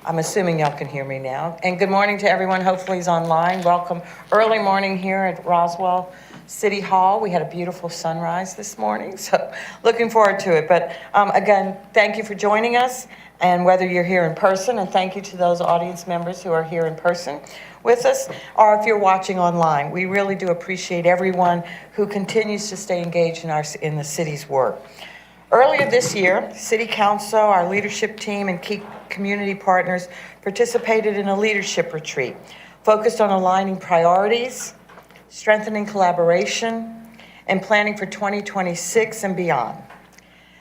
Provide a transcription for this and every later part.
I'm assuming y'all can hear me now. And good morning to everyone. Hopefully he's online. Welcome. Early morning here at Roswell City Hall. We had a beautiful sunrise this morning, so looking forward to it. But again, thank you for joining us, and whether you're here in person, and thank you to those audience members who are here in person with us, or if you're watching online. We really do appreciate everyone who continues to stay engaged in the city's work. Earlier this year, City Council, our leadership team, and key community partners participated in a leadership retreat focused on aligning priorities, strengthening collaboration, and planning for 2026 and beyond.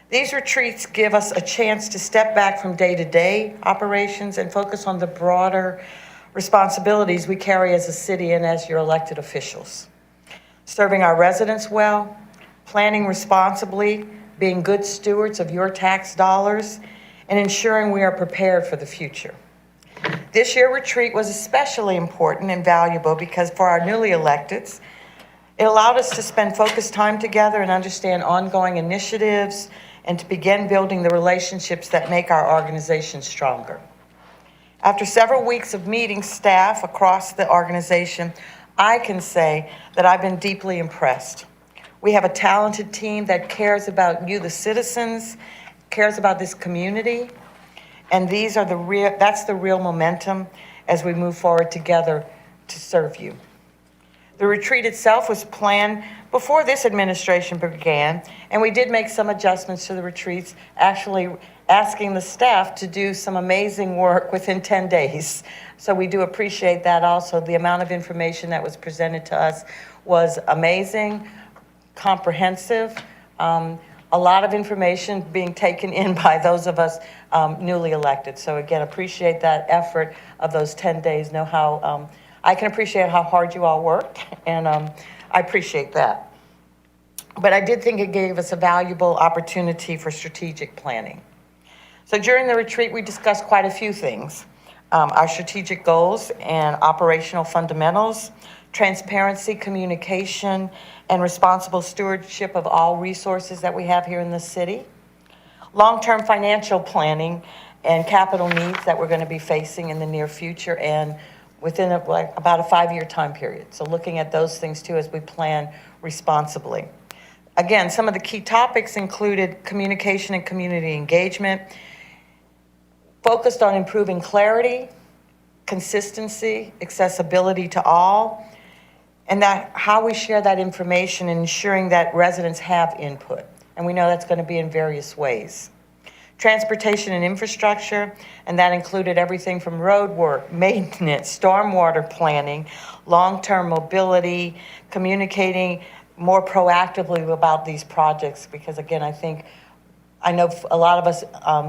These retreats give us a chance to step back from day-to-day operations and focus on the broader responsibilities we carry as a city and as your elected officials. Serving our residents well, planning responsibly, being good stewards of your tax dollars, and ensuring we are prepared for the future. This year's retreat was especially important and valuable because for our newly electeds, it allowed us to spend focused time together and understand ongoing initiatives and to begin building the relationships that make our organization stronger. After several weeks of meeting staff across the organization, I can say that I've been deeply impressed. We have a talented team that cares about you, the citizens, cares about this community, and that's the real momentum as we move forward together to serve you. The retreat itself was planned before this administration began, and we did make some adjustments to the retreats, actually asking the staff to do some amazing work within 10 days. So we do appreciate that also. The amount of information that was presented to us was amazing, comprehensive, a lot of information being taken in by those of us newly elected. So again, appreciate that effort of those 10 days. I can appreciate how hard you all worked, and I appreciate that. But I did think it gave us a valuable opportunity for strategic planning. So during the retreat, we discussed quite a few things. Our strategic goals and operational fundamentals, transparency, communication, and responsible stewardship of all resources that we have here in the city, long-term financial planning and capital needs that we're going to be facing in the near future and within about a 5-year time period. So looking at those things too as we plan responsibly. Again, some of the key topics included communication and community engagement, focused on improving clarity, consistency, accessibility to all, and that how we share that information and ensuring that residents have input. And we know that's going to be in various ways. Transportation and infrastructure, and that included everything from road work, maintenance, stormwater planning, long-term mobility, communicating more proactively about these projects, because again, I know a lot of us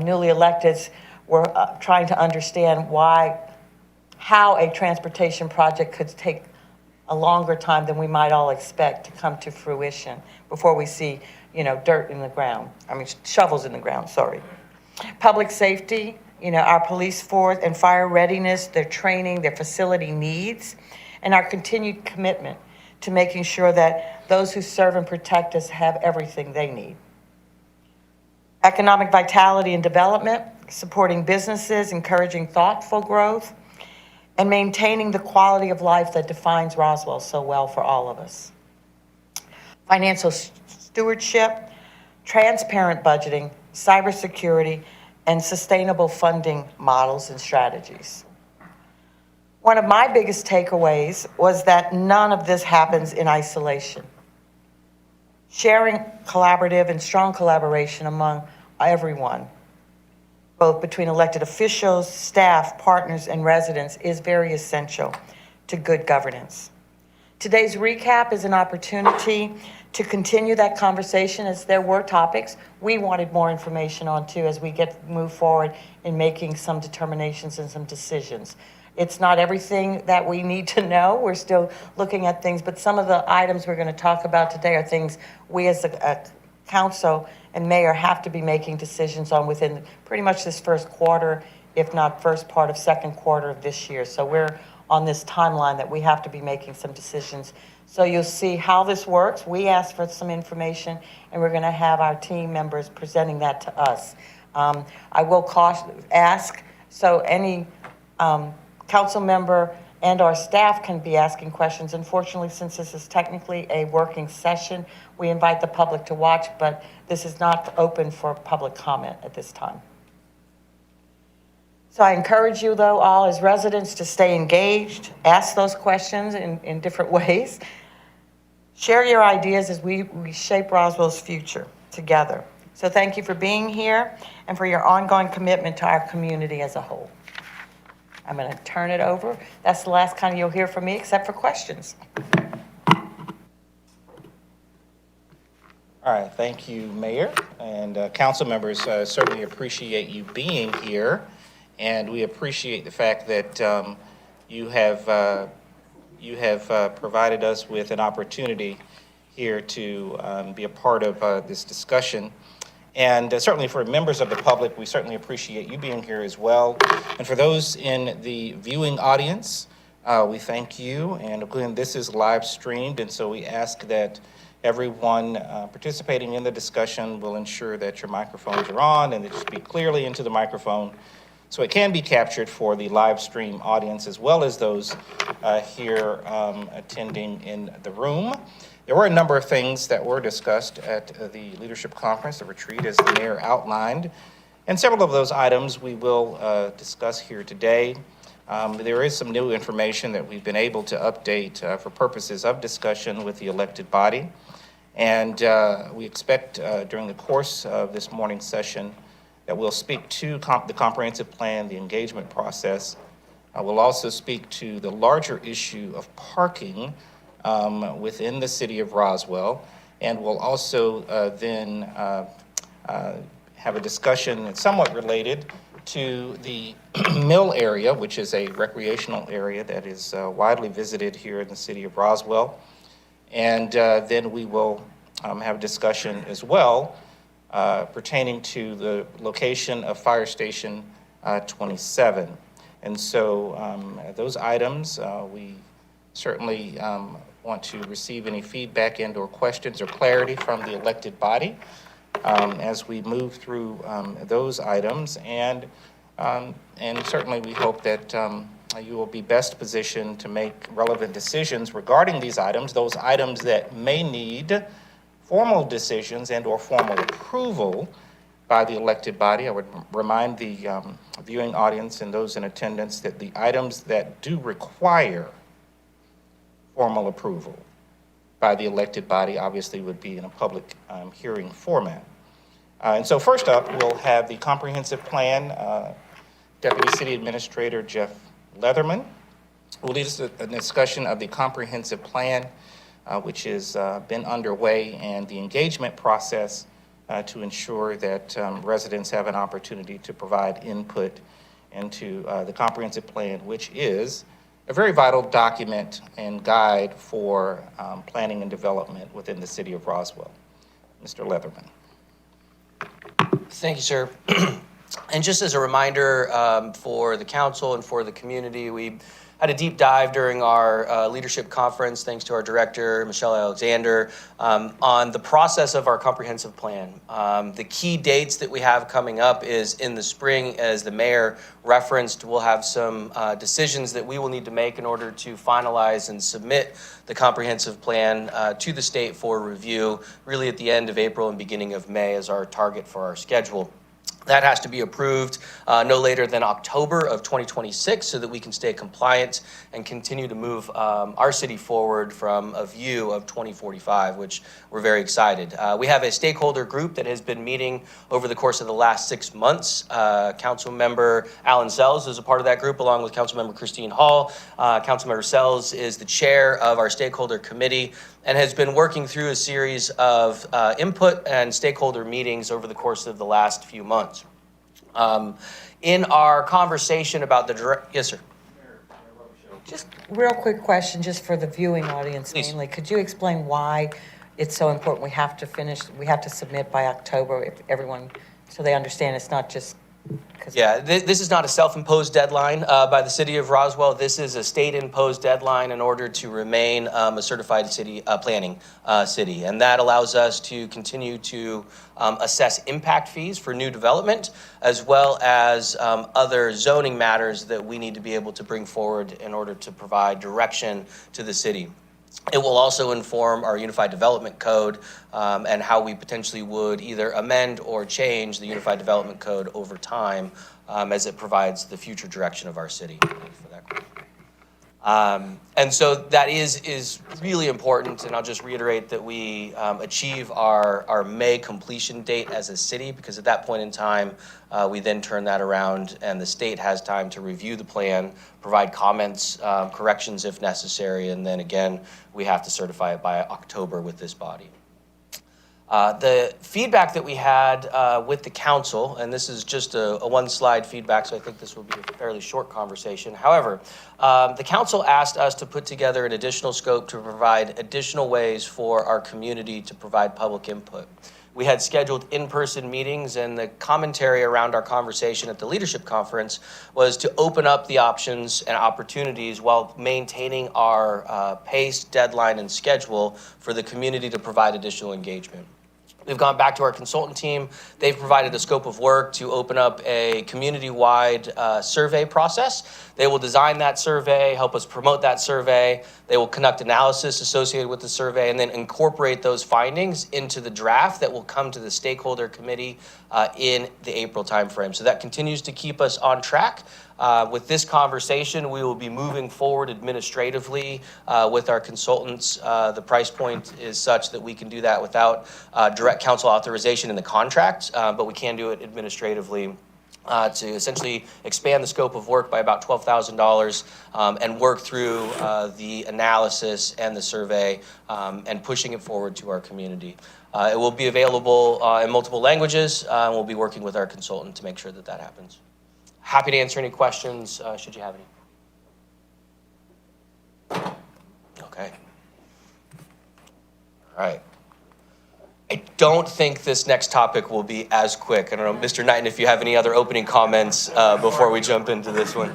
newly electeds were trying to understand how a transportation project could take a longer time than we might all expect to come to fruition before we see, dirt in the ground. Shovels in the ground, sorry. Public safety, our police force and fire readiness, their training, their facility needs, and our continued commitment to making sure that those who serve and protect us have everything they need. Economic vitality and development, supporting businesses, encouraging thoughtful growth, and maintaining the quality of life that defines Roswell so well for all of us. Financial stewardship, transparent budgeting, cybersecurity, and sustainable funding models and strategies. One of my biggest takeaways was that none of this happens in isolation. Sharing collaborative and strong collaboration among everyone, both between elected officials, staff, partners, and residents, is very essential to good governance. Today's recap is an opportunity to continue that conversation, as there were topics we wanted more information on too as we move forward in making some determinations and some decisions. It's not everything that we need to know. We're still looking at things, but some of the items we're going to talk about today are things we as a council and mayor have to be making decisions on within pretty much this first quarter, if not first part of second quarter of this year. So we're on this timeline that we have to be making some decisions. So you'll see how this works. We asked for some information, and we're going to have our team members presenting that to us. I will ask So any council member and our staff can be asking questions. Unfortunately, since this is technically a working session, we invite the public to watch, but this is not open for public comment at this time. So I encourage you, though, all as residents to stay engaged, ask those questions in different ways. Share your ideas as we shape Roswell's future together. So thank you for being here and for your ongoing commitment to our community as a whole. I'm going to turn it over. That's the last kind you'll hear from me, except for questions. All right, thank you, Mayor, and council members. Certainly appreciate you being here, and we appreciate the fact that you have provided us with an opportunity here to be a part of this discussion. And certainly for members of the public, we certainly appreciate you being here as well. And for those in the viewing audience, we thank you. And again, this is live streamed, and so we ask that everyone participating in the discussion will ensure that your microphones are on and that you speak clearly into the microphone so it can be captured for the live stream audience as well as those here attending in the room. There were a number of things that were discussed at the leadership conference, the retreat, as the mayor outlined, and several of those items we will discuss here today. There is some new information that we've been able to update for purposes of discussion with the elected body, and we expect during the course of this morning's session that we'll speak to the comprehensive plan, the engagement process. We'll also speak to the larger issue of parking within the city of Roswell, and we'll also then have a discussion that's somewhat related to the Mill area, which is a recreational area that is widely visited here in the city of Roswell. And then we will have a discussion as well pertaining to the location of Fire Station 27. And so those items, we certainly want to receive any feedback and or questions or clarity from the elected body as we move through those items. And certainly we hope that you will be best positioned to make relevant decisions regarding these items, those items that may need formal decisions and or formal approval by the elected body. I would remind the viewing audience and those in attendance that the items that do require formal approval by the elected body obviously would be in a public hearing format. And so first up, we'll have the comprehensive plan. Deputy City Administrator Jeff Leatherman will lead us a discussion of the comprehensive plan, which has been underway, and the engagement process to ensure that residents have an opportunity to provide input into the comprehensive plan, which is a very vital document and guide for planning and development within the city of Roswell. Mr. Leatherman. Thank you, sir. And just as a reminder for the council and for the community, we had a deep dive during our leadership conference, thanks to our director, Michelle Alexander, on the process of our comprehensive plan. The key dates that we have coming up is in the spring, as the mayor referenced. We'll have some decisions that we will need to make in order to finalize and submit the comprehensive plan to the state for review, really at the end of April and beginning of May as our target for our schedule. That has to be approved no later than October of 2026 so that we can stay compliant and continue to move our city forward from a view of 2045, which we're very excited. We have a stakeholder group that has been meeting over the course of the last 6 months. Council member Alan Sells is a part of that group, along with Council member Christine Hall. Council member Sells is the chair of our stakeholder committee and has been working through a series of input and stakeholder meetings over the course of the last few months. In our conversation about the yes, sir. Just real quick question, just for the viewing audience Please. mainly. Could you explain why it's so important we have to submit by October, if everyone, so they understand it's not just Yeah, this is not a self-imposed deadline by the city of Roswell. This is a state-imposed deadline in order to remain a certified city planning city, and that allows us to continue to assess impact fees for new development, as well as other zoning matters that we need to be able to bring forward in order to provide direction to the city. It will also inform our Unified Development Code and how we potentially would either amend or change the Unified Development Code over time as it provides the future direction of our city. Thank you for that question. And so that is really important, and I'll just reiterate that we achieve our May completion date as a city, because at that point in time, we then turn that around and the state has time to review the plan, provide comments, corrections if necessary, and then again, we have to certify it by October with this body. The feedback that we had with the council, and this is just a one-slide feedback, so I think this will be a fairly short conversation. However, the council asked us to put together an additional scope to provide additional ways for our community to provide public input. We had scheduled in-person meetings, and the commentary around our conversation at the leadership conference was to open up the options and opportunities while maintaining our pace, deadline, and schedule for the community to provide additional engagement. We've gone back to our consultant team. They've provided a scope of work to open up a community-wide survey process. They will design that survey, help us promote that survey. They will conduct analysis associated with the survey and then incorporate those findings into the draft that will come to the stakeholder committee in the April timeframe. So that continues to keep us on track. With this conversation, we will be moving forward administratively with our consultants. The price point is such that we can do that without direct council authorization in the contract, but we can do it administratively to essentially expand the scope of work by about $12,000 and work through the analysis and the survey and pushing it forward to our community. It will be available in multiple languages, and we'll be working with our consultant to make sure that that happens. Happy to answer any questions, should you have any. Okay. All right. I don't think this next topic will be as quick. I don't know, Mr. Knighton, if you have any other opening comments before we jump into this one.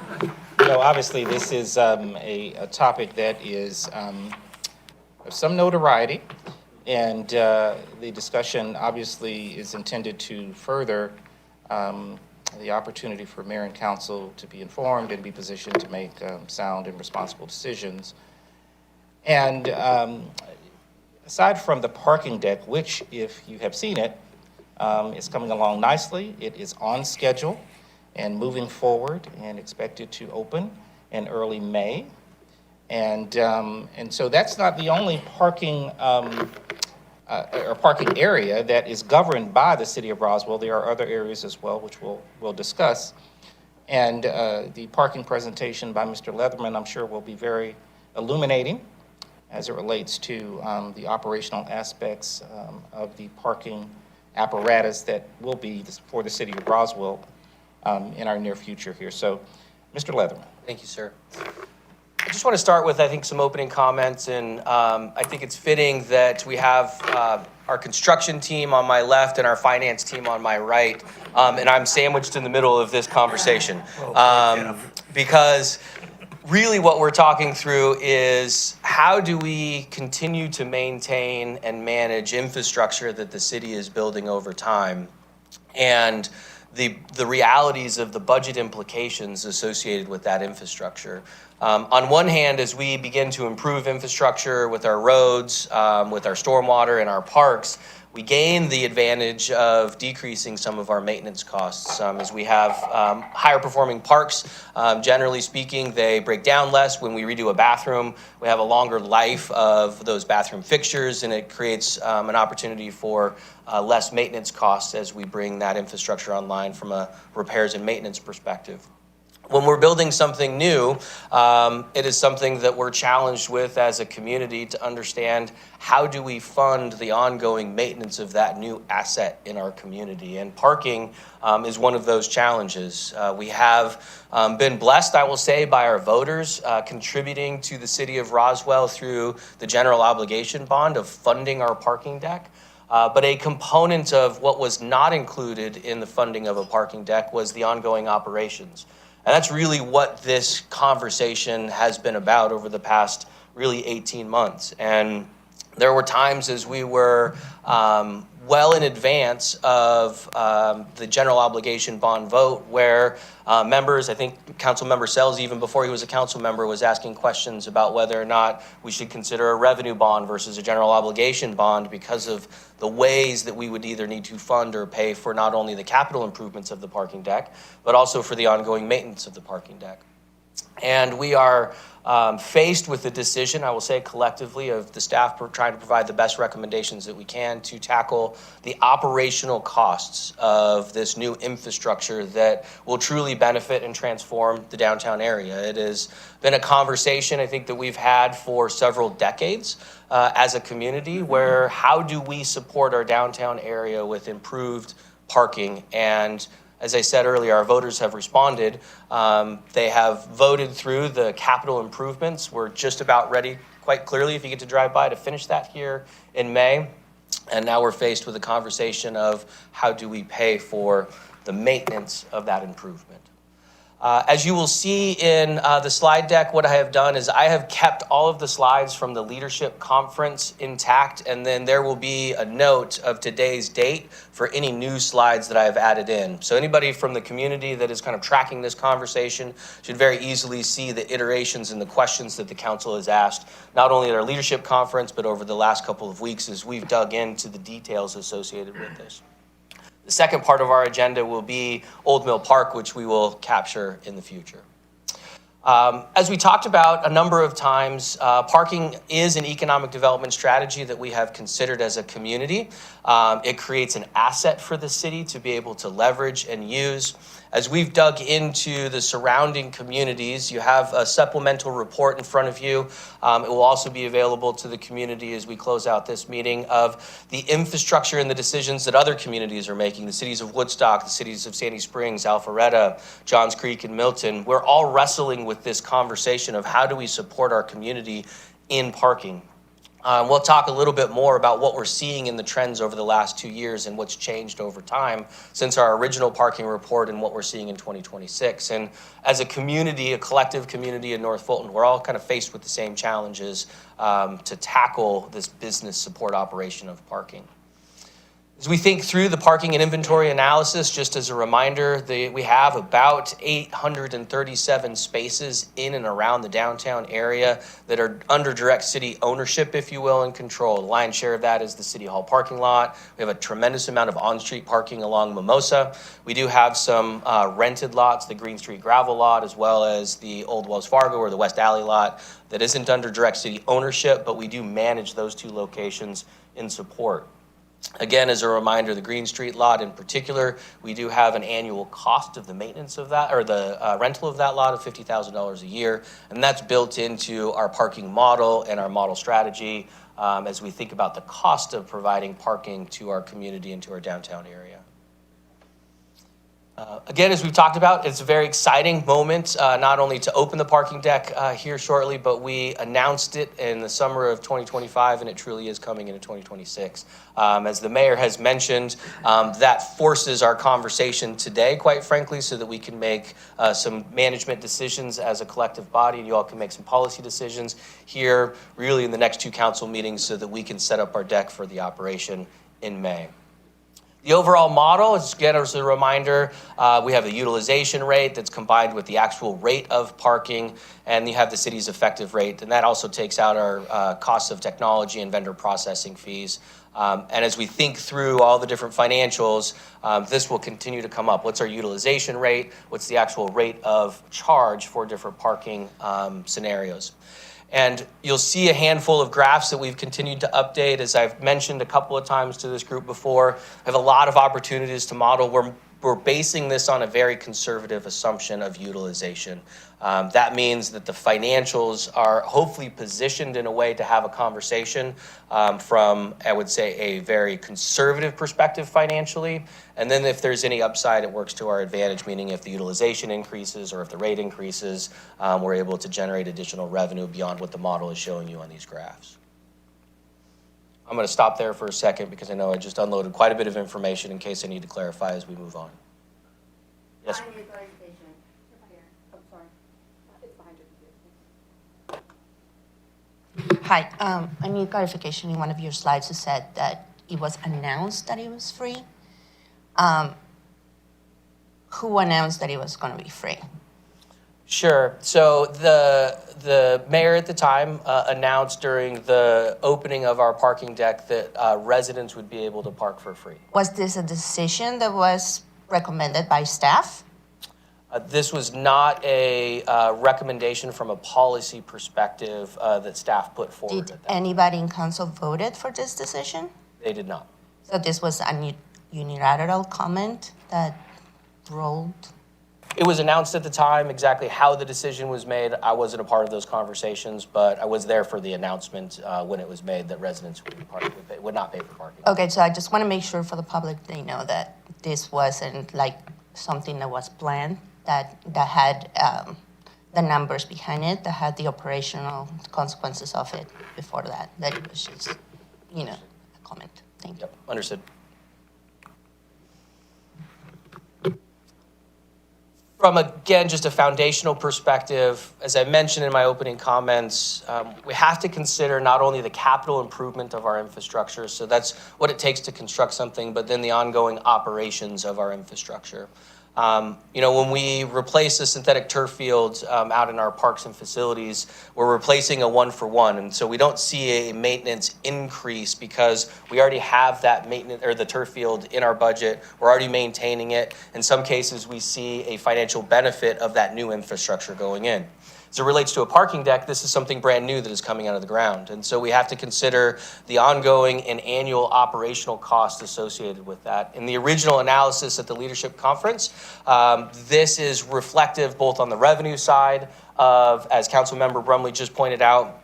You know, obviously, this is a topic that is of some notoriety, and the discussion obviously is intended to further the opportunity for mayor and council to be informed and be positioned to make sound and responsible decisions. And aside from the parking deck, which, if you have seen it, is coming along nicely. It is on schedule and moving forward and expected to open in early May. And so that's not the only parking or parking area that is governed by the city of Roswell. There are other areas as well, which we'll discuss. And the parking presentation by Mr. Leatherman, I'm sure, will be very illuminating as it relates to the operational aspects of the parking apparatus that will be for the city of Roswell in our near future here. So, Mr. Leatherman. Thank you, sir. I just want to start with, I think, some opening comments, and I think it's fitting that we have our construction team on my left and our finance team on my right, and I'm sandwiched in the middle of this conversation. Because really what we're talking through is how do we continue to maintain and manage infrastructure that the city is building over time, and the realities of the budget implications associated with that infrastructure. On one hand, as we begin to improve infrastructure with our roads, with our stormwater and our parks, we gain the advantage of decreasing some of our maintenance costs. As we have higher performing parks, generally speaking, they break down less. When we redo a bathroom, we have a longer life of those bathroom fixtures, and it creates an opportunity for less maintenance costs as we bring that infrastructure online from a repairs and maintenance perspective. When we're building something new, it is something that we're challenged with as a community to understand how do we fund the ongoing maintenance of that new asset in our community. And parking is one of those challenges. We have been blessed, I will say, by our voters contributing to the city of Roswell through the general obligation bond of funding our parking deck. But a component of what was not included in the funding of a parking deck was the ongoing operations. And that's really what this conversation has been about over the past really 18 months. And there were times as we were well in advance of the general obligation bond vote where members, I think Council Member Sells, even before he was a council member, was asking questions about whether or not we should consider a revenue bond versus a general obligation bond because of the ways that we would either need to fund or pay for not only the capital improvements of the parking deck, but also for the ongoing maintenance of the parking deck. And we are faced with the decision, I will say collectively, of the staff trying to provide the best recommendations that we can to tackle the operational costs of this new infrastructure that will truly benefit and transform the downtown area. It has been a conversation I think that we've had for several decades as a community, where how do we support our downtown area with improved parking? And as I said earlier, our voters have responded. They have voted through the capital improvements. We're just about ready, quite clearly, if you get to drive by, to finish that here in May. And now we're faced with a conversation of how do we pay for the maintenance of that improvement. As you will see in the slide deck, what I have done is I have kept all of the slides from the leadership conference intact, and then there will be a note of today's date for any new slides that I have added in. So anybody from the community that is kind of tracking this conversation should very easily see the iterations and the questions that the council has asked, not only at our leadership conference, but over the last couple of weeks as we've dug into the details associated with this. The second part of our agenda will be Old Mill Park, which we will capture in the future. As we talked about a number of times, parking is an economic development strategy that we have considered as a community. It creates an asset for the city to be able to leverage and use. As we've dug into the surrounding communities, you have a supplemental report in front of you. It will also be available to the community as we close out this meeting of the infrastructure and the decisions that other communities are making. The cities of Woodstock, the cities of Sandy Springs, Alpharetta, Johns Creek, and Milton. We're all wrestling with this conversation of how do we support our community in parking. We'll talk a little bit more about what we're seeing in the trends over the last 2 years and what's changed over time since our original parking report and what we're seeing in 2026. And as a community, a collective community in North Fulton, we're all kind of faced with the same challenges to tackle this business support operation of parking. As we think through the parking and inventory analysis, just as a reminder, we have about 837 spaces in and around the downtown area that are under direct city ownership, if you will, and control. The lion's share of that is the City Hall parking lot. We have a tremendous amount of on-street parking along Mimosa. We do have some rented lots, the Green Street gravel lot, as well as the old Wells Fargo or the West Alley lot that isn't under direct city ownership, but we do manage those two locations in support. Again, as a reminder, the Green Street lot in particular, we do have an annual cost of the maintenance of that, or the rental of that lot of $50,000 a year, and that's built into our parking model and our model strategy as we think about the cost of providing parking to our community and to our downtown area. Again, as we've talked about, it's a very exciting moment, not only to open the parking deck here shortly, but we announced it in the summer of 2025, and it truly is coming into 2026. As the mayor has mentioned, that forces our conversation today, quite frankly, so that we can make some management decisions as a collective body, and you all can make some policy decisions here really in the next 2 council meetings so that we can set up our deck for the operation in May. The overall model is, again, as a reminder, we have the utilization rate that's combined with the actual rate of parking, and you have the city's effective rate, and that also takes out our costs of technology and vendor processing fees. And as we think through all the different financials, this will continue to come up. What's our utilization rate? What's the actual rate of charge for different parking scenarios? And you'll see a handful of graphs that we've continued to update. As I've mentioned a couple of times to this group before, I have a lot of opportunities to model. We're basing this on a very conservative assumption of utilization. That means that the financials are hopefully positioned in a way to have a conversation from, I would say, a very conservative perspective financially. And then if there's any upside, it works to our advantage, meaning if the utilization increases or if the rate increases, we're able to generate additional revenue beyond what the model is showing you on these graphs. I'm going to stop there for a second because I know I just unloaded quite a bit of information in case I need to clarify as we move on. Yes. I need clarification. Here. Oh, sorry. It's behind your computer. Hi, I need clarification. In one of your slides, you said that it was announced that it was free. Who announced that it was going to be free? Sure. So the mayor at the time announced during the opening of our parking deck that residents would be able to park for free. Was this a decision that was recommended by staff? This was not a recommendation from a policy perspective that staff put forward. Did at that time. anybody in council voted for this decision? They did not. So this was a unilateral comment that rolled? It was announced at the time exactly how the decision was made. I wasn't a part of those conversations, but I was there for the announcement when it was made that residents would not pay for parking. Okay, so I just want to make sure for the public they know that this wasn't like something that was planned, that had the numbers behind it, that had the operational consequences of it before that it was just, a comment. Thank you. Yep, understood. From, again, just a foundational perspective, as I mentioned in my opening comments, we have to consider not only the capital improvement of our infrastructure, so that's what it takes to construct something, but then the ongoing operations of our infrastructure. When we replace the synthetic turf fields out in our parks and facilities, we're replacing a one-for-one, and so we don't see a maintenance increase because we already have that maintenance or the turf field in our budget. We're already maintaining it. In some cases, we see a financial benefit of that new infrastructure going in. As it relates to a parking deck, this is something brand new that is coming out of the ground. And so we have to consider the ongoing and annual operational costs associated with that. In the original analysis at the leadership conference, this is reflective both on the revenue side of, as Councilmember Brumley just pointed out,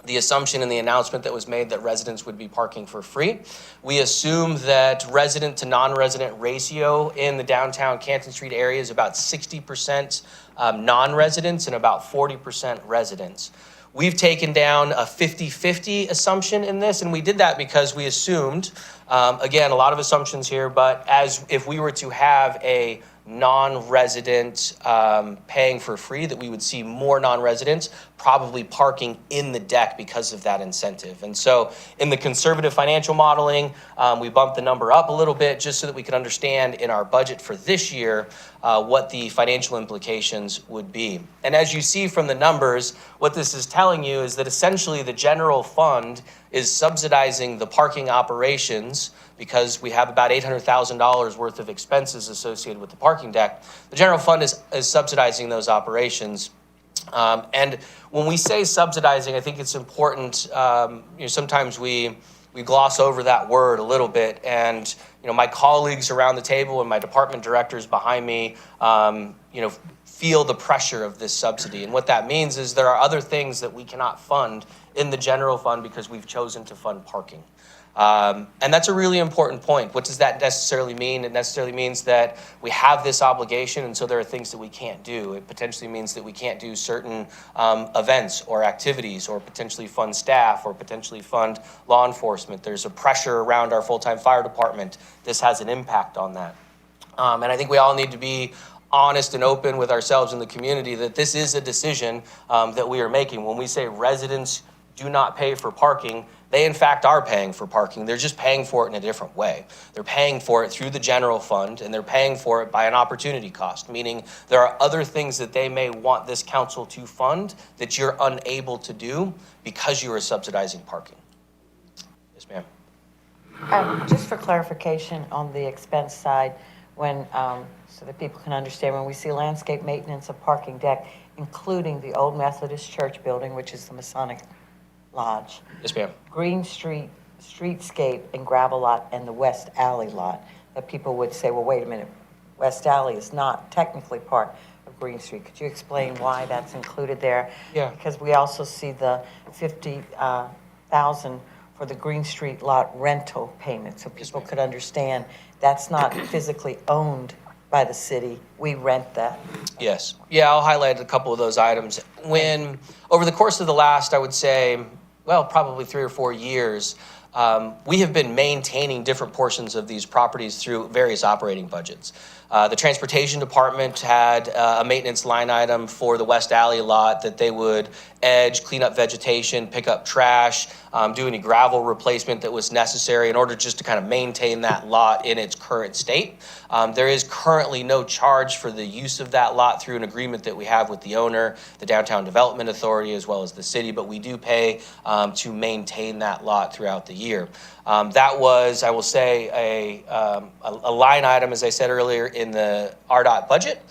the assumption in the announcement that was made that residents would be parking for free. We assume that resident to non-resident ratio in the downtown Canton Street area is about 60% non-residents and about 40% residents. We've taken down a 50-50 assumption in this, and we did that because we assumed, again, a lot of assumptions here, but as if we were to have a non-resident paying for free, that we would see more non-residents probably parking in the deck because of that incentive. And so in the conservative financial modeling, we bumped the number up a little bit just so that we could understand in our budget for this year what the financial implications would be. And as you see from the numbers, what this is telling you is that essentially the general fund is subsidizing the parking operations because we have about $800,000 worth of expenses associated with the parking deck. The general fund is subsidizing those operations. And when we say subsidizing, I think it's important, sometimes we gloss over that word a little bit. And, my colleagues around the table and my department directors behind me, feel the pressure of this subsidy. And what that means is there are other things that we cannot fund in the general fund because we've chosen to fund parking. And that's a really important point. What does that necessarily mean? It necessarily means that we have this obligation, and so there are things that we can't do. It potentially means that we can't do certain events or activities, or potentially fund staff, or potentially fund law enforcement. There's a pressure around our full-time fire department. This has an impact on that. And I think we all need to be honest and open with ourselves in the community that this is a decision that we are making. When we say residents do not pay for parking, they in fact are paying for parking. They're just paying for it in a different way. They're paying for it through the general fund, and they're paying for it by an opportunity cost, meaning there are other things that they may want this council to fund that you're unable to do because you are subsidizing parking. Yes, ma'am. Just for clarification on the expense side, so that people can understand, when we see landscape maintenance of parking deck, including the old Methodist Church building, which is the Masonic Lodge. Yes, ma'am. Green Street, streetscape and gravel lot, and the West Alley lot, that people would say, well, wait a minute, West Alley is not technically part of Green Street. Could you explain why that's included there? Yeah. Because we also see the $50,000 for the Green Street lot rental payment, so people could understand that's not physically owned by the city. We rent that. Yes. Yeah, I'll highlight a couple of those items. When, over the course of the last, I would say, well, probably 3 or 4 years, we have been maintaining different portions of these properties through various operating budgets. The transportation department had a maintenance line item for the West Alley lot that they would edge, clean up vegetation, pick up trash, do any gravel replacement that was necessary in order just to kind of maintain that lot in its current state. There is currently no charge for the use of that lot through an agreement that we have with the owner, the Downtown Development Authority, as well as the city, but we do pay to maintain that lot throughout the year. That was, I will say, a line item, as I said earlier, in the RDOT budget.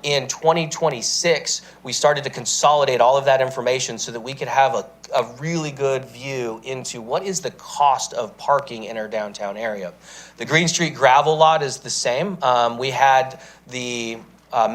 In 2026, we started to consolidate all of that information so that we could have a really good view into what is the cost of parking in our downtown area. The Green Street gravel lot is the same. We had the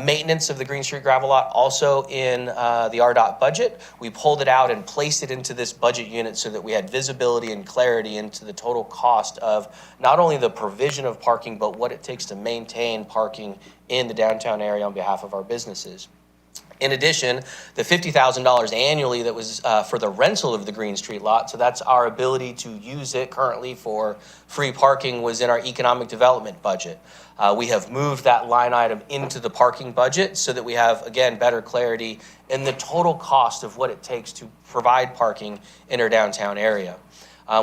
maintenance of the Green Street gravel lot also in the RDOT budget. We pulled it out and placed it into this budget unit so that we had visibility and clarity into the total cost of not only the provision of parking, but what it takes to maintain parking in the downtown area on behalf of our businesses. In addition, the $50,000 annually that was for the rental of the Green Street lot, so that's our ability to use it currently for free parking, was in our economic development budget. We have moved that line item into the parking budget so that we have, again, better clarity in the total cost of what it takes to provide parking in our downtown area.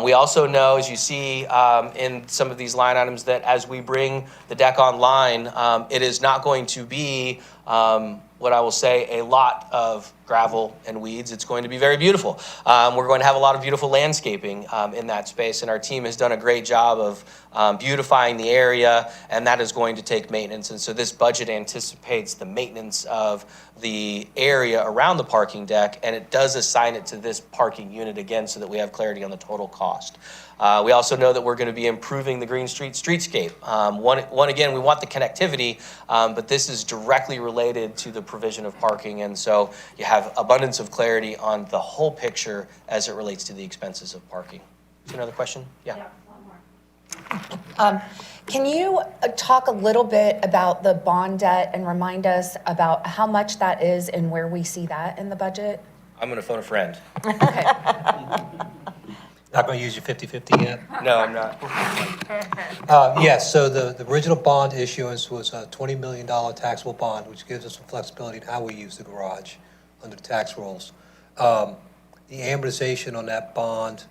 We also know, as you see in some of these line items, that as we bring the deck online, it is not going to be what I will say a lot of gravel and weeds. It's going to be very beautiful. We're going to have a lot of beautiful landscaping in that space, and our team has done a great job of beautifying the area, and that is going to take maintenance. And so this budget anticipates the maintenance of the area around the parking deck, and it does assign it to this parking unit again so that we have clarity on the total cost. We also know that we're going to be improving the Green Street streetscape. One again, we want the connectivity, but this is directly related to the provision of parking, and so you have abundance of clarity on the whole picture as it relates to the expenses of parking. Is there another question? Yeah. Can you talk a little bit about the bond debt and remind us about how much that is and where we see that in the budget? I'm going to phone a friend. Okay. Not going to use your 50/50 yet? No, I'm not. Yes, so the original bond issuance was a $20 million taxable bond, which gives us some flexibility in how we use the garage under the tax rules. The amortization on that bond,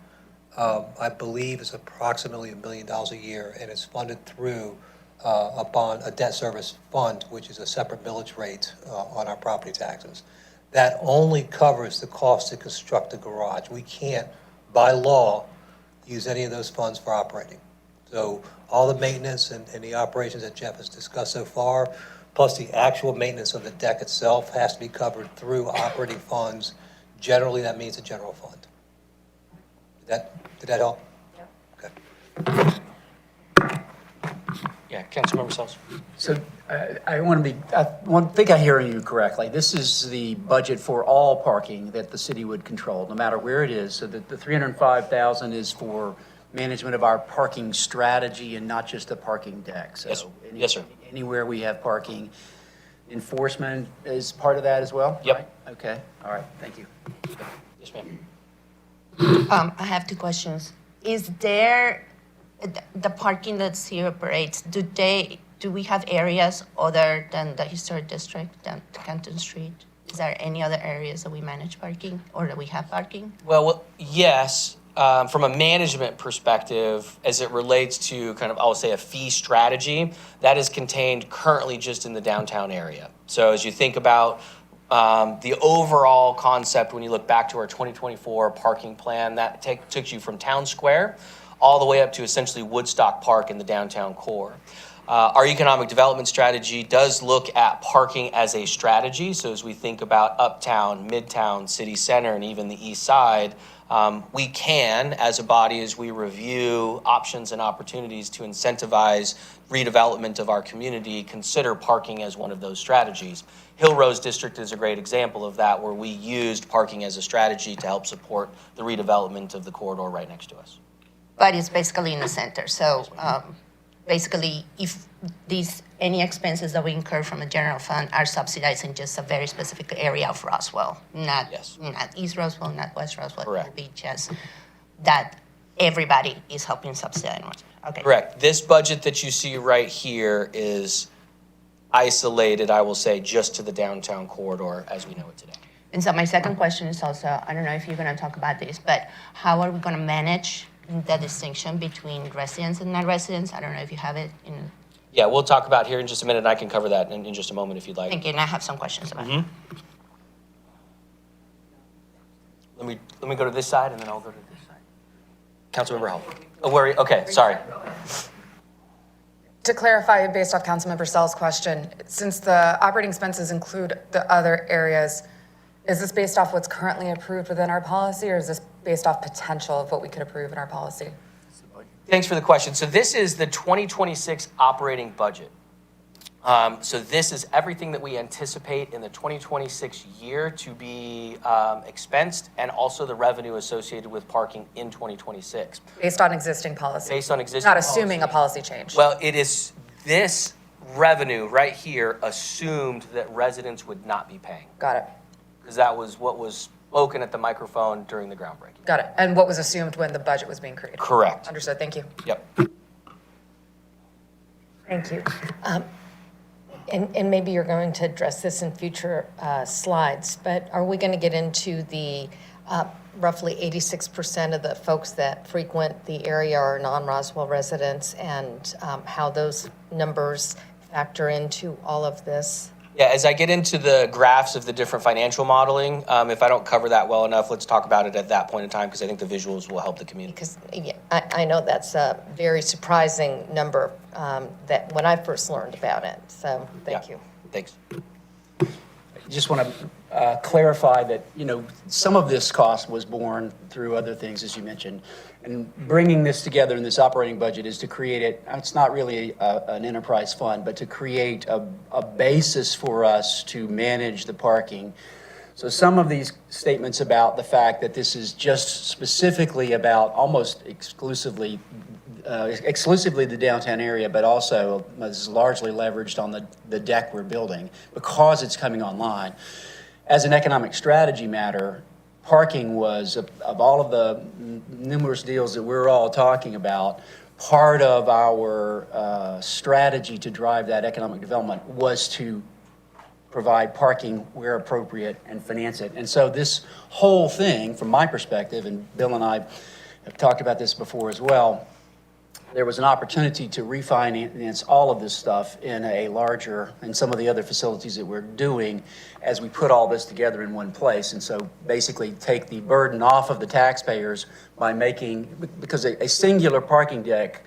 I believe, is approximately $1 million a year, and it's funded through a debt service fund, which is a separate millage rate on our property taxes. That only covers the cost to construct the garage. We can't, by law, use any of those funds for operating. So all the maintenance and the operations that Jeff has discussed so far, plus the actual maintenance of the deck itself, has to be covered through operating funds. Generally, that means a general fund. Did that help? Yep. Okay. Yeah, Councilmember Sells. So I think I hear you correctly. This is the budget for all parking that the city would control, no matter where it is. So that the $305,000 is for management of our parking strategy and not just the parking deck. So Yes. Yes, sir. Anywhere we have parking, enforcement is part of that as well? Yep. Right? Okay, all right, thank you. Yes, ma'am. I have two questions. Is there the parking that city operates? Do we have areas other than the historic district, than Canton Street? Is there any other areas that we manage parking or that we have parking? Well, yes. From a management perspective, as it relates to kind of, I'll say, a fee strategy, that is contained currently just in the downtown area. So as you think about the overall concept, when you look back to our 2024 parking plan, that took you from Town Square all the way up to essentially Woodstock Park in the downtown core. Our economic development strategy does look at parking as a strategy. So as we think about Uptown, Midtown, City Center, and even the East Side, we can, as a body, as we review options and opportunities to incentivize redevelopment of our community, consider parking as one of those strategies. Hill Rose District is a great example of that, where we used parking as a strategy to help support the redevelopment of the corridor right next to us. But it's basically in the center. So basically, if any expenses that we incur from a general fund are subsidized in just a very specific area of Roswell, not Yes. not East Roswell, not West Roswell. Correct. It will be just that everybody is helping subsidize. Okay. Correct. This budget that you see right here is isolated, I will say, just to the downtown corridor as we know it today. And so my second question is also, I don't know if you're going to talk about this, but how are we going to manage the distinction between residents and non-residents? I don't know if you have it in. Yeah, we'll talk about here in just a minute, and I can cover that in just a moment if you'd like. Thank you, and I have some questions about it. Let me go to this side, and then I'll go to this side. Councilmember Hall. Oh, okay, sorry. To clarify, based off Councilmember Sell's question, since the operating expenses include the other areas, is this based off what's currently approved within our policy, or is this based off potential of what we could approve in our policy? Thanks for the question. So this is the 2026 operating budget. So this is everything that we anticipate in the 2026 year to be expensed, and also the revenue associated with parking in 2026. Based on existing policy? Based on existing Not assuming a policy change? Well, it is this revenue right here assumed that residents would not be paying, Got it. because that was what was spoken at the microphone during the groundbreaking. Got it. And what was assumed when the budget was being created? Correct. Understood. Thank you. Yep. Thank you. And maybe you're going to address this in future slides, but are we going to get into the roughly 86% of the folks that frequent the area are non-Roswell residents, and how those numbers factor into all of this? Yeah, as I get into the graphs of the different financial modeling, if I don't cover that well enough, let's talk about it at that point in time, because I think the visuals will help the community. Because I know that's a very surprising number that when I first learned about it, so thank you. Thanks. Just want to clarify that, some of this cost was borne through other things, as you mentioned. And bringing this together in this operating budget is to create it's not really an enterprise fund, but to create a basis for us to manage the parking. So some of these statements about the fact that this is just specifically about almost exclusively the downtown area, but also is largely leveraged on the deck we're building because it's coming online. As an economic strategy matter, parking was, of all of the numerous deals that we're all talking about, part of our strategy to drive that economic development was to provide parking where appropriate and finance it. And so this whole thing, from my perspective, and Bill and I have talked about this before as well, there was an opportunity to refinance all of this stuff in some of the other facilities that we're doing as we put all this together in one place. And so basically take the burden off of the taxpayers by because a singular parking deck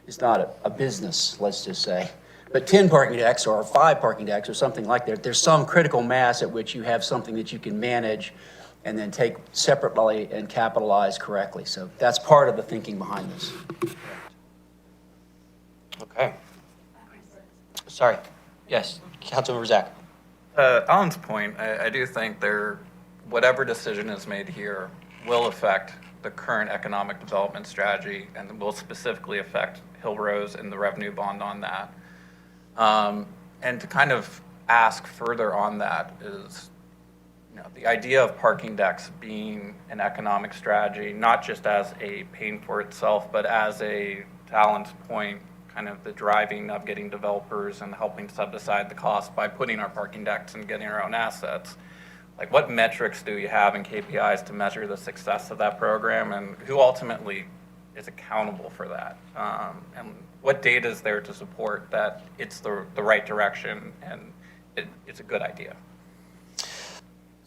is not a business, let's just say. But 10 parking decks or 5 parking decks or something like that, there's some critical mass at which you have something that you can manage and then take separately and capitalize correctly. So that's part of the thinking behind this. Okay. Sorry. Yes, Councilmember Zach. Alan's point, I do think whatever decision is made here will affect the current economic development strategy and will specifically affect Hill Rose and the revenue bond on that. And to kind of ask further on that is, the idea of parking decks being an economic strategy, not just as a pain for itself, but as to Alan's point, kind of the driving of getting developers and helping set aside the cost by putting our parking decks and getting our own assets. Like, what metrics do you have and KPIs to measure the success of that program, and who ultimately is accountable for that? And what data is there to support that it's the right direction and it's a good idea?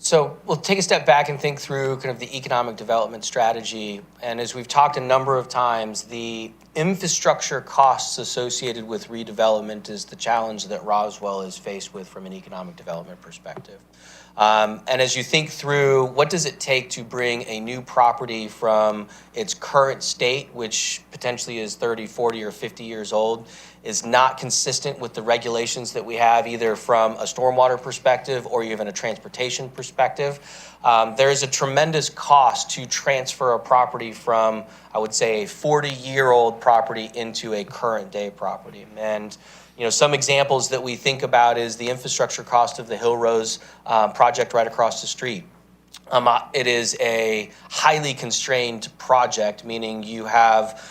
So we'll take a step back and think through kind of the economic development strategy. And as we've talked a number of times, the infrastructure costs associated with redevelopment is the challenge that Roswell is faced with from an economic development perspective. And as you think through, what does it take to bring a new property from its current state, which potentially is 30, 40, or 50 years old, is not consistent with the regulations that we have, either from a stormwater perspective or even a transportation perspective. There is a tremendous cost to transfer a property from, I would say, a 40-year-old property into a current day property. And some examples that we think about is the infrastructure cost of the Hill Rose project right across the street. It is a highly constrained project, meaning you have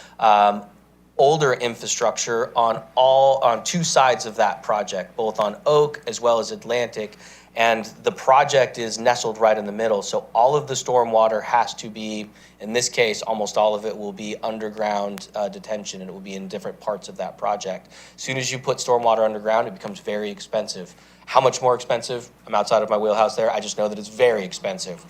older infrastructure on two sides of that project, both on Oak as well as Atlantic. And the project is nestled right in the middle. So all of the stormwater has to be, in this case, almost all of it will be underground detention, and it will be in different parts of that project. As soon as you put stormwater underground, it becomes very expensive. How much more expensive? I'm outside of my wheelhouse there. I just know that it's very expensive.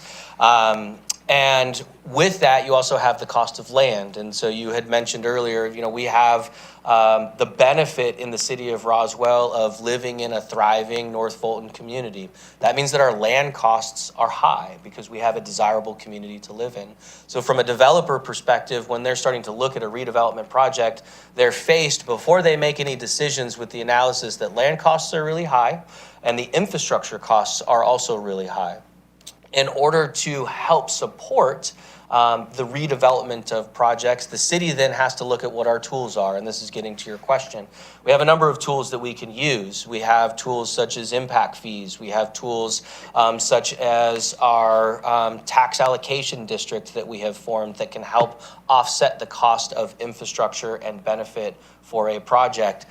And with that, you also have the cost of land. And so you had mentioned earlier, we have the benefit in the city of Roswell of living in a thriving North Fulton community. That means that our land costs are high because we have a desirable community to live in. So from a developer perspective, when they're starting to look at a redevelopment project, they're faced, before they make any decisions, with the analysis that land costs are really high and the infrastructure costs are also really high. In order to help support the redevelopment of projects, the city then has to look at what our tools are, and this is getting to your question. We have a number of tools that we can use. We have tools such as impact fees. We have tools such as our tax allocation district that we have formed that can help offset the cost of infrastructure and benefit for a project.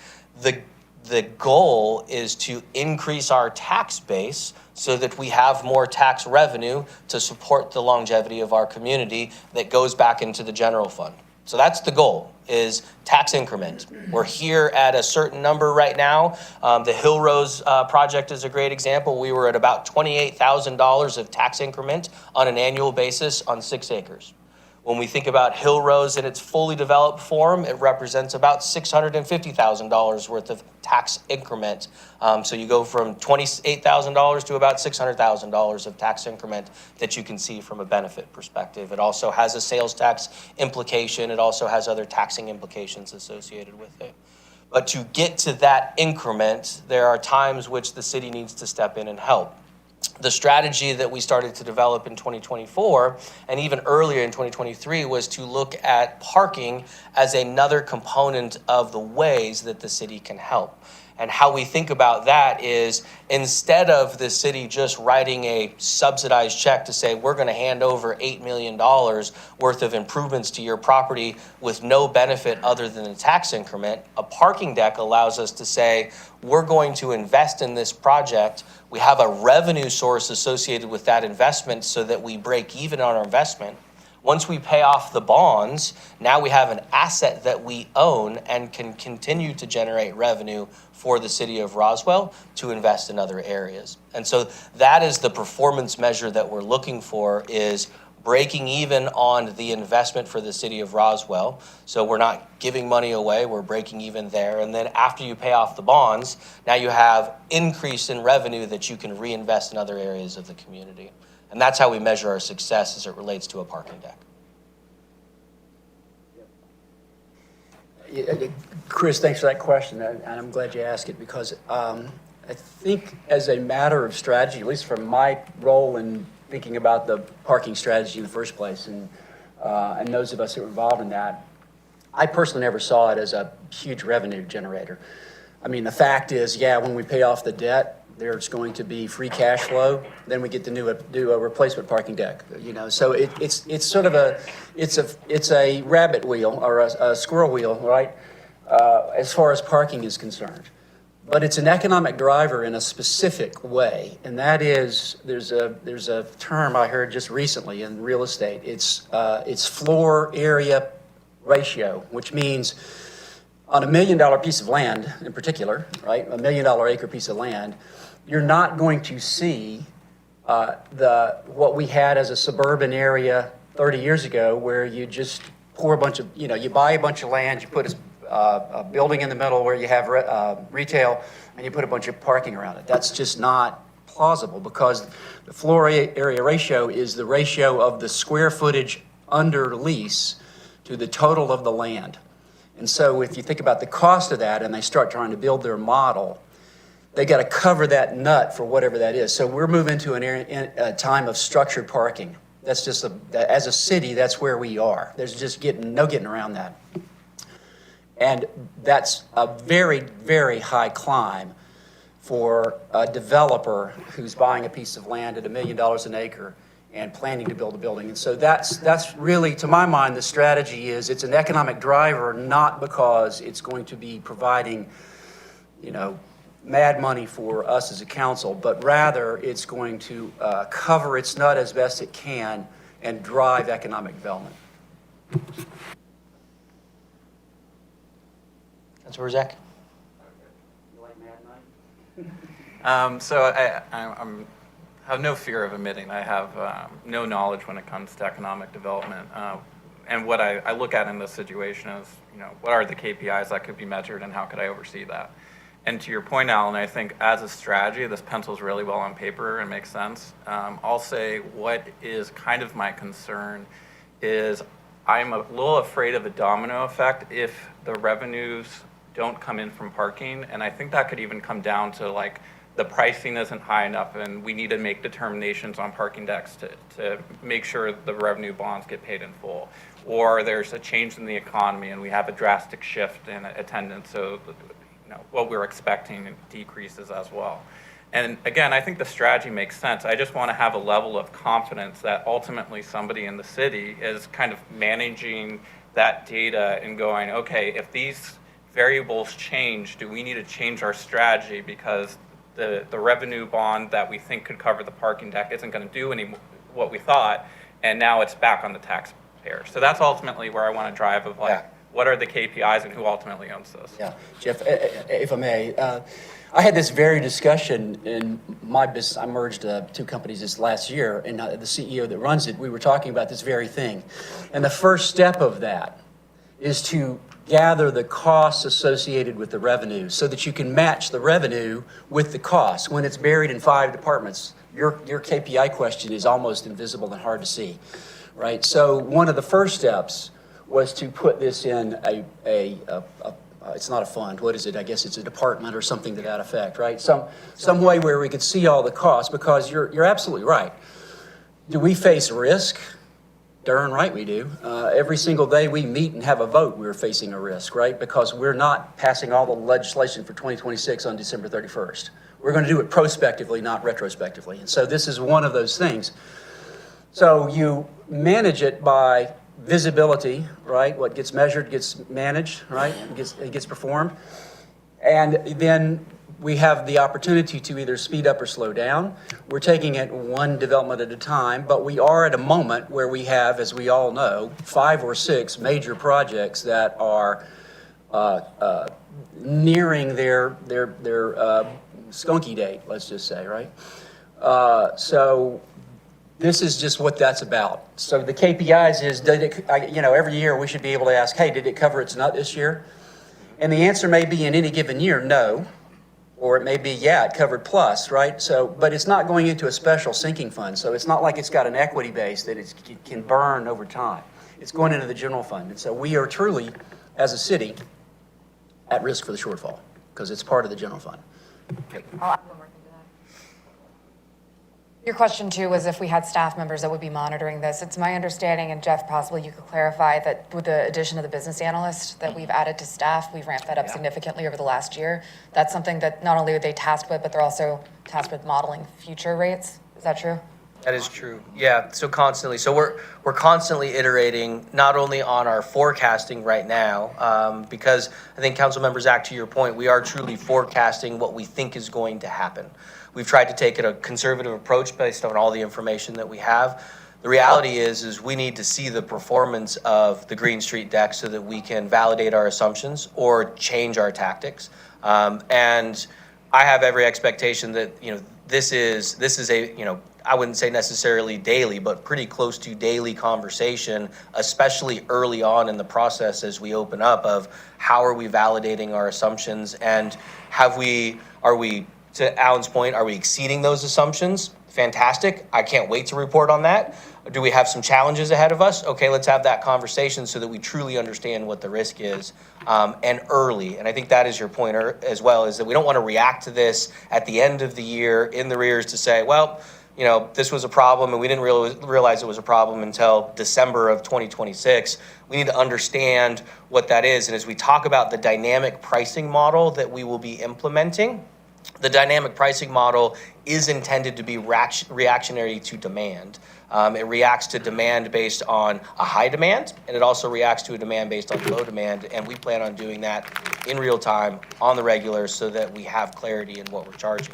The goal is to increase our tax base so that we have more tax revenue to support the longevity of our community that goes back into the general fund. So that's the goal, is tax increment. We're here at a certain number right now. The Hill Rose project is a great example. We were at about $28,000 of tax increment on an annual basis on 6 acres. When we think about Hill Rose in its fully developed form, it represents about $650,000 worth of tax increment. So you go from $28,000 to about $600,000 of tax increment that you can see from a benefit perspective. It also has a sales tax implication. It also has other taxing implications associated with it. But to get to that increment, there are times which the city needs to step in and help. The strategy that we started to develop in 2024 and even earlier in 2023 was to look at parking as another component of the ways that the city can help. And how we think about that is, instead of the city just writing a subsidized check to say, we're going to hand over $8 million worth of improvements to your property with no benefit other than the tax increment, a parking deck allows us to say, we're going to invest in this project. We have a revenue source associated with that investment so that we break even on our investment. Once we pay off the bonds, now we have an asset that we own and can continue to generate revenue for the city of Roswell to invest in other areas. And so that is the performance measure that we're looking for, is breaking even on the investment for the city of Roswell. So we're not giving money away, we're breaking even there. And then after you pay off the bonds, now you have increase in revenue that you can reinvest in other areas of the community. And that's how we measure our success as it relates to a parking deck. Chris, thanks for that question, and I'm glad you asked it, because I think as a matter of strategy, at least from my role in thinking about the parking strategy in the first place, and those of us who were involved in that, I personally never saw it as a huge revenue generator. I mean, the fact is, when we pay off the debt, there's going to be free cash flow. Then we get to do a replacement parking deck. So it's sort of a rabbit wheel or a squirrel wheel, right? As far as parking is concerned, but it's an economic driver in a specific way, and that is there's a term I heard just recently in real estate. It's floor area ratio, which means on $1 million piece of land in particular, right? $1 million acre piece of land, you're not going to see what we had as a suburban area 30 years ago, where you just pour a bunch of, you buy a bunch of land, you put a building in the middle where you have retail, and you put a bunch of parking around it. That's just not plausible, because the floor area ratio is the ratio of the square footage under lease to the total of the land. And so if you think about the cost of that and they start trying to build their model, they got to cover that nut for whatever that is. So we're moving to a time of structured parking. That's just, as a city, that's where we are. There's just no getting around that. And that's a very, very high climb for a developer who's buying a piece of land at $1 million an acre and planning to build a building. And so that's really, to my mind, the strategy is it's an economic driver, not because it's going to be providing, mad money for us as a council, but rather it's going to cover its nut as best it can and drive economic development. Councilmember Zach? So I have no fear of admitting I have no knowledge when it comes to economic development. And what I look at in this situation is, what are the KPIs that could be measured and how could I oversee that? And to your point, Alan, I think as a strategy, this pencils really well on paper and makes sense. I'll say what is kind of my concern is I'm a little afraid of a domino effect if the revenues don't come in from parking. And I think that could even come down to like the pricing isn't high enough and we need to make determinations on parking decks to make sure the revenue bonds get paid in full. Or there's a change in the economy and we have a drastic shift in attendance. So what we're expecting decreases as well. And again, I think the strategy makes sense. I just want to have a level of confidence that ultimately somebody in the city is kind of managing that data and going, okay, if these variables change, do we need to change our strategy because the revenue bond that we think could cover the parking deck isn't going to do what we thought, and now it's back on the taxpayer. So that's ultimately where I want to drive of what are the KPIs and who ultimately owns this? Yeah, Jeff, if I may, I had this very discussion in my business. I merged two companies this last year, and the CEO that runs it, we were talking about this very thing. And the first step of that is to gather the costs associated with the revenue so that you can match the revenue with the cost. When it's buried in 5 departments, your KPI question is almost invisible and hard to see, right? So one of the first steps was to put this in it's not a fund, what is it? I guess it's a department or something to that effect, right? Some way where we could see all the costs, because you're absolutely right. Do we face risk? Darn right we do. Every single day we meet and have a vote, we're facing a risk, right? Because we're not passing all the legislation for 2026 on December 31st. We're going to do it prospectively, not retrospectively. And so this is one of those things. So you manage it by visibility, right? What gets measured gets managed, right? It gets performed. And then we have the opportunity to either speed up or slow down. We're taking it one development at a time, but we are at a moment where we have, as we all know, 5 or 6 major projects that are nearing their skunky date, let's just say, right? So this is just what that's about. So the KPIs is, every year we should be able to ask, hey, did it cover its nut this year? And the answer may be in any given year, no. Or it may be, yeah, it covered plus, right? So, but it's not going into a special sinking fund. So it's not like it's got an equity base that it can burn over time. It's going into the general fund. And so we are truly, as a city, at risk for the shortfall because it's part of the general fund. I'll add one more thing to that. Your question too was if we had staff members that would be monitoring this. It's my understanding, and Jeff, possibly you could clarify, that with the addition of the business analyst that we've added to staff, we've ramped that up significantly over the last year. That's something that not only are they tasked with, but they're also tasked with modeling future rates. Is that true? That is true. Yeah, so constantly. So we're constantly iterating not only on our forecasting right now, because I think Councilmember Zach, to your point, we are truly forecasting what we think is going to happen. We've tried to take a conservative approach based on all the information that we have. The reality is we need to see the performance of the Green Street deck so that we can validate our assumptions or change our tactics. And I have every expectation that this is a I wouldn't say necessarily daily, but pretty close to daily conversation, especially early on in the process as we open up, of how are we validating our assumptions, and are we, to Alan's point, are we exceeding those assumptions? Fantastic. I can't wait to report on that. Do we have some challenges ahead of us? Okay, let's have that conversation so that we truly understand what the risk is, and early. And I think that is your point as well, is that we don't want to react to this at the end of the year in the rears to say, well, this was a problem and we didn't realize it was a problem until December of 2026. We need to understand what that is. And as we talk about the dynamic pricing model that we will be implementing, The dynamic pricing model is intended to be reactionary to demand. It reacts to demand based on a high demand, and it also reacts to a demand based on low demand, and we plan on doing that in real time, on the regular, so that we have clarity in what we're charging.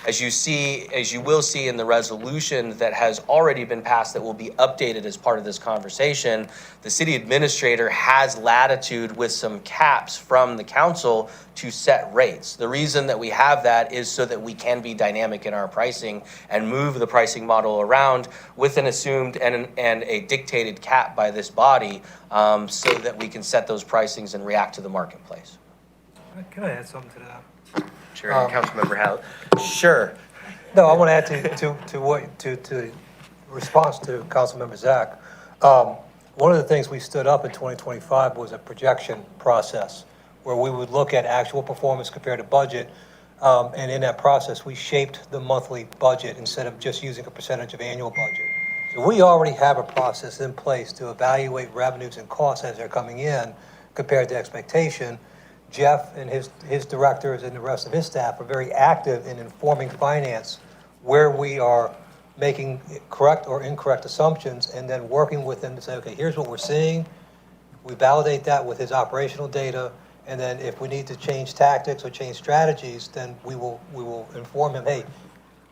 As you will see in the resolution that has already been passed that will be updated as part of this conversation, the city administrator has latitude with some caps from the council to set rates. The reason that we have that is so that we can be dynamic in our pricing and move the pricing model around with an assumed and a dictated cap by this body, so that we can set those pricings and react to the marketplace. Can I add something to that? Sure, Councilmember Howell. Sure. No, I want to add to response to Councilmember Zach. One of the things we stood up in 2025 was a projection process where we would look at actual performance compared to budget. And in that process, we shaped the monthly budget instead of just using a percentage of annual budget. So we already have a process in place to evaluate revenues and costs as they're coming in compared to expectation. Jeff and his directors and the rest of his staff are very active in informing finance where we are making correct or incorrect assumptions and then working with them to say, okay, here's what we're seeing. We validate that with his operational data. And then if we need to change tactics or change strategies, then we will inform him, hey,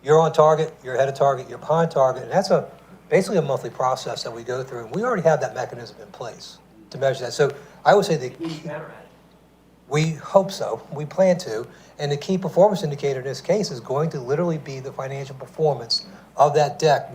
you're on target, you're ahead of target, you're behind target. And that's basically a monthly process that we go through. And we already have that mechanism in place to measure that. So I would say we hope so. We plan to. And the key performance indicator in this case is going to literally be the financial performance of that deck.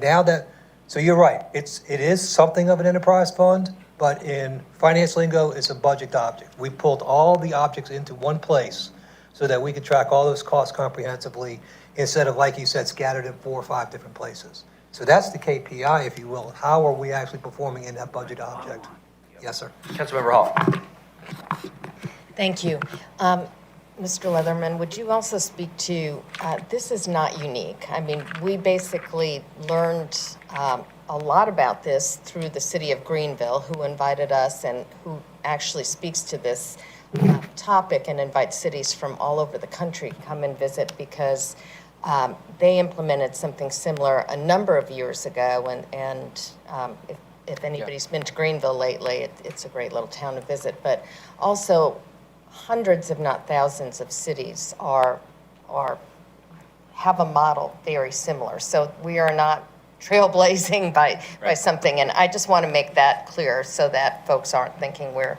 So you're right. It is something of an enterprise fund, but in finance lingo, it's a budget object. We pulled all the objects into one place so that we could track all those costs comprehensively instead of, like you said, scattered in 4 or 5 different places. So that's the KPI, if you will. How are we actually performing in that budget object? Yes, sir. Councilmember Hall. Thank you. Mr. Leatherman, would you also speak to, this is not unique. I mean, we basically learned a lot about this through the city of Greenville, who invited us and who actually speaks to this topic and invites cities from all over the country to come and visit because they implemented something similar a number of years ago. And if anybody's been to Greenville lately, it's a great little town to visit. But also, hundreds, if not thousands, of cities have a model very similar. So we are not trailblazing by something, and I just want to make that clear so that folks aren't thinking we're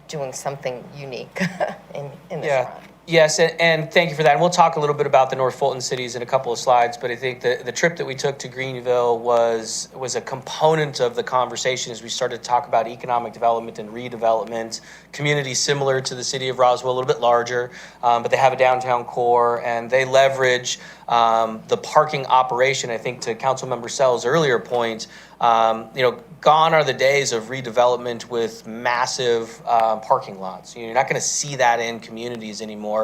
doing something unique in this front. Yes, and thank you for that. And we'll talk a little bit about the North Fulton cities in a couple of slides, but I think the trip that we took to Greenville was a component of the conversation as we started to talk about economic development and redevelopment. Communities similar to the city of Roswell, a little bit larger, but they have a downtown core, and they leverage the parking operation. I think to Councilmember Sell's earlier point, gone are the days of redevelopment with massive parking lots. You're not going to see that in communities anymore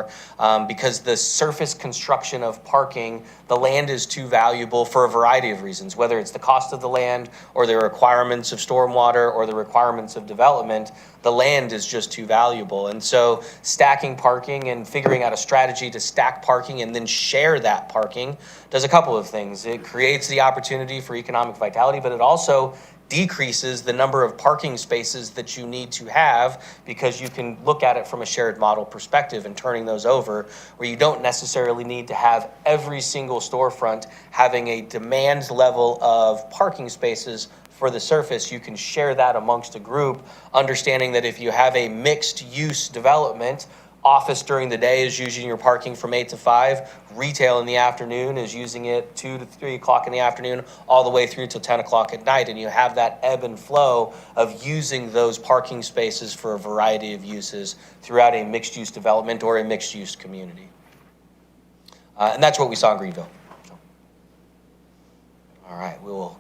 because the surface construction of parking, the land is too valuable for a variety of reasons, whether it's the cost of the land or the requirements of stormwater or the requirements of development. The land is just too valuable. And so stacking parking and figuring out a strategy to stack parking and then share that parking does a couple of things. It creates the opportunity for economic vitality, but it also decreases the number of parking spaces that you need to have because you can look at it from a shared model perspective and turning those over where you don't necessarily need to have every single storefront having a demand level of parking spaces for the surface. You can share that amongst a group, understanding that if you have a mixed use development, office during the day is using your parking from 8 to 5. Retail in the afternoon is using it 2 to 3 o'clock in the afternoon, all the way through till 10 o'clock at night. And you have that ebb and flow of using those parking spaces for a variety of uses throughout a mixed use development or a mixed use community. And that's what we saw in Greenville. So. All right, we will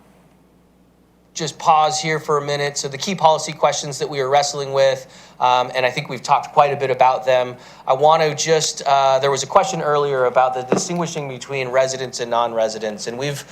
just pause here for a minute. So the key policy questions that we are wrestling with, and I think we've talked quite a bit about them. I want to just, there was a question earlier about the distinguishing between residents and non-residents, and we've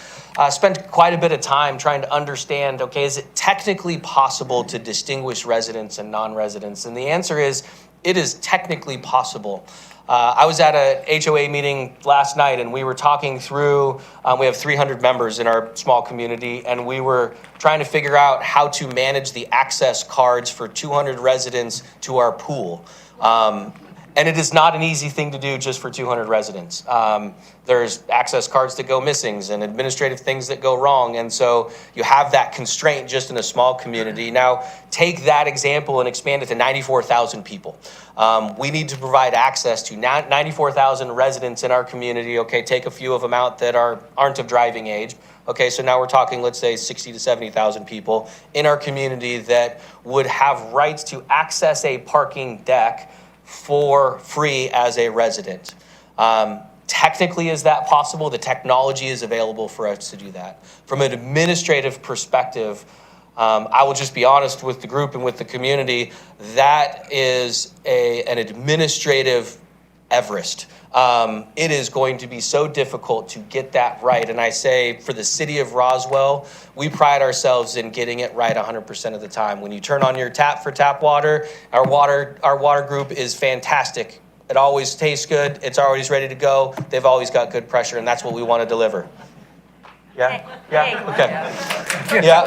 spent quite a bit of time trying to understand, okay, is it technically possible to distinguish residents and non-residents? And the answer is, it is technically possible. I was at a HOA meeting last night, and we were talking through, we have 300 members in our small community, and we were trying to figure out how to manage the access cards for 200 residents to our pool. And it is not an easy thing to do just for 200 residents. There's access cards that go missing and administrative things that go wrong. And so you have that constraint just in a small community. Now, take that example and expand it to 94,000 people. We need to provide access to 94,000 residents in our community. Okay, take a few of them out that aren't of driving age. Okay, so now we're talking, let's say, 60 to 70,000 people in our community that would have rights to access a parking deck for free as a resident. Technically, is that possible? The technology is available for us to do that. From an administrative perspective, I will just be honest with the group and with the community, that is an administrative Everest. It is going to be so difficult to get that right. And I say for the city of Roswell, we pride ourselves in getting it right 100% of the time. When you turn on your tap for tap water, our water group is fantastic. It always tastes good. It's always ready to go. They've always got good pressure, and that's what we want to deliver. Yeah? Yeah? Okay. Yeah.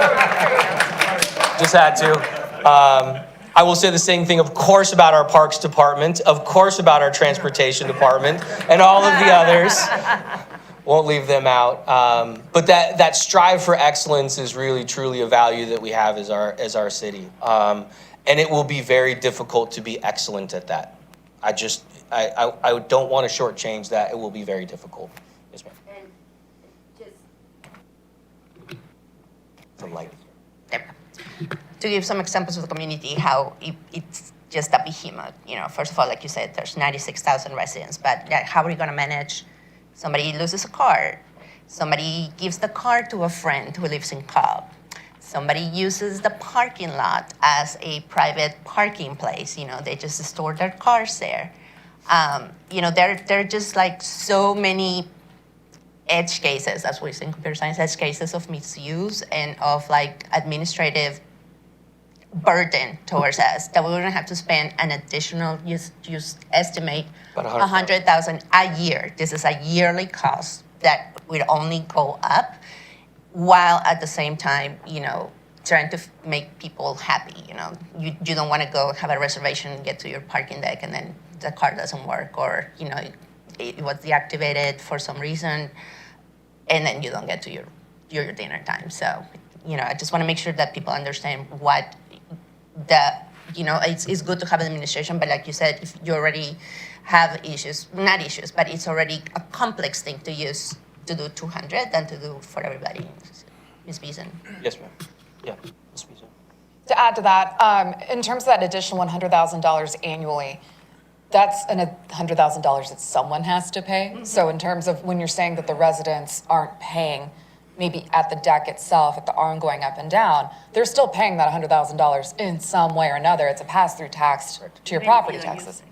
Just had to. I will say the same thing, of course, about our Parks Department, of course, about our Transportation Department, and all of the others. Won't leave them out. But that strive for excellence is really, truly a value that we have as our city. And it will be very difficult to be excellent at that. I don't want to shortchange that. It will be very difficult. Yes, ma'am. And just The light. to give some examples of the community, how it's just a behemoth. First of all, like you said, there's 96,000 residents, but how are you going to manage? Somebody loses a car. Somebody gives the car to a friend who lives in Cobb. Somebody uses the parking lot as a private parking place. They just store their cars there. There are just like so many edge cases, as we say in computer science, edge cases of misuse and of like administrative burden towards us that we're going to have to spend an additional, just estimate, About 100,000 a year. This is a yearly cost that will only go up, while at the same time, trying to make people happy. You don't want to go have a reservation and get to your parking deck and then the car doesn't work, or it was deactivated for some reason, and then you don't get to your dinner time. So I just want to make sure that people understand what it's good to have an administration, but like you said, if you already have not issues, but it's already a complex thing to use to do 200 than to do for everybody. Ms. Beeson. Yes, ma'am. Yeah. Ms. Beeson. To add to that, in terms of that additional $100,000 annually, that's $100,000 that someone has to pay. Mm-hmm. So in terms of when you're saying that the residents aren't paying, maybe at the deck itself, at the arm going up and down, they're still paying that $100,000 in some way or another. It's a pass-through tax to your property taxes.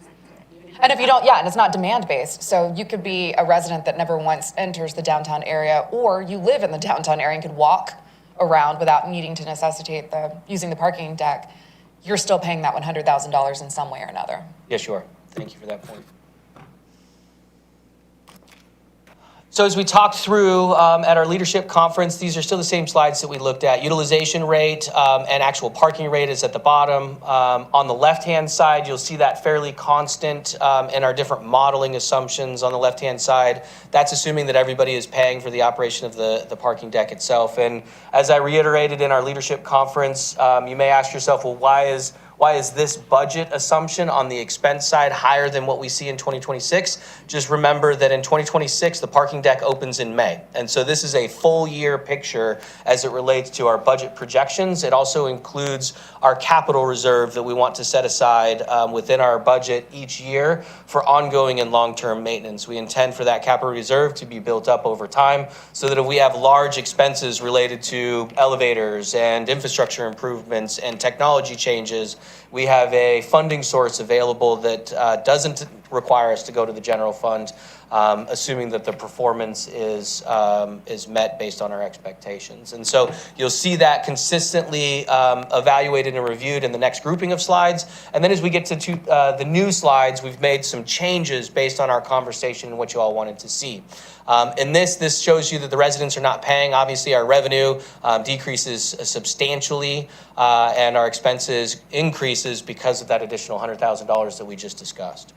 And if you don't, and it's not demand-based. So you could be a resident that never once enters the downtown area, or you live in the downtown area and could walk around without needing to necessitate using the parking deck. You're still paying that $100,000 in some way or another. Yes, you are. Thank you for that point. So as we talked through at our leadership conference, these are still the same slides that we looked at. Utilization rate and actual parking rate is at the bottom. On the left-hand side, you'll see that fairly constant in our different modeling assumptions on the left-hand side. That's assuming that everybody is paying for the operation of the parking deck itself. And as I reiterated in our leadership conference, you may ask yourself, well, why is this budget assumption on the expense side higher than what we see in 2026? Just remember that in 2026, the parking deck opens in May. And so this is a full year picture as it relates to our budget projections. It also includes our capital reserve that we want to set aside within our budget each year for ongoing and long-term maintenance. We intend for that capital reserve to be built up over time so that if we have large expenses related to elevators and infrastructure improvements and technology changes, we have a funding source available that doesn't require us to go to the general fund, assuming that the performance is met based on our expectations. And so you'll see that consistently evaluated and reviewed in the next grouping of slides. And then as we get to the new slides, we've made some changes based on our conversation and what you all wanted to see. In this shows you that the residents are not paying. Obviously, our revenue decreases substantially, and our expenses increases because of that additional $100,000 that we just discussed.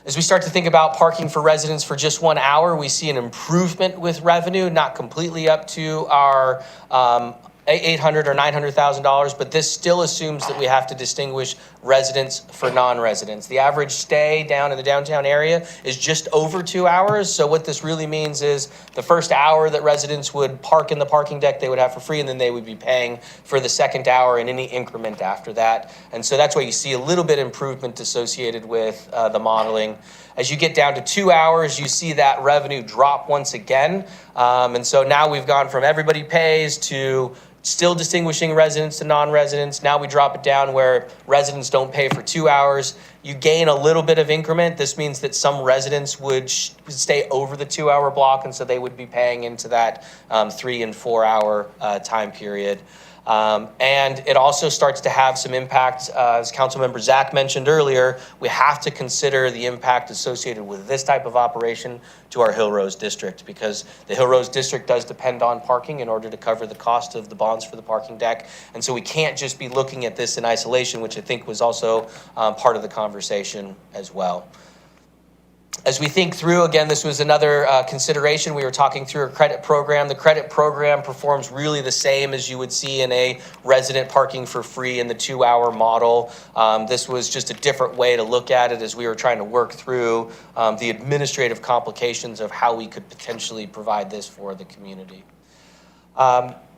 As we start to think about parking for residents for just 1 hour, we see an improvement with revenue, not completely up to our $800,000 or $900,000, but this still assumes that we have to distinguish residents for non-residents. The average stay down in the downtown area is just over 2 hours. So what this really means is the first hour that residents would park in the parking deck, they would have for free, and then they would be paying for the second hour and any increment after that. And so that's why you see a little bit improvement associated with the modeling. As you get down to 2 hours, you see that revenue drop once again. And so now we've gone from everybody pays to still distinguishing residents to non-residents. Now we drop it down where residents don't pay for 2 hours. You gain a little bit of increment. This means that some residents would stay over the 2 hour block, and so they would be paying into that 3 and 4 hour time period. And it also starts to have some impact, as Councilmember Zach mentioned earlier. We have to consider the impact associated with this type of operation to our Hill Rose district, because the Hill Rose district does depend on parking in order to cover the cost of the bonds for the parking deck. And so we can't just be looking at this in isolation, which I think was also part of the conversation as well. As we think through, again, this was another consideration. We were talking through a credit program. The credit program performs really the same as you would see in a resident parking for free in the 2 hour model. This was just a different way to look at it as we were trying to work through the administrative complications of how we could potentially provide this for the community.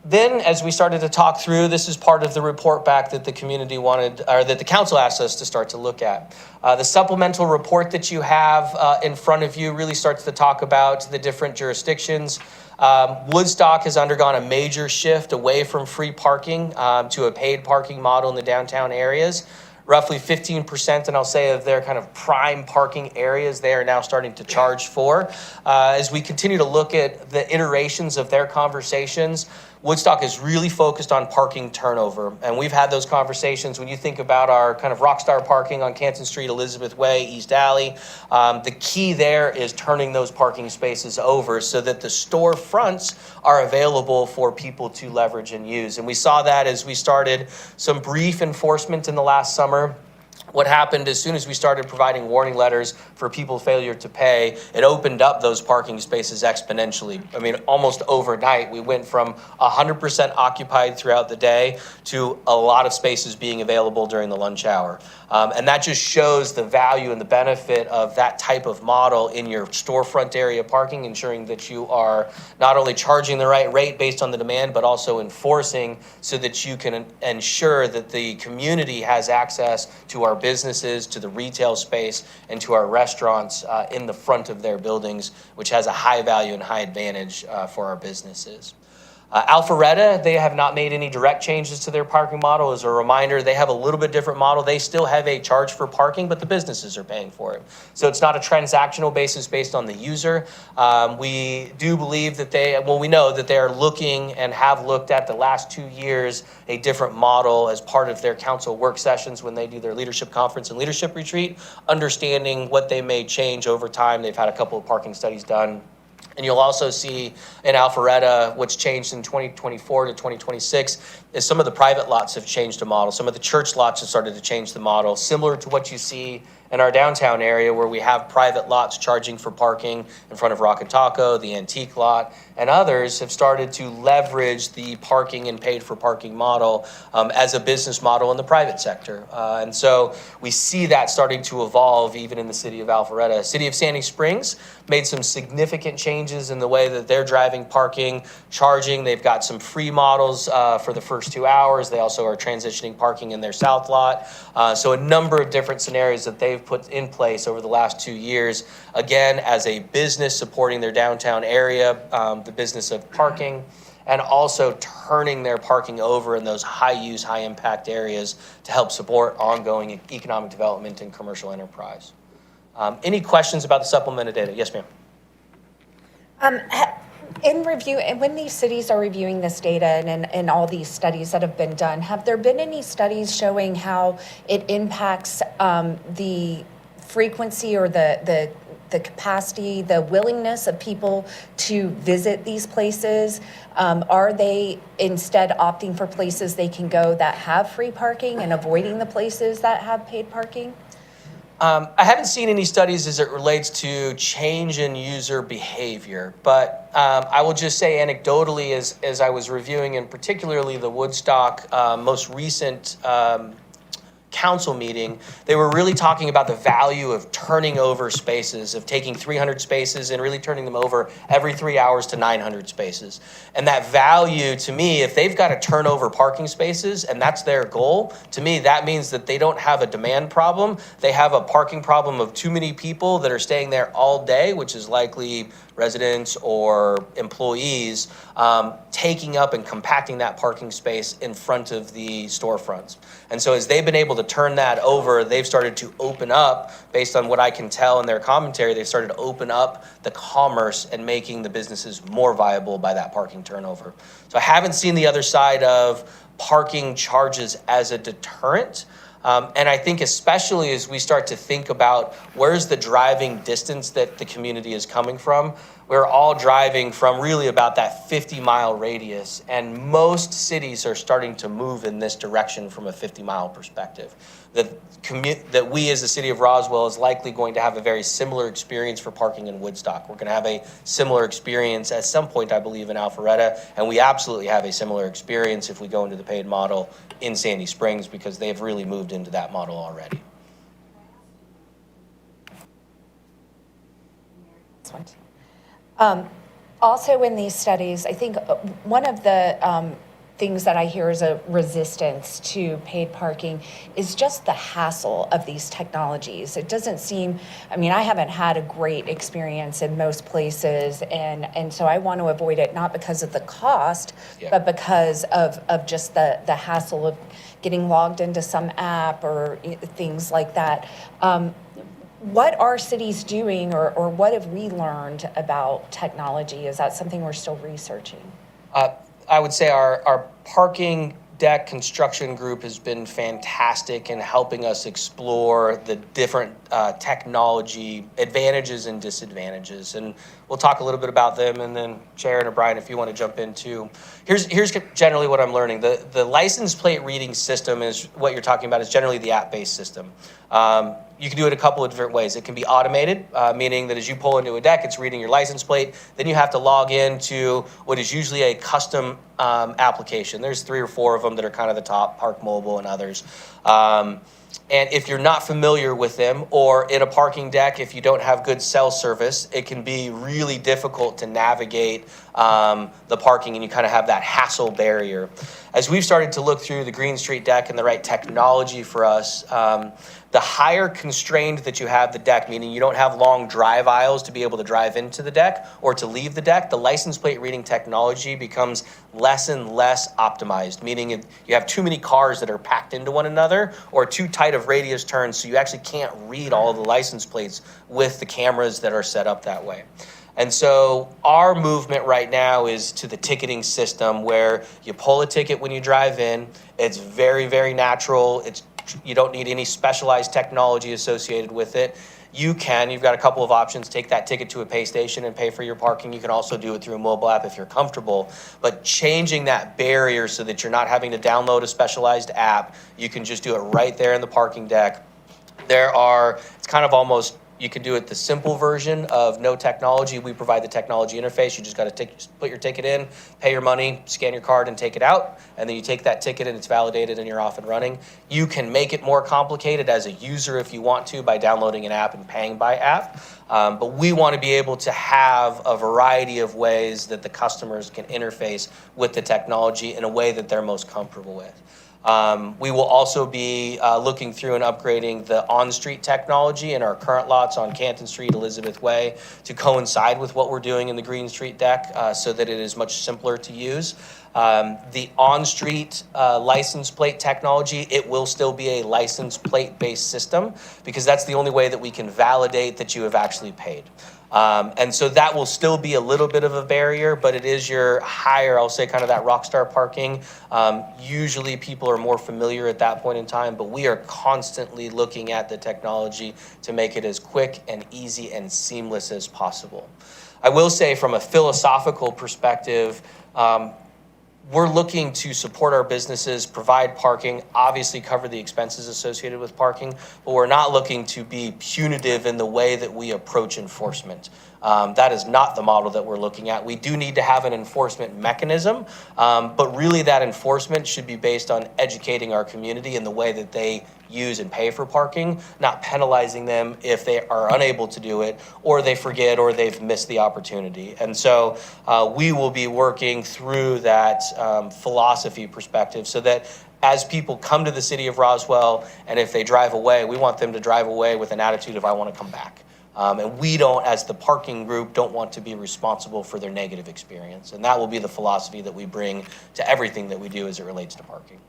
Then, as we started to talk through, this is part of the report back that the community wanted, or that the council asked us to start to look at. The supplemental report that you have in front of you really starts to talk about the different jurisdictions. Woodstock has undergone a major shift away from free parking to a paid parking model in the downtown areas. Roughly 15%, and I'll say of their kind of prime parking areas, they are now starting to charge for. As we continue to look at the iterations of their conversations, Woodstock is really focused on parking turnover. And we've had those conversations when you think about our kind of rock star parking on Canton Street, Elizabeth Way, East Alley. The key there is turning those parking spaces over so that the store fronts are available for people to leverage and use. And we saw that as we started some brief enforcement in the last summer. What happened as soon as we started providing warning letters for people failure to pay, it opened up those parking spaces exponentially. I mean, almost overnight, we went from 100% occupied throughout the day to a lot of spaces being available during the lunch hour. And that just shows the value and the benefit of that type of model in your storefront area parking, ensuring that you are not only charging the right rate based on the demand, but also enforcing so that you can ensure that the community has access to our businesses, to the retail space, and to our restaurants in the front of their buildings, which has a high value and high advantage for our businesses. Alpharetta, they have not made any direct changes to their parking model. As a reminder, they have a little bit different model. They still have a charge for parking, but the businesses are paying for it. So it's not a transactional basis based on the user. We do believe that we know that they are looking and have looked at the last 2 years a different model as part of their council work sessions when they do their leadership conference and leadership retreat, understanding what they may change over time. They've had a couple of parking studies done. And you'll also see in Alpharetta, what's changed in 2024 to 2026 is some of the private lots have changed the model. Some of the church lots have started to change the model, similar to what you see in our downtown area where we have private lots charging for parking in front of Rock and Taco, the Antique Lot, and others have started to leverage the parking and paid for parking model as a business model in the private sector. And so we see that starting to evolve even in the city of Alpharetta. City of Sandy Springs made some significant changes in the way that they're driving parking, charging. They've got some free models for the first 2 hours. They also are transitioning parking in their south lot. So a number of different scenarios that they've put in place over the last 2 years, again, as a business supporting their downtown area, the business of parking, and also turning their parking over in those high-use, high-impact areas to help support ongoing economic development and commercial enterprise. Any questions about the supplemented data? Yes, ma'am. In review, and when these cities are reviewing this data and all these studies that have been done, have there been any studies showing how it impacts the frequency or the capacity, the willingness of people to visit these places? Are they instead opting for places they can go that have free parking and avoiding the places that have paid parking? I haven't seen any studies as it relates to change in user behavior, but I will just say anecdotally, as I was reviewing, and particularly the Woodstock most recent council meeting, they were really talking about the value of turning over spaces, of taking 300 spaces and really turning them over every 3 hours to 900 spaces. And that value, to me, if they've got to turn over parking spaces and that's their goal, to me, that means that they don't have a demand problem. They have a parking problem of too many people that are staying there all day, which is likely residents or employees, taking up and compacting that parking space in front of the storefronts. And so as they've been able to turn that over, they've started to open up, based on what I can tell in their commentary, they've started to open up the commerce and making the businesses more viable by that parking turnover. So I haven't seen the other side of parking charges as a deterrent. And I think especially as we start to think about where's the driving distance that the community is coming from, we're all driving from really about that 50-mile radius, and most cities are starting to move in this direction from a 50-mile perspective. That we as the city of Roswell is likely going to have a very similar experience for parking in Woodstock. We're going to have a similar experience at some point, I believe, in Alpharetta, and we absolutely have a similar experience if we go into the paid model in Sandy Springs, because they've really moved into that model already. Also in these studies, I think one of the things that I hear is a resistance to paid parking is just the hassle of these technologies. It doesn't seem, I mean, I haven't had a great experience in most places, and so I want to avoid it, not because of the cost, but because of just the hassle of getting logged into some app or things like that. What are cities doing, or what have we learned about technology? Is that something we're still researching? I would say our parking deck construction group has been fantastic in helping us explore the different technology advantages and disadvantages. And we'll talk a little bit about them, and then Sharon or Brian, if you want to jump in too. Here's generally what I'm learning. The license plate reading system is what you're talking about, is generally the app-based system. You can do it a couple of different ways. It can be automated, meaning that as you pull into a deck, it's reading your license plate. Then you have to log into what is usually a custom application. There's 3 or 4 of them that are kind of the top, Park Mobile and others. And if you're not familiar with them, or in a parking deck, if you don't have good cell service, it can be really difficult to navigate the parking, and you kind of have that hassle barrier. As we've started to look through the Green Street deck and the right technology for us, the higher constrained that you have the deck, meaning you don't have long drive aisles to be able to drive into the deck or to leave the deck, the license plate reading technology becomes less and less optimized, meaning if you have too many cars that are packed into one another, or too tight of radius turns, so you actually can't read all of the license plates with the cameras that are set up that way. And so our movement right now is to the ticketing system, where you pull a ticket when you drive in. It's very, very natural. You don't need any specialized technology associated with it. You've got a couple of options. Take that ticket to a pay station and pay for your parking. You can also do it through a mobile app if you're comfortable. But changing that barrier so that you're not having to download a specialized app, you can just do it right there in the parking deck. It's kind of almost, you can do it the simple version of no technology. We provide the technology interface. You just got to put your ticket in, pay your money, scan your card, and take it out. And then you take that ticket and it's validated and you're off and running. You can make it more complicated as a user if you want to by downloading an app and paying by app. But we want to be able to have a variety of ways that the customers can interface with the technology in a way that they're most comfortable with. We will also be looking through and upgrading the on-street technology in our current lots on Canton Street, Elizabeth Way, to coincide with what we're doing in the Green Street deck so that it is much simpler to use. The on-street license plate technology, it will still be a license plate-based system because that's the only way that we can validate that you have actually paid. And so that will still be a little bit of a barrier, but it is your higher, I'll say kind of that rock star parking. Usually people are more familiar at that point in time, but we are constantly looking at the technology to make it as quick and easy and seamless as possible. I will say from a philosophical perspective, we're looking to support our businesses, provide parking, obviously cover the expenses associated with parking, but we're not looking to be punitive in the way that we approach enforcement. That is not the model that we're looking at. We do need to have an enforcement mechanism, but really that enforcement should be based on educating our community in the way that they use and pay for parking, not penalizing them if they are unable to do it, or they forget, or they've missed the opportunity. And so we will be working through that philosophy perspective so that as people come to the city of Roswell, and if they drive away, we want them to drive away with an attitude of, I want to come back. And we don't, as the parking group, don't want to be responsible for their negative experience. And that will be the philosophy that we bring to everything that we do as it relates to parking.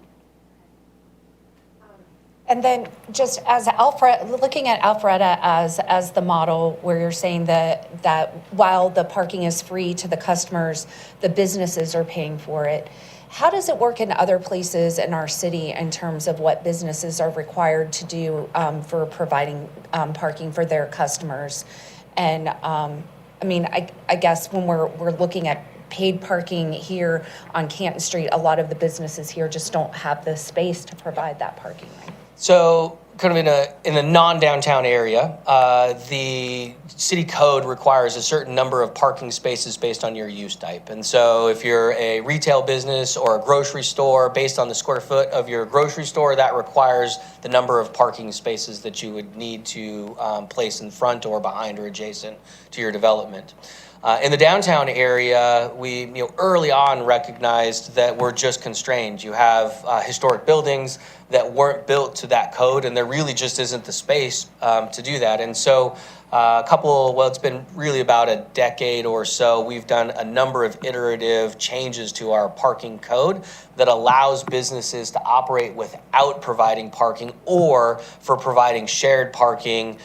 And then just as looking at Alpharetta as the model where you're saying that while the parking is free to the customers, the businesses are paying for it. How does it work in other places in our city in terms of what businesses are required to do for providing parking for their customers? And I mean, I guess when we're looking at paid parking here on Canton Street, a lot of the businesses here just don't have the space to provide that parking. Right? So kind of in a non-downtown area, the city code requires a certain number of parking spaces based on your use type. And so if you're a retail business or a grocery store, based on the square foot of your grocery store, that requires the number of parking spaces that you would need to place in front or behind or adjacent to your development. In the downtown area, we early on recognized that we're just constrained. You have historic buildings that weren't built to that code, and there really just isn't the space to do that. And so it's been really about a decade or so, we've done a number of iterative changes to our parking code that allows businesses to operate without providing parking or for providing shared parking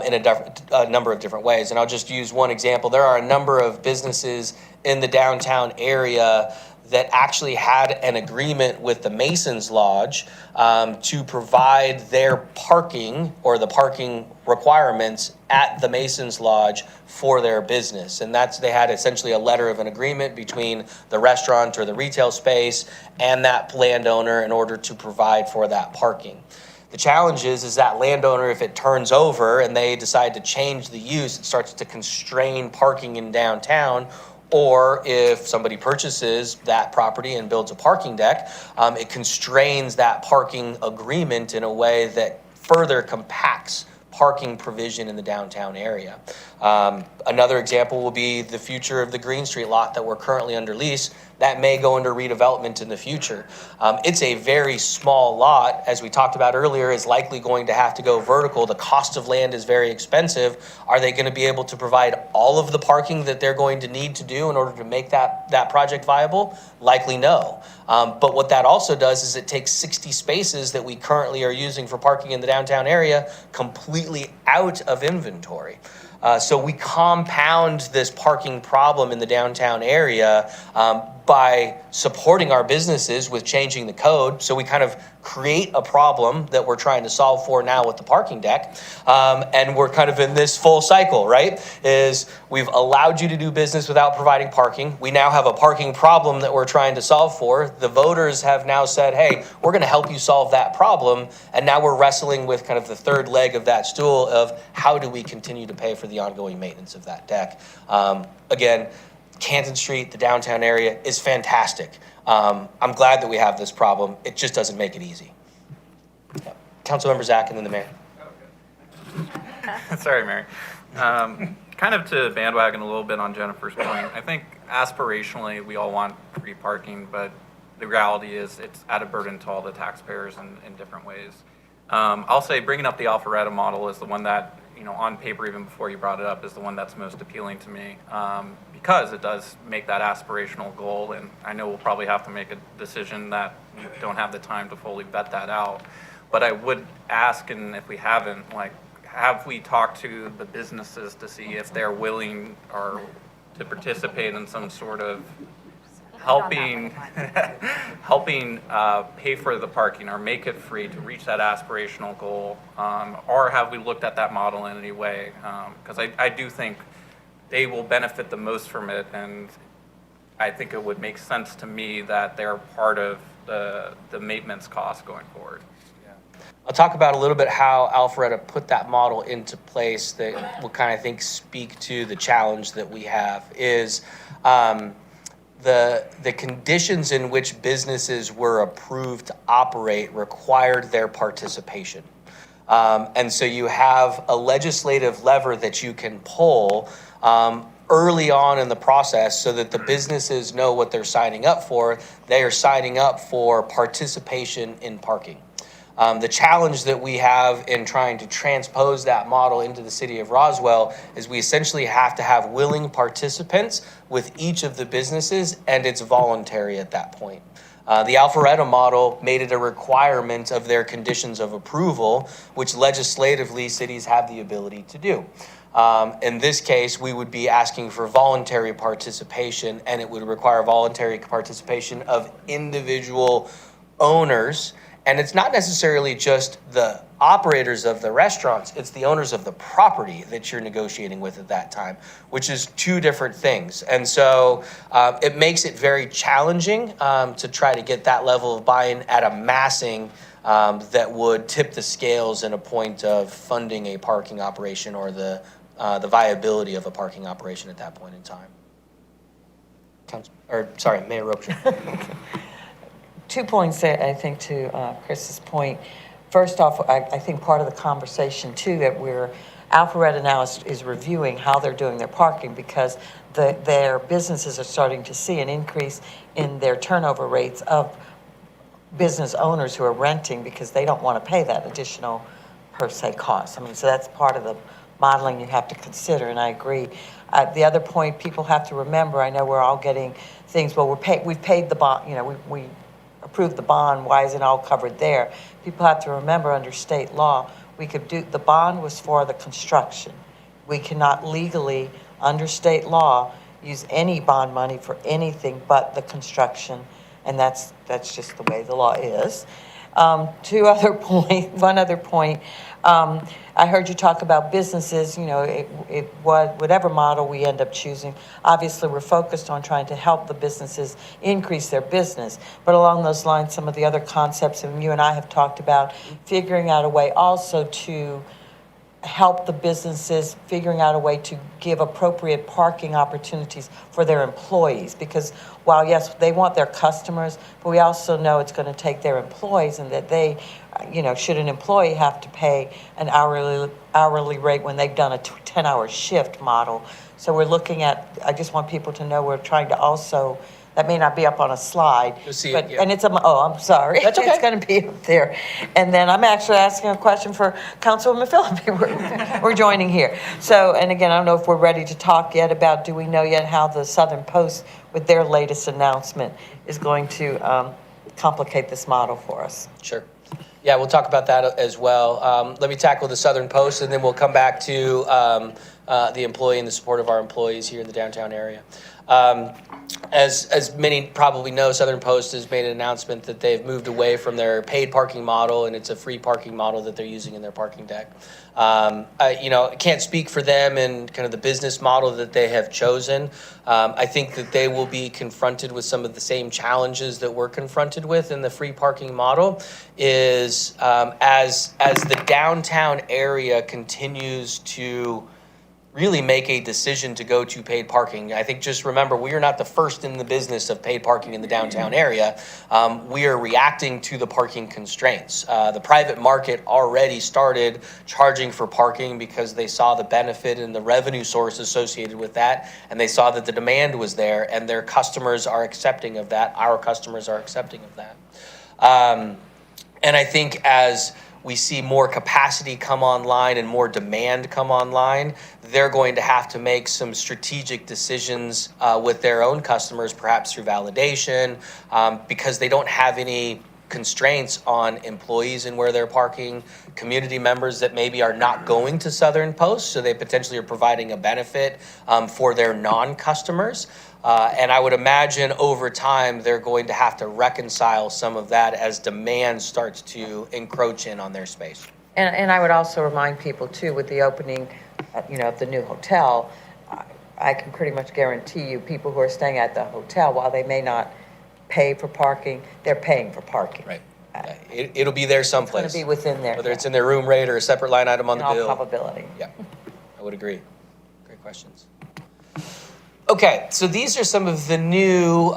in a number of different ways. And I'll just use one example. There are a number of businesses in the downtown area that actually had an agreement with the Masons Lodge to provide their parking or the parking requirements at the Masons Lodge for their business. And they had essentially a letter of an agreement between the restaurant or the retail space and that landowner in order to provide for that parking. The challenge is that landowner, if it turns over and they decide to change the use, it starts to constrain parking in downtown. Or if somebody purchases that property and builds a parking deck, it constrains that parking agreement in a way that further compacts parking provision in the downtown area. Another example will be the future of the Green Street lot that we're currently under lease. That may go into redevelopment in the future. It's a very small lot, as we talked about earlier, is likely going to have to go vertical. The cost of land is very expensive. Are they going to be able to provide all of the parking that they're going to need to do in order to make that project viable? Likely no. But what that also does is it takes 60 spaces that we currently are using for parking in the downtown area completely out of inventory. So we compound this parking problem in the downtown area by supporting our businesses with changing the code. So we kind of create a problem that we're trying to solve for now with the parking deck. And we're kind of in this full cycle, right? Is we've allowed you to do business without providing parking. We now have a parking problem that we're trying to solve for. The voters have now said, hey, we're going to help you solve that problem. And now we're wrestling with kind of the third leg of that stool of how do we continue to pay for the ongoing maintenance of that deck? Again, Canton Street, the downtown area, is fantastic. I'm glad that we have this problem. It just doesn't make it easy. Yeah. Councilmember Zach and then the mayor. Sorry, Mary. Kind of to bandwagon a little bit on Jennifer's point, I think aspirationally we all want free parking, but the reality is it's at a burden to all the taxpayers in different ways. I'll say bringing up the Alpharetta model is the one that, on paper, even before you brought it up, is the one that's most appealing to me, because it does make that aspirational goal, and I know we'll probably have to make a decision that we don't have the time to fully vet that out. But I would ask, and if we haven't, have we talked to the businesses to see if they're willing or to participate in some sort of helping pay for the parking or make it free to reach that aspirational goal? Or have we looked at that model in any way? Because I do think they will benefit the most from it, and I think it would make sense to me that they're part of the maintenance costs going forward. I'll talk about a little bit how Alpharetta put that model into place that will kind of speak to the challenge that we have is the conditions in which businesses were approved to operate required their participation. And so you have a legislative lever that you can pull early on in the process so that the businesses know what they're signing up for. They are signing up for participation in parking. The challenge that we have in trying to transpose that model into the city of Roswell is we essentially have to have willing participants with each of the businesses, and it's voluntary at that point. The Alpharetta model made it a requirement of their conditions of approval, which legislatively cities have the ability to do. In this case, we would be asking for voluntary participation, and it would require voluntary participation of individual owners. And it's not necessarily just the operators of the restaurants, it's the owners of the property that you're negotiating with at that time, which is two different things. And so it makes it very challenging to try to get that level of buy-in at a massing that would tip the scales in a point of funding a parking operation or the viability of a parking operation at that point in time. Mayor Robichaud. 2 points there, I think, to Chris's point. First off, I think part of the conversation, too, that Alpharetta now is reviewing how they're doing their parking because their businesses are starting to see an increase in their turnover rates of business owners who are renting because they don't want to pay that additional, per se, cost. I mean, so that's part of the modeling you have to consider, and I agree. The other point people have to remember, I know we're all getting things, well, we've paid the bond, we approved the bond, why isn't it all covered there? People have to remember under state law, the bond was for the construction. We cannot legally, under state law, use any bond money for anything but the construction, and that's just the way the law is. One other point, I heard you talk about businesses, whatever model we end up choosing, obviously we're focused on trying to help the businesses increase their business. But along those lines, some of the other concepts, and you and I have talked about figuring out a way also to help the businesses figuring out a way to give appropriate parking opportunities for their employees. Because while, yes, they want their customers, but we also know it's going to take their employees and that they, should an employee have to pay an hourly rate when they've done a 10-hour shift model. So we're looking at, I just want people to know we're trying to also, that may not be up on a slide. You'll see but, it, yeah. And it's I'm sorry. That's okay. It's going to be up there. And then I'm actually asking a question for Councilwoman Phillippe. We're joining here. So, and again, I don't know if we're ready to talk yet about, do we know yet how the Southern Post, with their latest announcement, is going to complicate this model for us? Sure. Yeah, we'll talk about that as well. Let me tackle the Southern Post, and then we'll come back to the employee and the support of our employees here in the downtown area. As many probably know, Southern Post has made an announcement that they've moved away from their paid parking model, and it's a free parking model that they're using in their parking deck. I can't speak for them and kind of the business model that they have chosen. I think that they will be confronted with some of the same challenges that we're confronted with in the free parking model. Is as the downtown area continues to really make a decision to go to paid parking. I think just remember, we are not the first in the business of paid parking in the downtown area. We are reacting to the parking constraints. The private market already started charging for parking because they saw the benefit and the revenue source associated with that, and they saw that the demand was there, and their customers are accepting of that. Our customers are accepting of that. And I think as we see more capacity come online and more demand come online, they're going to have to make some strategic decisions with their own customers, perhaps through validation, because they don't have any constraints on employees and where they're parking, community members that maybe are not going to Southern Post, so they potentially are providing a benefit for their non-customers. And I would imagine over time, they're going to have to reconcile some of that as demand starts to encroach in on their space. And I would also remind people too, with the opening, of the new hotel, I can pretty much guarantee you, people who are staying at the hotel, while they may not pay for parking, they're paying for parking. Right. It'll be there someplace. It's going to be within there. Whether it's in their room rate or a separate line item on in the all bill. probability. Yeah, I would agree. Great questions. Okay, so these are some of the new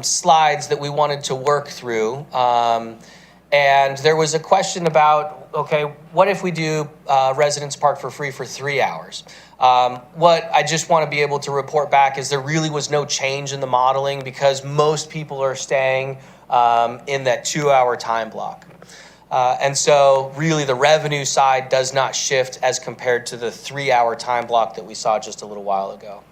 slides that we wanted to work through. And there was a question about, okay, what if we do residents park for free for 3 hours? What I just want to be able to report back is there really was no change in the modeling because most people are staying in that 2-hour time block. And so really the revenue side does not shift as compared to the 3-hour time block that we saw just a little while ago.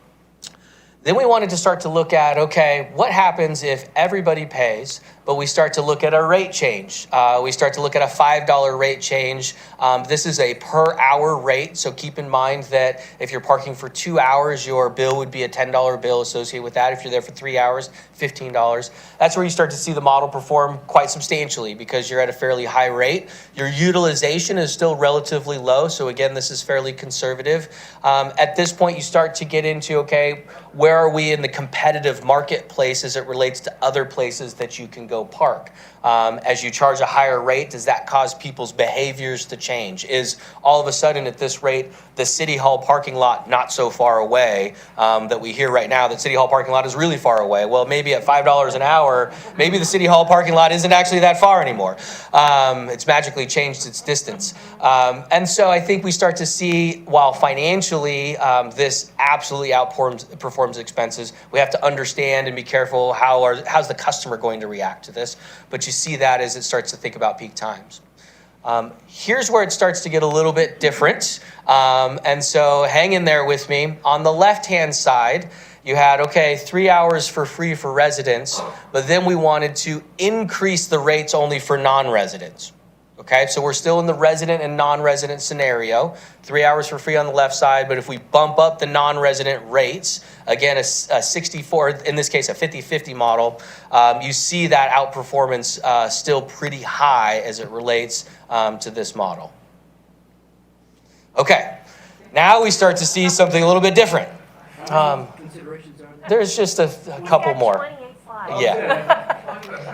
Then we wanted to start to look at, okay, what happens if everybody pays, but we start to look at a rate change. We start to look at a $5 rate change. This is a per hour rate, so keep in mind that if you're parking for 2 hours, your bill would be a $10 bill associated with that. If you're there for 3 hours, $15. That's where you start to see the model perform quite substantially because you're at a fairly high rate. Your utilization is still relatively low, so again, this is fairly conservative. At this point, you start to get into, okay, where are we in the competitive marketplace as it relates to other places that you can go park? As you charge a higher rate, does that cause people's behaviors to change? Is all of a sudden at this rate, the City Hall parking lot not so far away that we hear right now that City Hall parking lot is really far away? Well, maybe at $5 an hour, maybe the City Hall parking lot isn't actually that far anymore. It's magically changed its distance. And so I think we start to see, while financially this absolutely outperforms expenses, we have to understand and be careful how's the customer going to react to this. But you see that as it starts to think about peak times. Here's where it starts to get a little bit different. And so hang in there with me. On the left-hand side, you had, okay, 3 hours for free for residents, but then we wanted to increase the rates only for non-residents. Okay, so we're still in the resident and non-resident scenario. 3 hours for free on the left side, but if we bump up the non-resident rates, again, a 64, in this case, a 50-50 model, you see that outperformance still pretty high as it relates to this model. Okay, now we start to see something a little bit different. There's just a couple more. Yeah.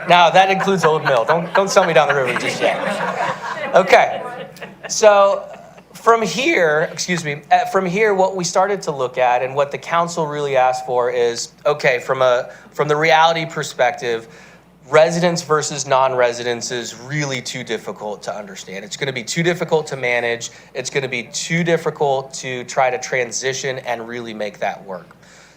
Now that includes Old Mill. Don't sell me down the river just yet. Okay. So from here, what we started to look at and what the council really asked for is, okay, from the reality perspective, residents versus non-residents is really too difficult to understand. It's going to be too difficult to manage. It's going to be too difficult to try to transition and really make that work.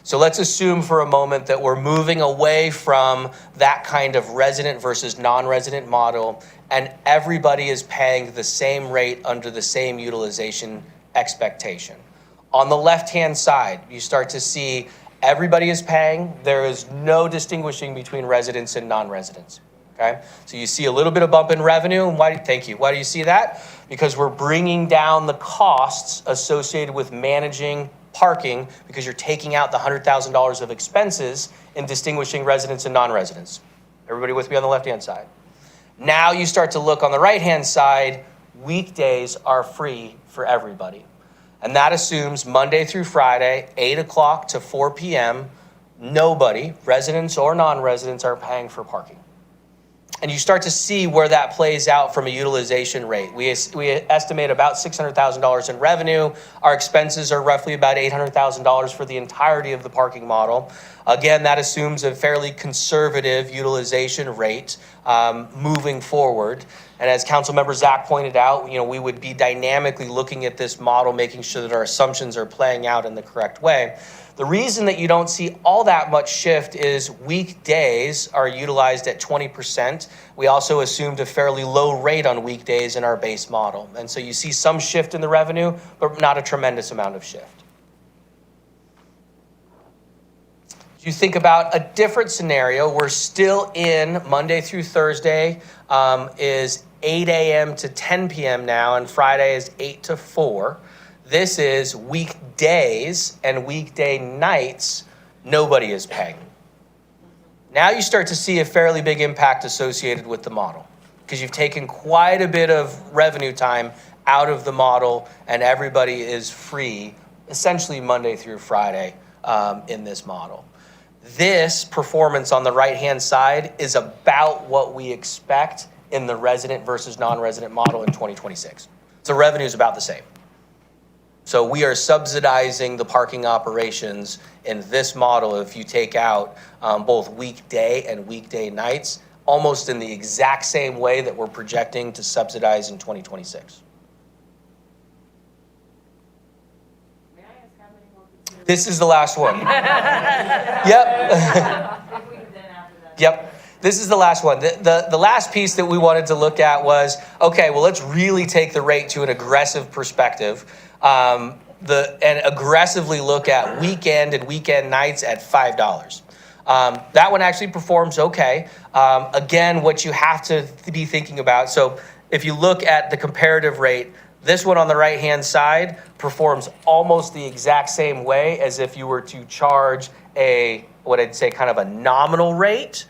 So let's assume for a moment that we're moving away from that kind of resident versus non-resident model, and everybody is paying the same rate under the same utilization expectation. On the left-hand side, you start to see everybody is paying. There is no distinguishing between residents and non-residents. Okay? So you see a little bit of bump in revenue. And thank you. Why do you see that? Because we're bringing down the costs associated with managing parking, because you're taking out the $100,000 of expenses in distinguishing residents and non-residents. Everybody with me on the left-hand side? Now you start to look on the right-hand side, weekdays are free for everybody. And that assumes Monday through Friday, 8 o'clock to 4 p.m., nobody, residents or non-residents, are paying for parking. And you start to see where that plays out from a utilization rate. We estimate about $600,000 in revenue. Our expenses are roughly about $800,000 for the entirety of the parking model. Again, that assumes a fairly conservative utilization rate moving forward. And as Councilmember Zach pointed out, we would be dynamically looking at this model, making sure that our assumptions are playing out in the correct way. The reason that you don't see all that much shift is weekdays are utilized at 20%. We also assumed a fairly low rate on weekdays in our base model. And so you see some shift in the revenue, but not a tremendous amount of shift. You think about a different scenario. We're still in Monday through Thursday is 8 a.m. to 10 p.m. now, and Friday is 8 to 4. This is weekdays and weekday nights, nobody is paying. Now you start to see a fairly big impact associated with the model because you've taken quite a bit of revenue time out of the model and everybody is free essentially Monday through Friday in this model. This performance on the right-hand side is about what we expect in the resident versus non-resident model in 2026. So revenue is about the same. So we are subsidizing the parking operations in this model if you take out both weekday and weekday nights, almost in the exact same way that we're projecting to subsidize in 2026. This is the last one. Yep. Yep. This is the last one. The last piece that we wanted to look at was, okay, well, let's really take the rate to an aggressive perspective and aggressively look at weekend and weekend nights at $5. That one actually performs okay. Again, what you have to be thinking about, so if you look at the comparative rate, this one on the right-hand side performs almost the exact same way as if you were to charge what I'd say kind of a nominal rate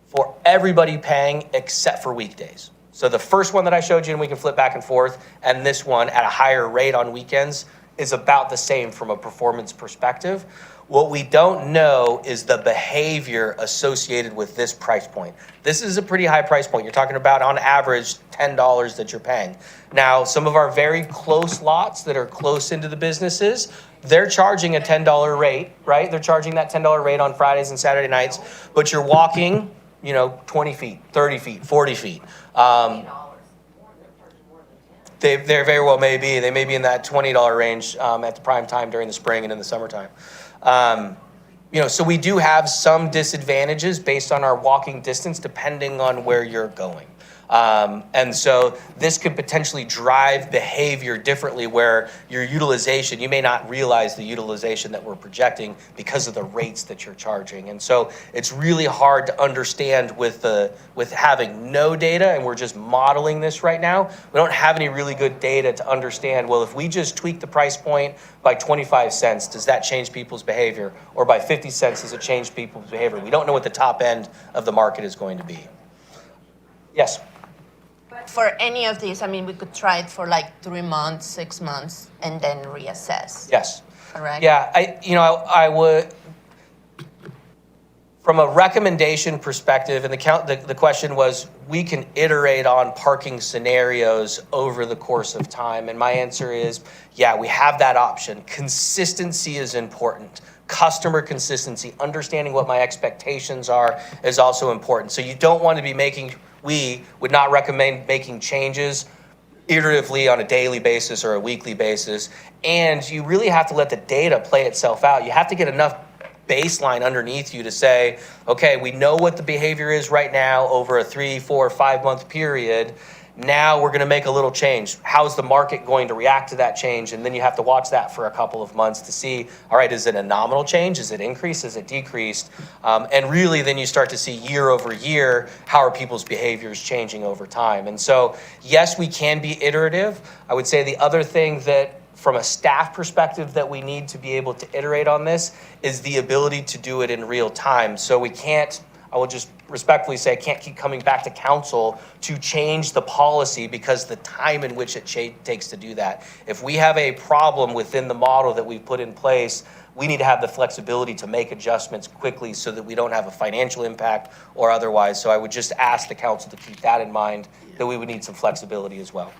for everybody paying except for weekdays. So the first one that I showed you, and we can flip back and forth, and this one at a higher rate on weekends is about the same from a performance perspective. What we don't know is the behavior associated with this price point. This is a pretty high price point. You're talking about, on average, $10 that you're paying. Now, some of our very close lots that are close into the businesses, they're charging a $10 rate, right? They're charging that $10 rate on Fridays and Saturday nights, but you're walking 20 feet, 30 feet, 40 feet. They very well may be. They may be in that $20 range at the prime time during the spring and in the summertime. So we do have some disadvantages based on our walking distance depending on where you're going. And so this could potentially drive behavior differently where your utilization, you may not realize the utilization that we're projecting because of the rates that you're charging. And so it's really hard to understand with having no data, and we're just modeling this right now. We don't have any really good data to understand, well, if we just tweak the price point by 25 cents, does that change people's behavior? Or by 50 cents, does it change people's behavior? We don't know what the top end of the market is going to be. Yes? For any of these, we could try it for like 3 months, 6 months, and then reassess. Yes. Correct? Yeah, I would, from a recommendation perspective, and the question was, we can iterate on parking scenarios over the course of time. And my answer is, yeah, we have that option. Consistency is important. Customer consistency, understanding what my expectations are is also important. So you don't want to be we would not recommend making changes iteratively on a daily basis or a weekly basis. And you really have to let the data play itself out. You have to get enough baseline underneath you to say, okay, we know what the behavior is right now over a 3, 4, 5 month period. Now we're going to make a little change. How's the market going to react to that change? And then you have to watch that for a couple of months to see, all right, is it a nominal change? Is it increased? Is it decreased? And really then you start to see year over year, how are people's behaviors changing over time? And so, yes, we can be iterative. I would say the other thing that from a staff perspective that we need to be able to iterate on this is the ability to do it in real time. So we can't I will just respectfully say I can't keep coming back to council to change the policy because the time in which it takes to do that. If we have a problem within the model that we've put in place, we need to have the flexibility to make adjustments quickly so that we don't have a financial impact or otherwise. So I would just ask the council to keep that in mind, that we would need some flexibility as well.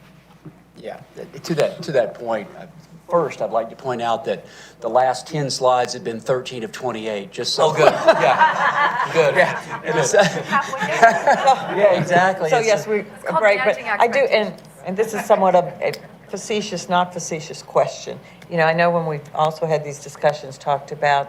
Yeah, to that point, first, I'd like to point out that the last 10 slides have been 13 of 28, just so. Oh, good, yeah, good. Yeah, yeah, exactly. So It's- yes, we, called right, but managing I do, and this is somewhat of a facetious, not facetious question. You know, I know when we've also had these discussions, talked about,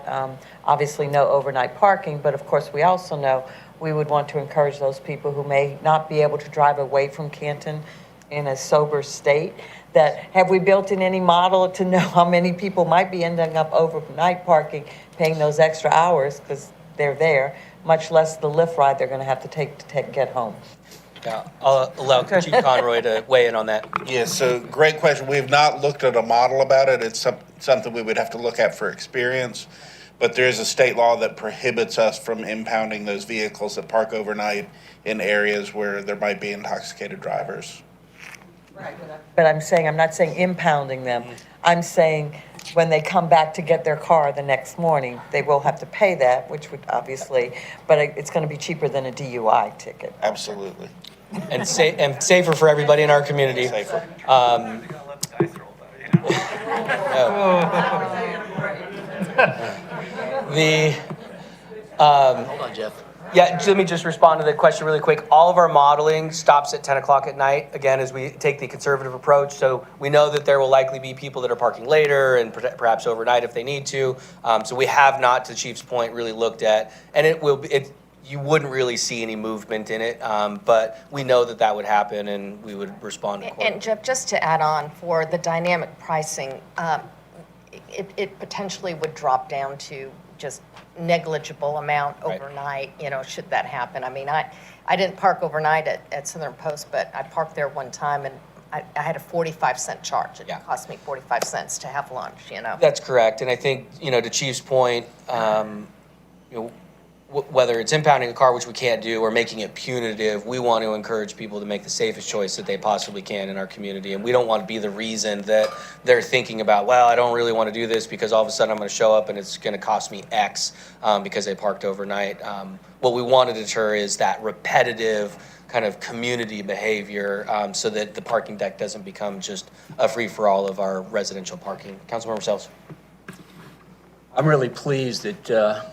obviously no overnight parking, but of course, we also know we would want to encourage those people who may not be able to drive away from Canton in a sober state, that have we built in any model to know how many people might be ending up overnight parking, paying those extra hours because they're there, much less the Lyft ride they're going to have to take get home? Yeah, I'll allow Chief Conroy to weigh in on that. Yes, so great question. We've not looked at a model about it. It's something we would have to look at for experience. But there is a state law that prohibits us from impounding those vehicles that park overnight in areas where there might be intoxicated drivers. But I'm saying, I'm not saying impounding them. I'm saying when they come back to get their car the next morning, they will have to pay that, which would obviously, but it's going to be cheaper than a DUI ticket. Absolutely. And safer for everybody in our community. Safer. Hold on, Jeff. Yeah, let me just respond to the question really quick. All of our modeling stops at 10 o'clock at night, again, as we take the conservative approach. So we know that there will likely be people that are parking later and perhaps overnight if they need to. So we have not, to Chief's point, really looked at, and you wouldn't really see any movement in it, but we know that that would happen and we would respond accordingly. And Jeff, just to add on, for the dynamic pricing, it potentially would drop down to just negligible amount Right. overnight, should that happen. I mean, I didn't park overnight at Southern Post, but I parked there one time and I had a 45-cent charge. It Yeah. cost me 45 cents to have lunch, That's correct, and I think, to Chief's point, whether it's impounding a car, which we can't do, or making it punitive, we want to encourage people to make the safest choice that they possibly can in our community. And we don't want to be the reason that they're thinking about, well, I don't really want to do this because all of a sudden I'm going to show up and it's going to cost me X because they parked overnight. What we want to deter is that repetitive kind of community behavior so that the parking deck doesn't become just a free-for-all of our residential parking. Councilmember Sells. I'm really pleased that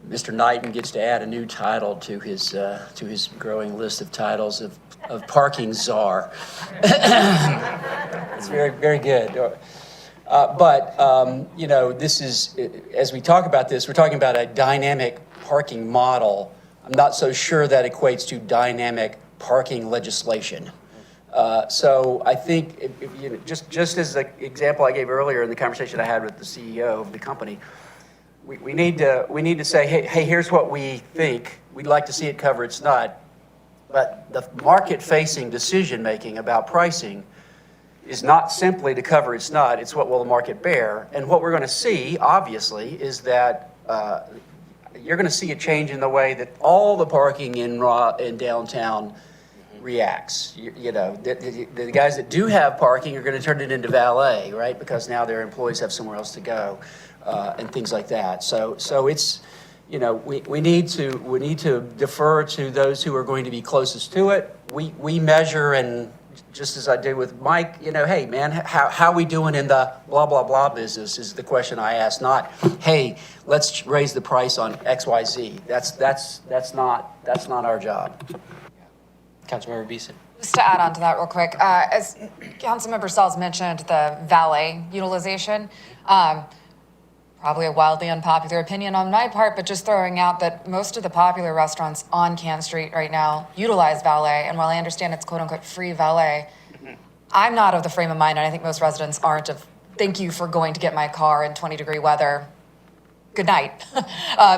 Mr. Knighton gets to add a new title to his growing list of titles of parking czar. It's very, very good. But this is, as we talk about this, we're talking about a dynamic parking model. I'm not so sure that equates to dynamic parking legislation. So I think, just as the example I gave earlier in the conversation I had with the CEO of the company, we need to say, hey, here's what we think. We'd like to see it cover its nut. But the market-facing decision-making about pricing is not simply to cover its nut, it's what will the market bear. And what we're going to see, obviously, is that you're going to see a change in the way that all the parking in downtown reacts. The guys that do have parking are going to turn it into valet, right? Because now their employees have somewhere else to go. And things like that. So it's, we need to defer to those who are going to be closest to it. We measure, and just as I did with Mike, hey man, how we doing in the blah blah blah business is the question I ask. Not, hey, let's raise the price on XYZ. That's not our job. Councilmember Beeson. Just to add on to that real quick, as Councilmember Sells mentioned, the valet utilization, probably a wildly unpopular opinion on my part, but just throwing out that most of the popular restaurants on Can Street right now utilize valet. And while I understand it's quote unquote free valet, I'm not of the frame of mind, and I think most residents aren't, of thank you for going to get my car in 20-degree weather. Good night.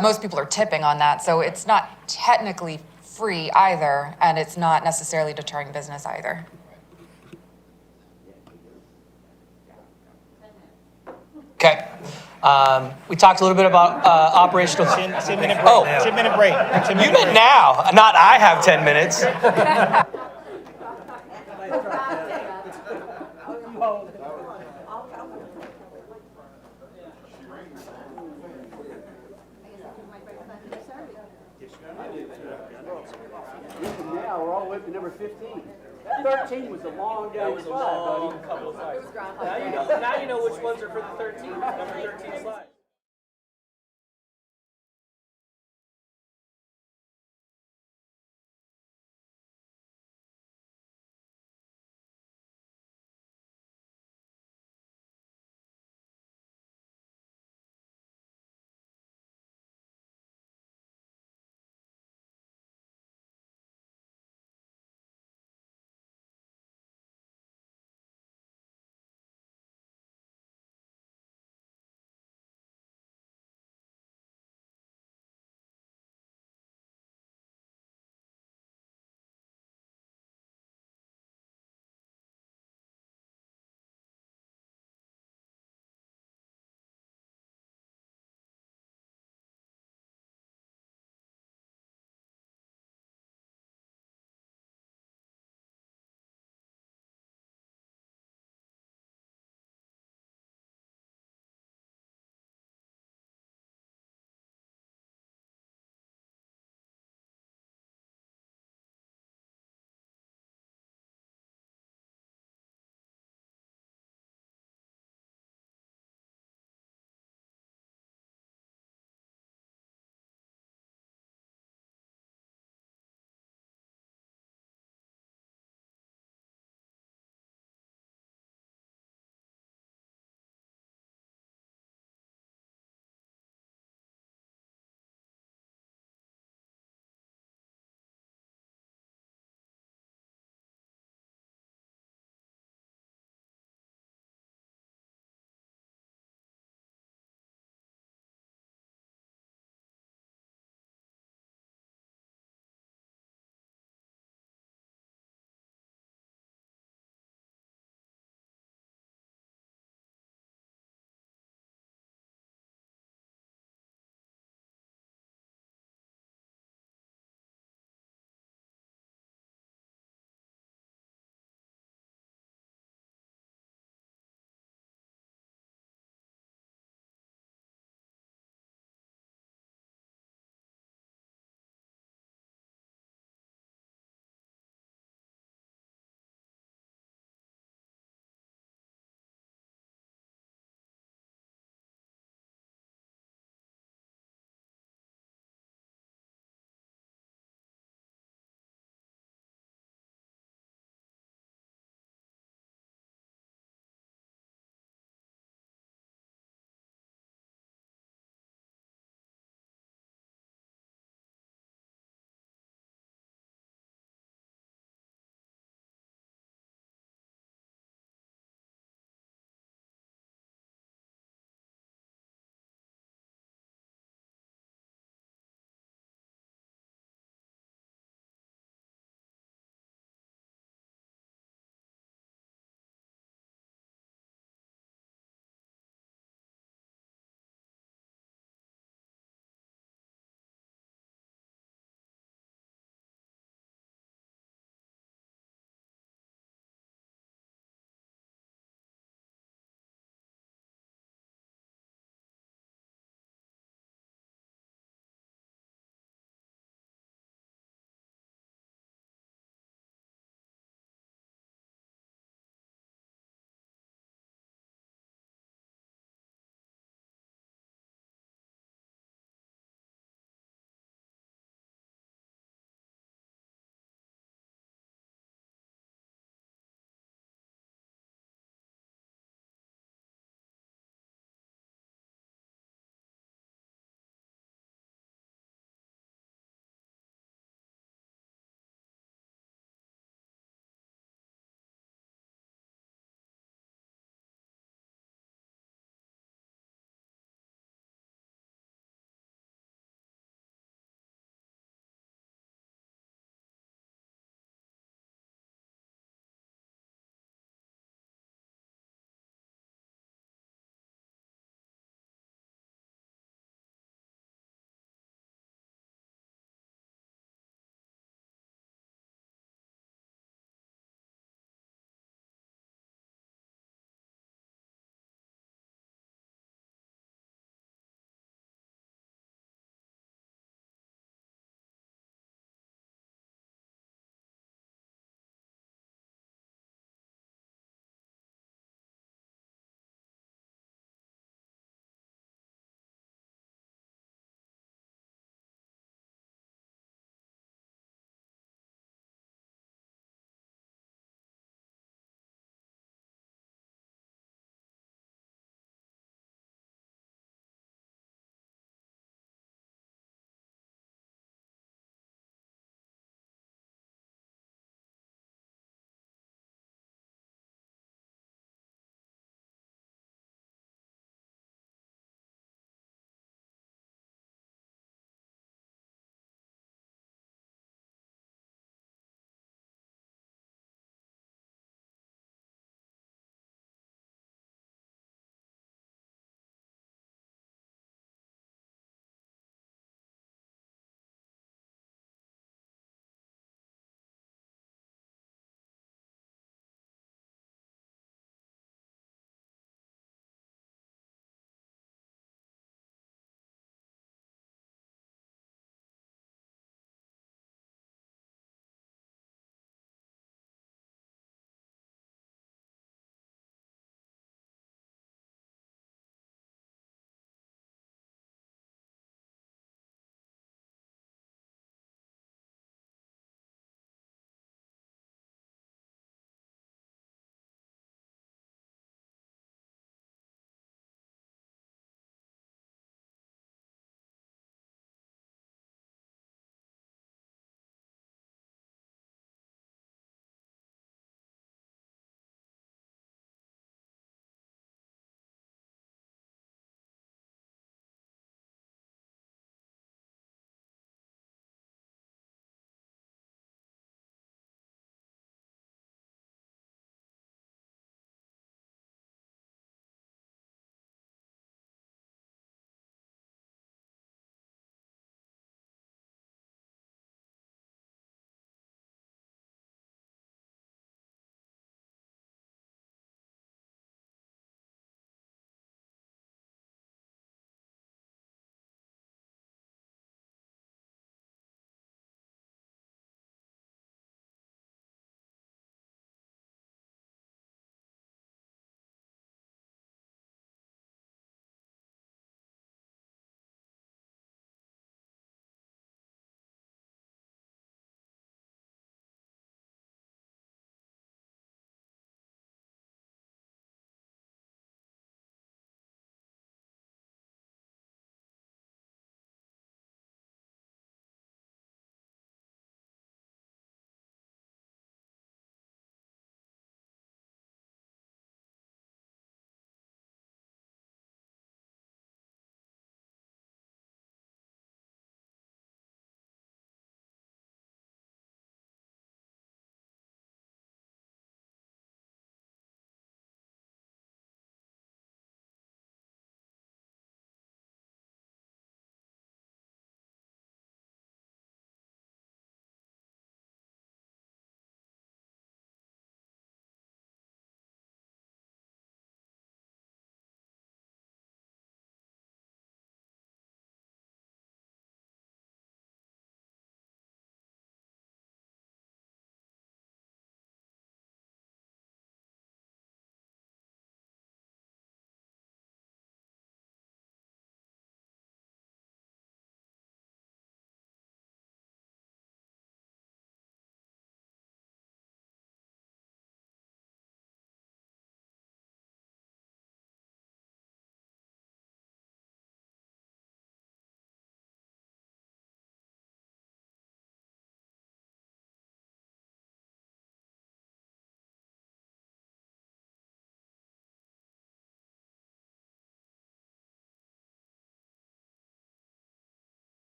Most people are tipping on that. So it's not technically free either, and it's not necessarily deterring business either. Okay. We talked a little bit about operational. 10-minute break. Oh. 10-minute break. 10-minute You meant break. now, not I have 10 minutes. Now, we're all the way to number 15. 13 was a long day slide, buddy. Couple of slides. Now you know which ones are for the 13. Number 13 slide.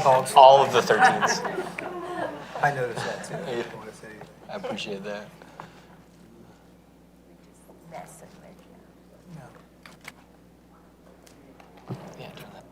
Dogs. All of the 13s. I noticed that too. I didn't want to say anything. I appreciate that. Yeah, turn that.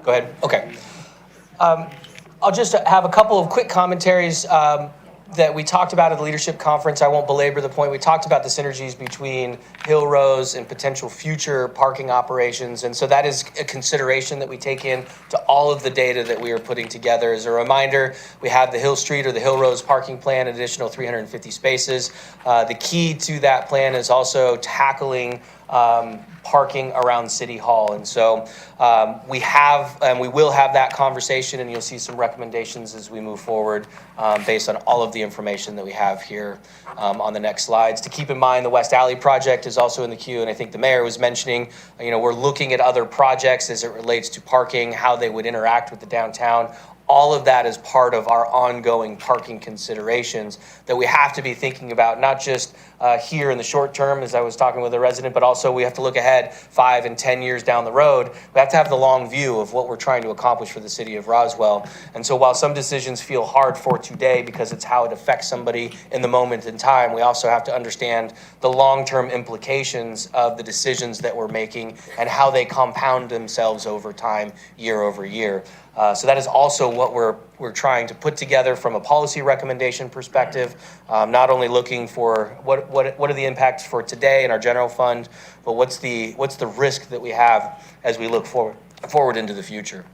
Go ahead. Okay. I'll just have a couple of quick commentaries that we talked about at the leadership conference. I won't belabor the point. We talked about the synergies between Hill Rose and potential future parking operations. And so that is a consideration that we take in to all of the data that we are putting together. As a reminder, we have the Hill Street or the Hill Rose parking plan, an additional 350 spaces. The key to that plan is also tackling parking around City Hall. And so we have and we will have that conversation, and you'll see some recommendations as we move forward based on all of the information that we have here on the next slides. To keep in mind, the West Alley project is also in the queue, and I think the mayor was mentioning, we're looking at other projects as it relates to parking, how they would interact with the downtown. All of that is part of our ongoing parking considerations that we have to be thinking about, not just here in the short term, as I was talking with a resident, but also we have to look ahead 5 and 10 years down the road. We have to have the long view of what we're trying to accomplish for the city of Roswell. And so while some decisions feel hard for today because it's how it affects somebody in the moment in time, we also have to understand the long-term implications of the decisions that we're making and how they compound themselves over time, year over year. So that is also what we're trying to put together from a policy recommendation perspective, not only looking for what are the impacts for today in our general fund, but what's the risk that we have as we look forward into the future.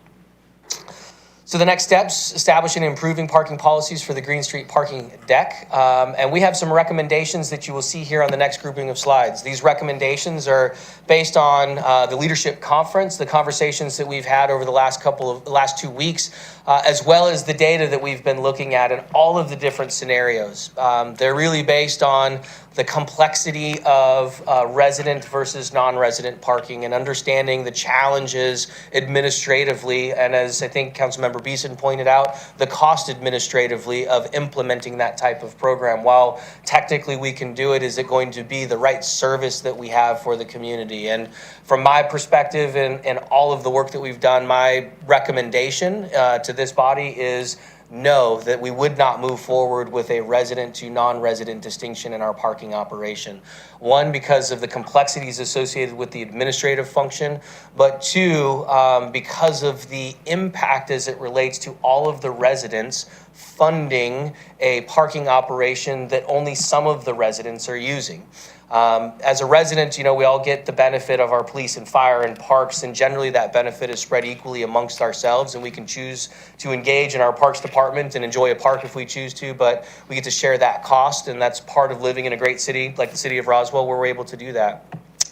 So the next steps, establishing and improving parking policies for the Green Street parking deck. And we have some recommendations that you will see here on the next grouping of slides. These recommendations are based on the leadership conference, the conversations that we've had over the last 2 weeks, as well as the data that we've been looking at in all of the different scenarios. They're really based on the complexity of resident versus non-resident parking and understanding the challenges administratively, and as I think Councilmember Beeson pointed out, the cost administratively of implementing that type of program. While technically we can do it, is it going to be the right service that we have for the community? And from my perspective and all of the work that we've done, my recommendation to this body is no, that we would not move forward with a resident to non-resident distinction in our parking operation. One, because of the complexities associated with the administrative function, but two, because of the impact as it relates to all of the residents funding a parking operation that only some of the residents are using. As a resident, we all get the benefit of our police and fire and parks, and generally that benefit is spread equally amongst ourselves, and we can choose to engage in our parks department and enjoy a park if we choose to, but we get to share that cost, and that's part of living in a great city like the city of Roswell, where we're able to do that.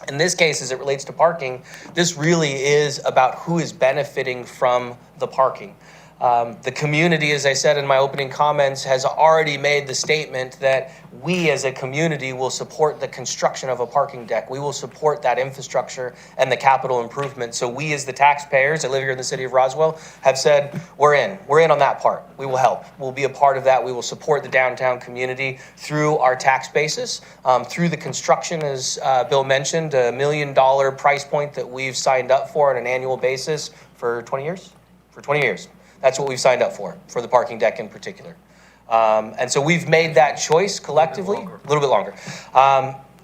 In this case, as it relates to parking, this really is about who is benefiting from the parking. The community, as I said in my opening comments, has already made the statement that we as a community will support the construction of a parking deck. We will support that infrastructure and the capital improvement. So we as the taxpayers that live here in the city of Roswell have said, we're in on that part. We will help. We'll be a part of that. We will support the downtown community through our tax basis, through the construction, as Bill mentioned, $1 million price point that we've signed up for on an annual basis for 20 years? For 20 years. That's what we've signed up for the parking deck in particular. And so we've made that choice collectively, a little bit longer.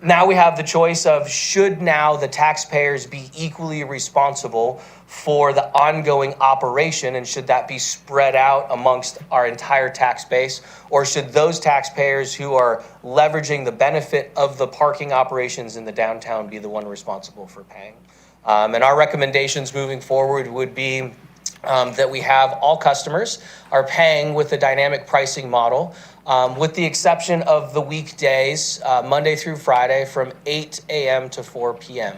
Now we have the choice of should now the taxpayers be equally responsible for the ongoing operation, and should that be spread out amongst our entire tax base, or should those taxpayers who are leveraging the benefit of the parking operations in the downtown be the one responsible for paying? And our recommendations moving forward would be that we have all customers are paying with the dynamic pricing model, with the exception of the weekdays, Monday through Friday, from 8 a.m. to 4 p.m.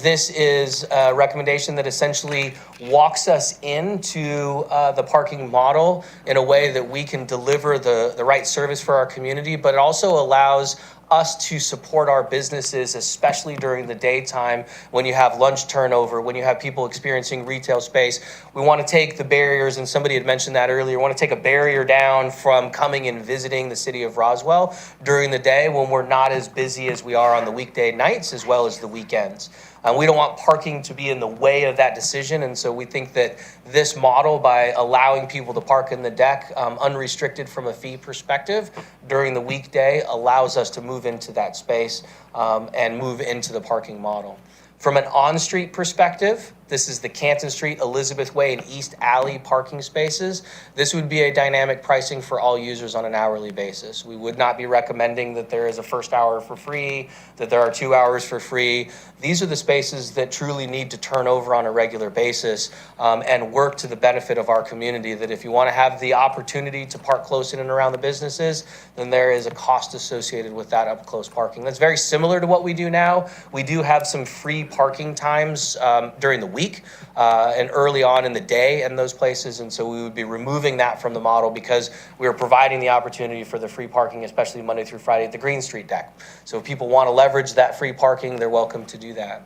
This is a recommendation that essentially walks us into the parking model in a way that we can deliver the right service for our community, but it also allows us to support our businesses, especially during the daytime when you have lunch turnover, when you have people experiencing retail space. We want to take the barriers, and somebody had mentioned that earlier, we want to take a barrier down from coming and visiting the city of Roswell during the day when we're not as busy as we are on the weekday nights as well as the weekends. We don't want parking to be in the way of that decision, and so we think that this model, by allowing people to park in the deck unrestricted from a fee perspective during the weekday, allows us to move into that space and move into the parking model. From an on-street perspective, this is the Canton Street, Elizabeth Way, and East Alley parking spaces. This would be a dynamic pricing for all users on an hourly basis. We would not be recommending that there is a first hour for free, that there are 2 hours for free. These are the spaces that truly need to turn over on a regular basis and work to the benefit of our community, that if you want to have the opportunity to park close in and around the businesses, then there is a cost associated with that up-close parking. That's very similar to what we do now. We do have some free parking times during the week and early on in the day in those places, and so we would be removing that from the model because we are providing the opportunity for the free parking, especially Monday through Friday at the Green Street deck. So if people want to leverage that free parking, they're welcome to do that.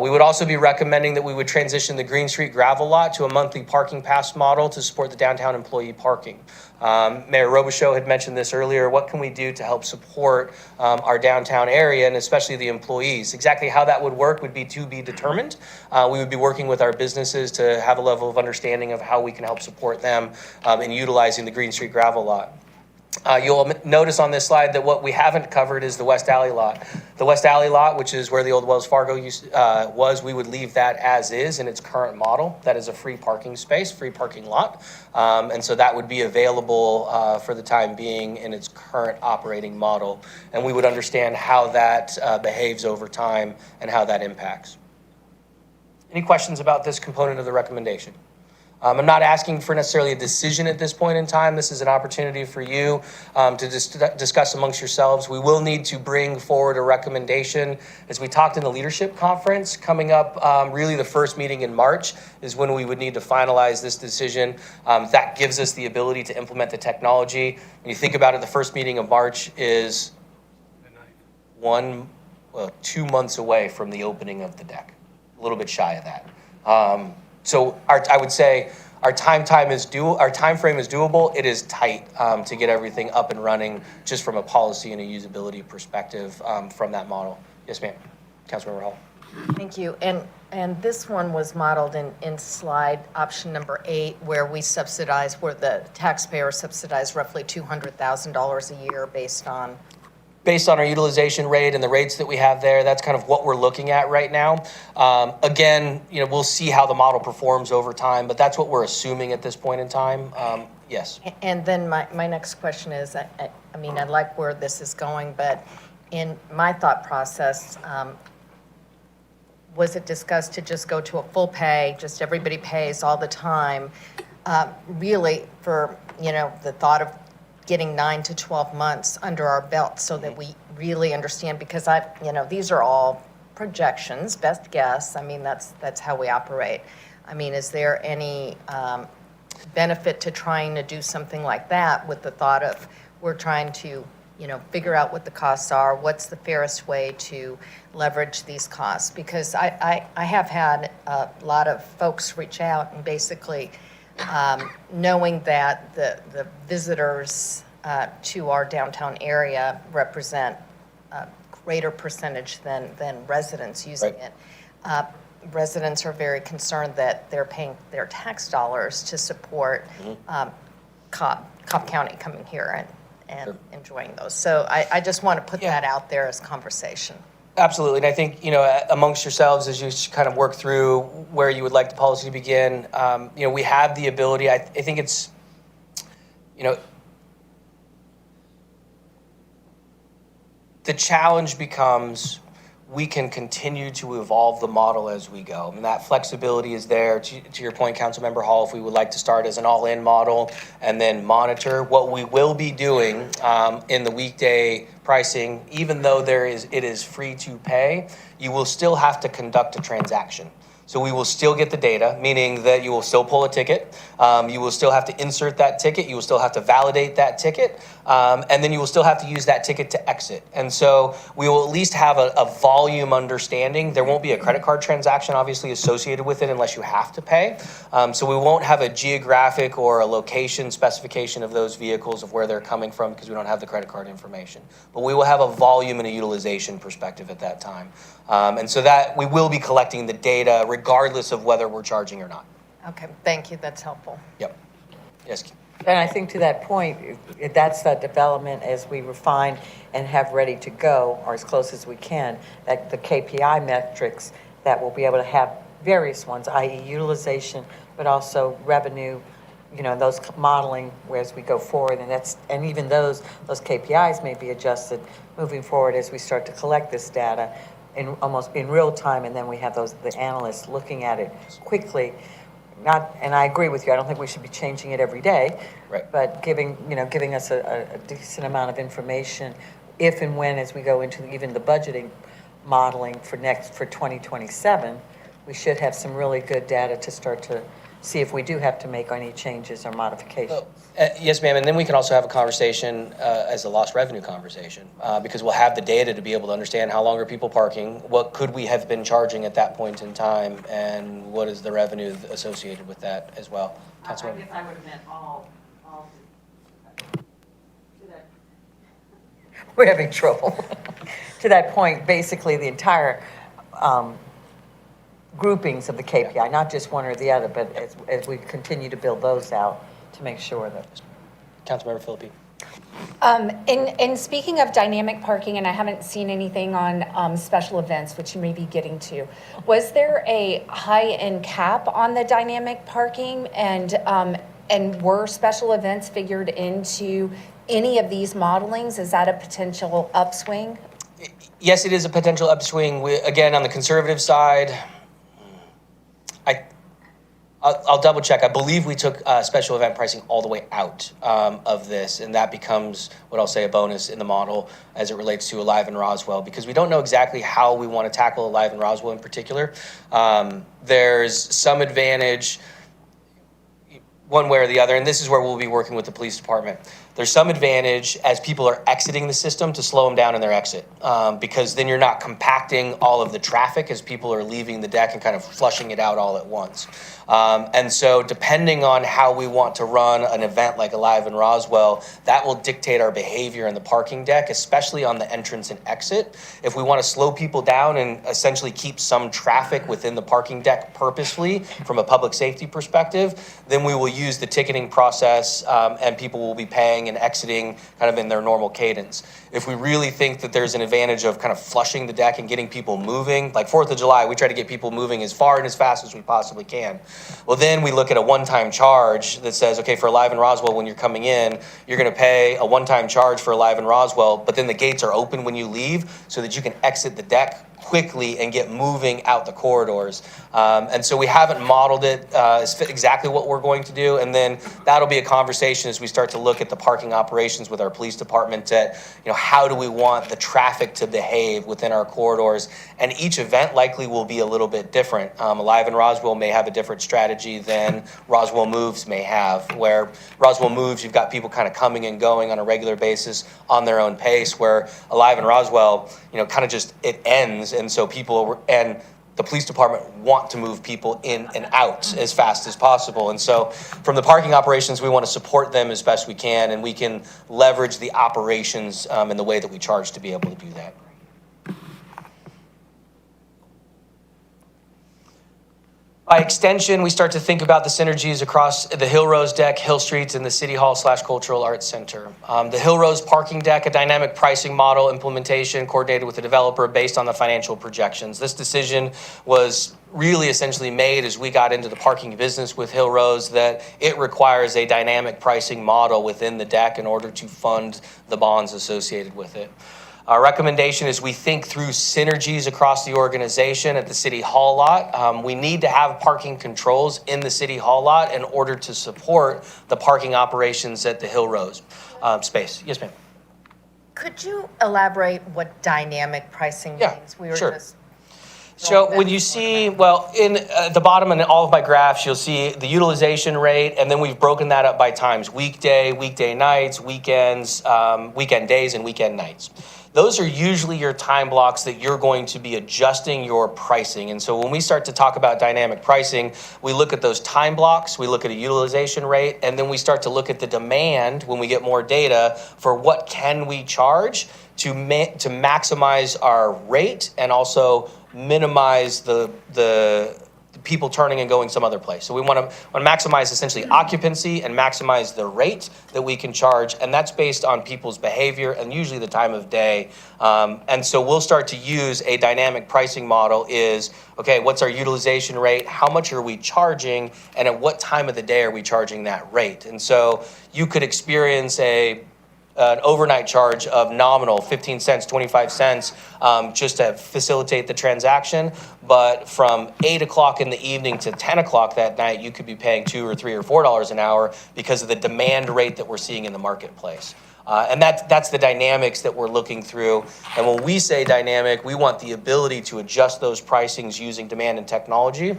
We would also be recommending that we would transition the Green Street gravel lot to a monthly parking pass model to support the downtown employee parking. Mayor Robichaux had mentioned this earlier. What can we do to help support our downtown area and especially the employees? Exactly how that would work would be to be determined. We would be working with our businesses to have a level of understanding of how we can help support them in utilizing the Green Street gravel lot. You'll notice on this slide that what we haven't covered is the West Alley lot. The West Alley lot, which is where the old Wells Fargo was, we would leave that as is in its current model. That is a free parking space, free parking lot. And so that would be available for the time being in its current operating model. And we would understand how that behaves over time and how that impacts. Any questions about this component of the recommendation? I'm not asking for necessarily a decision at this point in time. This is an opportunity for you to discuss amongst yourselves. We will need to bring forward a recommendation. As we talked in the leadership conference, coming up really the first meeting in March is when we would need to finalize this decision. That gives us the ability to implement the technology. When you think about it, the first meeting of March is 2 months away from the opening of the deck, a little bit shy of that. So I would say our time frame is doable. It is tight to get everything up and running just from a policy and a usability perspective from that model. Yes, ma'am. Councilmember Hall. Thank you. And this one was modeled in slide option number 8, where the taxpayer subsidized roughly $200,000 a year based on our utilization rate and the rates that we have there. That's kind of what we're looking at right now. Again, we'll see how the model performs over time, but that's what we're assuming at this point in time. Yes. And then my next question is, I like where this is going, but in my thought process, was it discussed to just go to a full pay, just everybody pays all the time, really for, the thought of getting 9 to 12 months under our belt so that we really understand, because these are all projections, best guess. That's how we operate. Is there any benefit to trying to do something like that with the thought of we're trying to, figure out what the costs are, what's the fairest way to leverage these costs? Because I have had a lot of folks reach out and basically knowing that the visitors to our downtown area represent a greater percentage than residents using it. Residents are very concerned that they're paying their tax dollars to support Cobb County coming here and enjoying those. So I just want to put that out there as conversation. Absolutely, and I think, amongst yourselves, as you kind of work through where you would like the policy to begin, we have the ability, I think it's, the challenge becomes we can continue to evolve the model as we go. And that flexibility is there. To your point, Councilmember Hall, if we would like to start as an all-in model and then monitor, what we will be doing in the weekday pricing, even though it is free to pay, you will still have to conduct a transaction. So we will still get the data, meaning that you will still pull a ticket. You will still have to insert that ticket. You will still have to validate that ticket. And then you will still have to use that ticket to exit. And so we will at least have a volume understanding. There won't be a credit card transaction obviously associated with it unless you have to pay. So we won't have a geographic or a location specification of those vehicles of where they're coming from because we don't have the credit card information. But we will have a volume and a utilization perspective at that time. And so that we will be collecting the data regardless of whether we're charging or not. Okay, thank you, that's helpful. Yep. Yes. And I think to that point, that's that development as we refine and have ready to go, or as close as we can, that the KPI metrics that we'll be able to have various ones, i.e. utilization, but also revenue, those modeling as we go forward. And even those KPIs may be adjusted moving forward as we start to collect this data almost in real time, and then we have the analysts looking at it quickly. And I agree with you. I don't think we should be changing it every day. Right. But giving us a decent amount of information if and when, as we go into even the budgeting modeling for 2027, we should have some really good data to start to see if we do have to make any changes or modifications. Yes, ma'am. And then we can also have a conversation as a lost revenue conversation because we'll have the data to be able to understand how long are people parking, what could we have been charging at that point in time, and what is the revenue associated with that as well. Councilmember? I guess I would have meant all we're having trouble. To that point, basically the entire groupings of the KPI, not just one or the other, but as we continue to build those out to make sure that. Councilmember Philippi. In speaking of dynamic parking, and I haven't seen anything on special events, which you may be getting to, was there a high-end cap on the dynamic parking, and were special events figured into any of these modelings? Is that a potential upswing? Yes, it is a potential upswing. Again, on the conservative side, I'll double check. I believe we took special event pricing all the way out of this, and that becomes what I'll say a bonus in the model as it relates to Alive in Roswell, because we don't know exactly how we want to tackle Alive in Roswell in particular. There's some advantage one way or the other, and this is where we'll be working with the police department. There's some advantage as people are exiting the system to slow them down in their exit, because then you're not compacting all of the traffic as people are leaving the deck and kind of flushing it out all at once. And so depending on how we want to run an event like Alive in Roswell, that will dictate our behavior in the parking deck, especially on the entrance and exit. If we want to slow people down and essentially keep some traffic within the parking deck purposefully from a public safety perspective, then we will use the ticketing process, and people will be paying and exiting kind of in their normal cadence. If we really think that there's an advantage of kind of flushing the deck and getting people moving, like 4th of July, we try to get people moving as far and as fast as we possibly can. Well, then we look at a one-time charge that says, okay, for Alive in Roswell, when you're coming in, you're going to pay a one-time charge for Alive in Roswell, but then the gates are open when you leave so that you can exit the deck quickly and get moving out the corridors. And so we haven't modeled it as exactly what we're going to do. And then that'll be a conversation as we start to look at the parking operations with our police department at, how do we want the traffic to behave within our corridors? And each event likely will be a little bit different. Alive in Roswell may have a different strategy than Roswell Moves may have, where Roswell Moves, you've got people kind of coming and going on a regular basis on their own pace, where Alive in Roswell, kind of just, it ends. And so people and the police department want to move people in and out as fast as possible. And so from the parking operations, we want to support them as best we can, and we can leverage the operations in the way that we charge to be able to do that. By extension, we start to think about the synergies across the Hill Rose deck, Hill Streets, and the City Hall / Cultural Arts Center. The Hill Rose parking deck, a dynamic pricing model implementation coordinated with the developer based on the financial projections. This decision was really essentially made as we got into the parking business with Hill Rose, that it requires a dynamic pricing model within the deck in order to fund the bonds associated with it. Our recommendation is we think through synergies across the organization at the City Hall lot. We need to have parking controls in the City Hall lot in order to support the parking operations at the Hill Rose space. Yes, ma'am. Could you elaborate what dynamic pricing Yeah, means? We were sure. just So when you see, well, in the bottom in all of my graphs, you'll see the utilization rate, and then we've broken that up by times: weekday nights, weekends, weekend days, and weekend nights. Those are usually your time blocks that you're going to be adjusting your pricing. And so when we start to talk about dynamic pricing, we look at those time blocks, we look at a utilization rate, and then we start to look at the demand when we get more data for what can we charge to maximize our rate and also minimize the people turning and going some other place. So we want to maximize essentially occupancy and maximize the rate that we can charge, and that's based on people's behavior and usually the time of day. And so we'll start to use a dynamic pricing model is, okay, what's our utilization rate? How much are we charging? And at what time of the day are we charging that rate? And so you could experience an overnight charge of nominal 15 cents, 25 cents, just to facilitate the transaction. But from 8 o'clock in the evening to 10 o'clock that night, you could be paying $2 or $3 or $4 an hour because of the demand rate that we're seeing in the marketplace. And that's the dynamics that we're looking through. And when we say dynamic, we want the ability to adjust those pricings using demand and technology,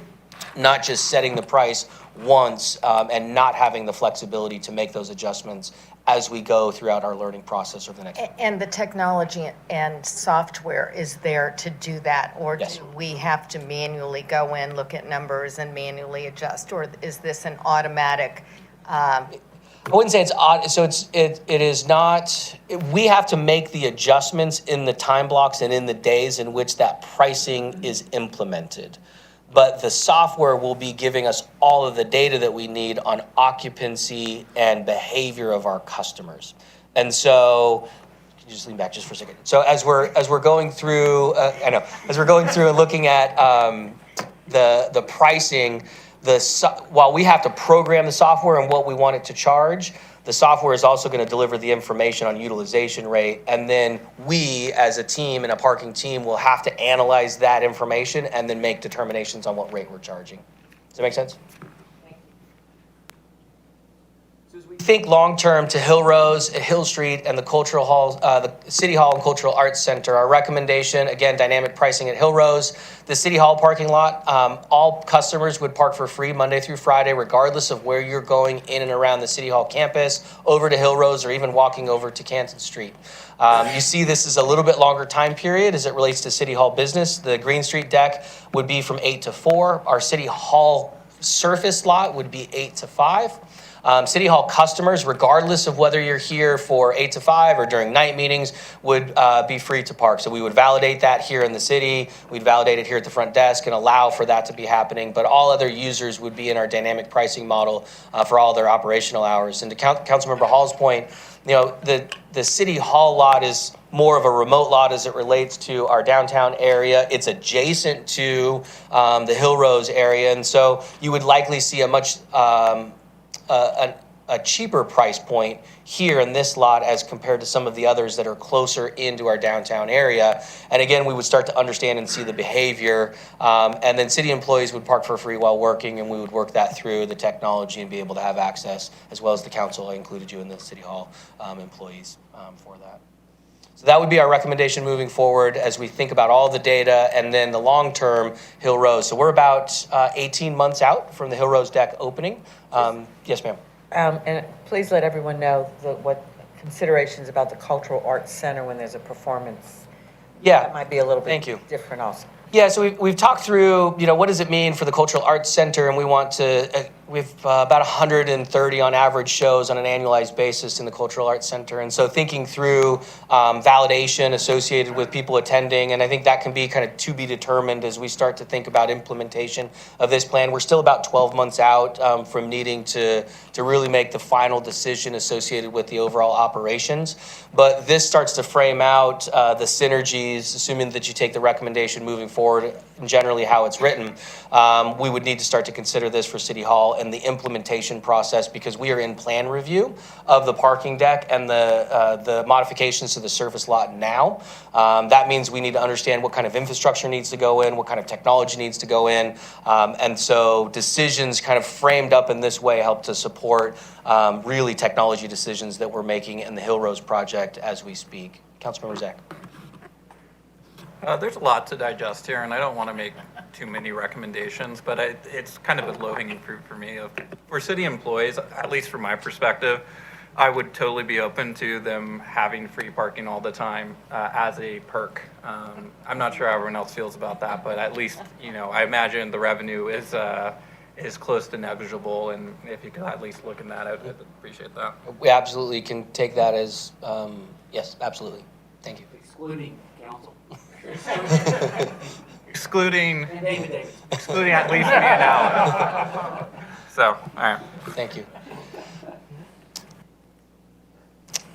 not just setting the price once and not having the flexibility to make those adjustments as we go throughout our learning process over the next. And the technology and software is there to do that? Or Yes. do we have to manually go in, look at numbers and manually adjust? Or is this an automatic? I wouldn't say it's odd. So it is not. We have to make the adjustments in the time blocks and in the days in which that pricing is implemented. But the software will be giving us all of the data that we need on occupancy and behavior of our customers. And so, can you just lean back just for a second? So as we're going through, as we're going through and looking at the pricing, while we have to program the software and what we want it to charge, the software is also going to deliver the information on utilization rate. And then we, as a team and a parking team, will have to analyze that information and then make determinations on what rate we're charging. Does that make sense? Think long-term to Hill Rose, Hill Street, and the Cultural Hall, the City Hall and Cultural Arts Center. Our recommendation, again, dynamic pricing at Hill Rose. The City Hall parking lot, all customers would park for free Monday through Friday, regardless of where you're going in and around the City Hall campus, over to Hill Rose, or even walking over to Canton Street. You see this is a little bit longer time period as it relates to City Hall business. The Green Street deck would be from 8 to 4. Our City Hall surface lot would be 8 to 5. City Hall customers, regardless of whether you're here for 8 to 5 or during night meetings, would be free to park. So we would validate that here in the city. We'd validate it here at the front desk and allow for that to be happening. But all other users would be in our dynamic pricing model for all their operational hours. And to Councilmember Hall's point, you know, the City Hall lot is more of a remote lot as it relates to our downtown area. It's adjacent to the Hill Rose area. And so you would likely see a much a cheaper price point here in this lot as compared to some of the others that are closer into our downtown area. And again, we would start to understand and see the behavior. And then city employees would park for free while working, and we would work that through the technology and be able to have access, as well as the council. I included you in the City Hall employees for that. So that would be our recommendation moving forward as we think about all the data and then the long-term Hill Rose. So we're about 18 months out from the Hill Rose deck opening. Yes, ma'am. And please let everyone know what considerations about the Cultural Arts Center when there's a performance. Yeah. That might be a little bit Thank you. different also. Yeah, so we've talked through, you know, what does it mean for the Cultural Arts Center, and we want to, we've about 130 on average shows on an annualized basis in the Cultural Arts Center, and so thinking through validation associated with people attending, and I think that can be kind of to be determined as we start to think about implementation of this plan. We're still about 12 months out from needing to to really make the final decision associated with the overall operations. But this starts to frame out the synergies, assuming that you take the recommendation moving forward, and generally how it's written. We would need to start to consider this for City Hall and the implementation process, because we are in plan review of the parking deck and the modifications to the surface lot now. That means we need to understand what kind of infrastructure needs to go in, what kind of technology needs to go in. And so decisions kind of framed up in this way help to support really technology decisions that we're making in the Hill Rose project as we speak. Councilmember Zach. There's a lot to digest here, and I don't want to make too many recommendations, but it's kind of a low-hanging fruit for me. For city employees, at least from my perspective, I would totally be open to them having free parking all the time as a perk. I'm not sure how everyone else feels about that, but at least, I imagine the revenue is close to negligible, and if you could at least look in that, I'd appreciate that. We absolutely can take that as, yes, absolutely. Thank you. Excluding council. Excluding at least me and Alan. So, all right. Thank you.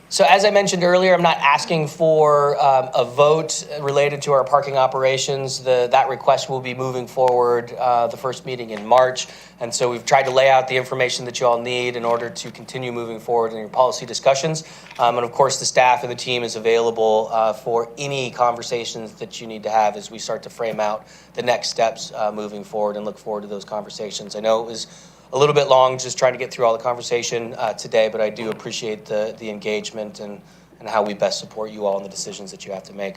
So as I mentioned earlier, I'm not asking for a vote related to our parking operations. That request will be moving forward the first meeting in March. And so we've tried to lay out the information that you all need in order to continue moving forward in your policy discussions. And of course, the staff and the team is available for any conversations that you need to have as we start to frame out the next steps moving forward, and look forward to those conversations. I know it was a little bit long just trying to get through all the conversation today, but I do appreciate the engagement and how we best support you all in the decisions that you have to make.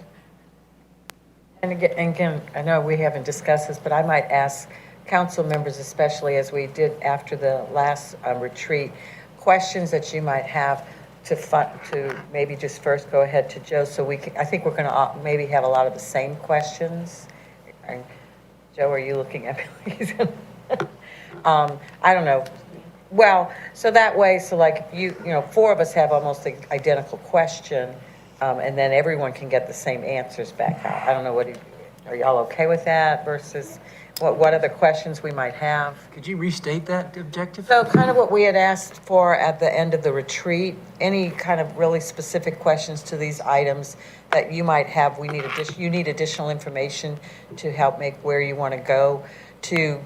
And again, I know we haven't discussed this, but I might ask council members, especially as we did after the last retreat, questions that you might have to maybe just first go ahead to Joe, so I think we're going to maybe have a lot of the same questions. Joe, are you looking at me? I don't know. Well, so that way, so like four of us have almost the identical question, and then everyone can get the same answers back out. I don't know, are y'all okay with that versus what other questions we might have? Could you restate that objective? So kind of what we had asked for at the end of the retreat, any kind of really specific questions to these items that you might have, you need additional information to help make where you want to go, to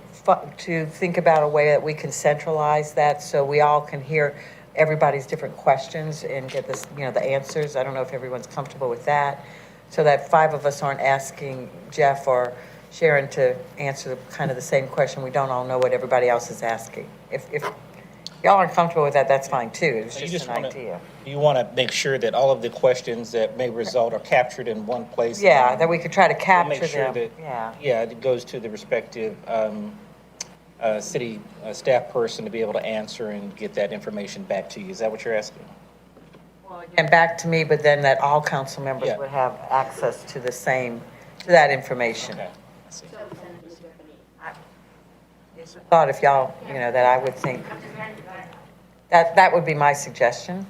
think about a way that we can centralize that so we all can hear everybody's different questions and get this, the answers. I don't know if everyone's comfortable with that, so that 5 of us aren't asking Jeff or Sharon to answer kind of the same question. We don't all know what everybody else is asking. If y'all aren't comfortable with that, that's fine too. It's just an idea. You want to make sure that all of the questions that may result are captured in one place. Yeah, that we could try to capture make sure them. that, it goes to the respective city staff person to be able to answer and get that information back to you. Is that what you're asking? And back to me, but then that all council members would have access to that information. Okay. I see. It's a thought if y'all, that I would think that would be my suggestion.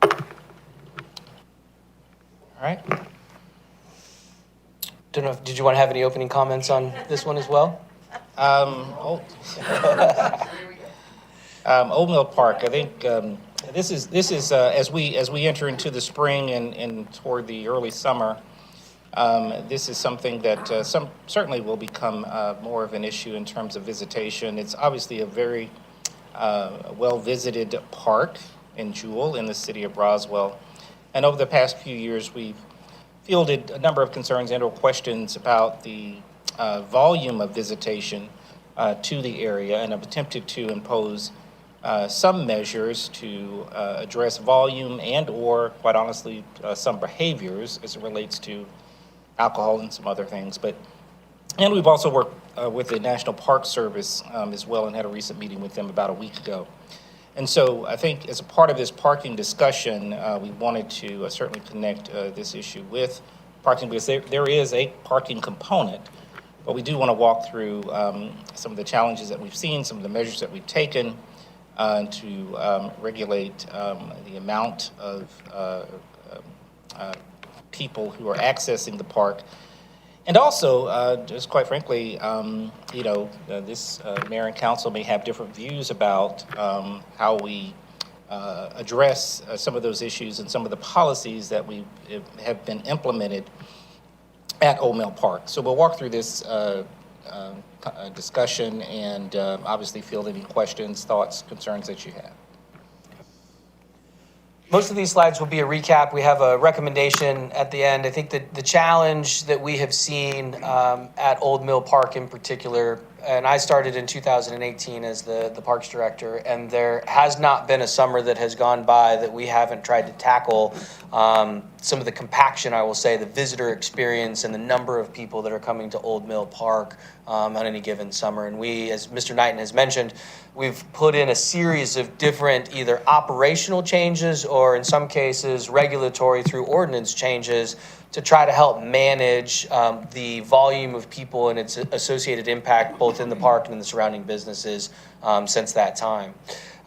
All right. Don't know, did you want to have any opening comments on this one as well? Old Mill Park, I think this is as we enter into the spring and toward the early summer, this is something that certainly will become more of an issue in terms of visitation. It's obviously a very well-visited park and jewel in the city of Roswell. And over the past few years, we've fielded a number of concerns and or questions about the volume of visitation to the area, and have attempted to impose some measures to address volume and or, quite honestly, some behaviors as it relates to alcohol and some other things. And we've also worked with the National Park Service as well, and had a recent meeting with them about a week ago. And so I think as a part of this parking discussion, we wanted to certainly connect this issue with parking, because there is a parking component, but we do want to walk through some of the challenges that we've seen, some of the measures that we've taken to regulate the amount of people who are accessing the park. And also, just quite frankly, this mayor and council may have different views about how we address some of those issues and some of the policies that we have been implemented at Old Mill Park. So we'll walk through this discussion and obviously field any questions, thoughts, concerns that you have. Most of these slides will be a recap. We have a recommendation at the end. I think that the challenge that we have seen at Old Mill Park in particular, and I started in 2018 as the Parks Director, and there has not been a summer that has gone by that we haven't tried to tackle some of the compaction, I will say, the visitor experience and the number of people that are coming to Old Mill Park on any given summer. And we, as Mr. Knighton has mentioned, we've put in a series of different either operational changes or in some cases regulatory through ordinance changes to try to help manage the volume of people and its associated impact both in the park and in the surrounding businesses since that time.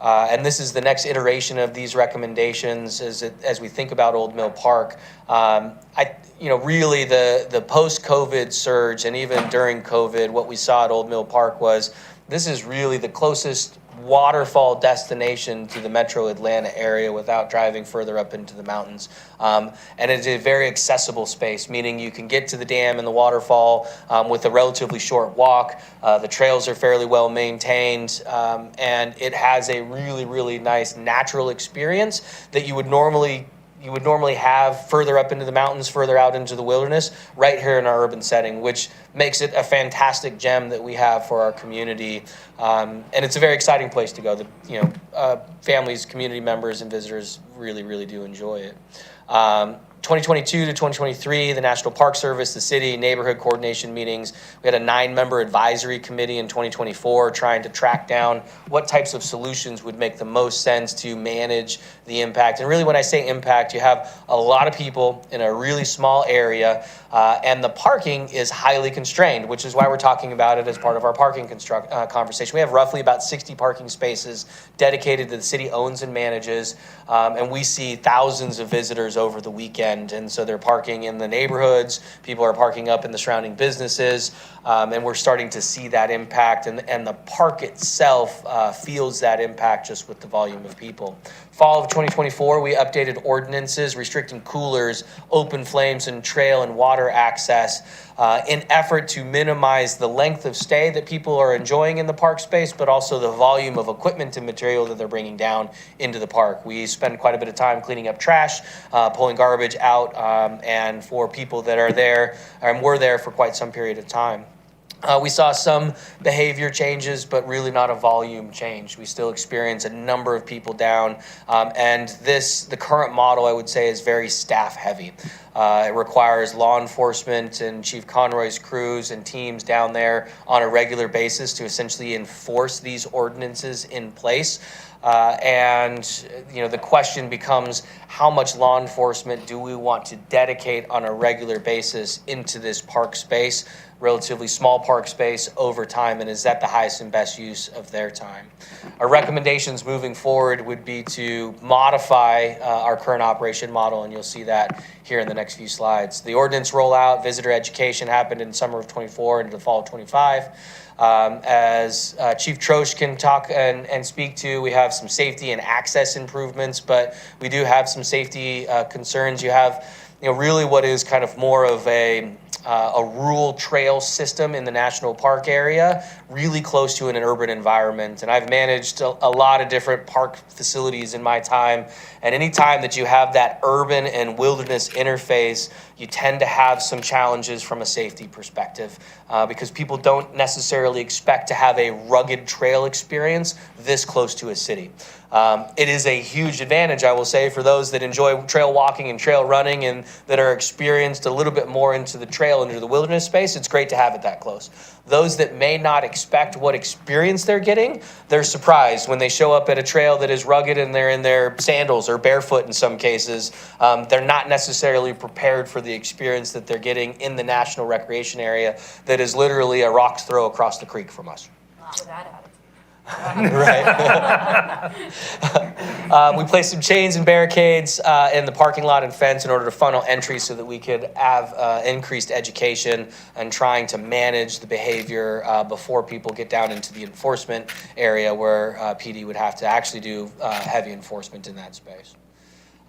And this is the next iteration of these recommendations as we think about Old Mill Park. Really the post-COVID surge and even during COVID, what we saw at Old Mill Park was this is really the closest waterfall destination to the metro Atlanta area without driving further up into the mountains. And it's a very accessible space, meaning you can get to the dam and the waterfall with a relatively short walk. The trails are fairly well maintained, and it has a really, really nice natural experience that you would normally have further up into the mountains, further out into the wilderness, right here in our urban setting, which makes it a fantastic gem that we have for our community. And it's a very exciting place to go. Families, community members, and visitors really, really do enjoy it. 2022 to 2023, the National Park Service, the city, neighborhood coordination meetings. We had a 9-member advisory committee in 2024 trying to track down what types of solutions would make the most sense to manage the impact. And really, when I say impact, you have a lot of people in a really small area, and the parking is highly constrained, which is why we're talking about it as part of our parking conversation. We have roughly about 60 parking spaces dedicated that the city owns and manages, and we see thousands of visitors over the weekend. And so they're parking in the neighborhoods, people are parking up in the surrounding businesses, and we're starting to see that impact, and the park itself feels that impact just with the volume of people. Fall of 2024, we updated ordinances restricting coolers, open flames, and trail and water access in effort to minimize the length of stay that people are enjoying in the park space, but also the volume of equipment and material that they're bringing down into the park. We spend quite a bit of time cleaning up trash, pulling garbage out, and for people that are there and were there for quite some period of time. We saw some behavior changes, but really not a volume change. We still experience a number of people down, and the current model, I would say, is very staff heavy. It requires law enforcement and Chief Conroy's crews and teams down there on a regular basis to essentially enforce these ordinances in place. And the question becomes, how much law enforcement do we want to dedicate on a regular basis into this park space, relatively small park space over time, and is that the highest and best use of their time? Our recommendations moving forward would be to modify our current operation model, and you'll see that here in the next few slides. The ordinance rollout, visitor education happened in summer of 24 into the fall of 25. As Chief Troche can talk and speak to, we have some safety and access improvements, but we do have some safety concerns. You have, really what is kind of more of a rural trail system in the national park area, really close to an urban environment. And I've managed a lot of different park facilities in my time. And anytime that you have that urban and wilderness interface, you tend to have some challenges from a safety perspective because people don't necessarily expect to have a rugged trail experience this close to a city. It is a huge advantage, I will say, for those that enjoy trail walking and trail running and that are experienced a little bit more into the trail, into the wilderness space. It's great to have it that close. Those that may not expect what experience they're getting, they're surprised when they show up at a trail that is rugged and they're in their sandals or barefoot in some cases. They're not necessarily prepared for the experience that they're getting in the National Recreation Area that is literally a rock's throw across the creek from us. Right. We placed some chains and barricades in the parking lot and fence in order to funnel entry so that we could have increased education and trying to manage the behavior before people get down into the enforcement area where PD would have to actually do heavy enforcement in that space.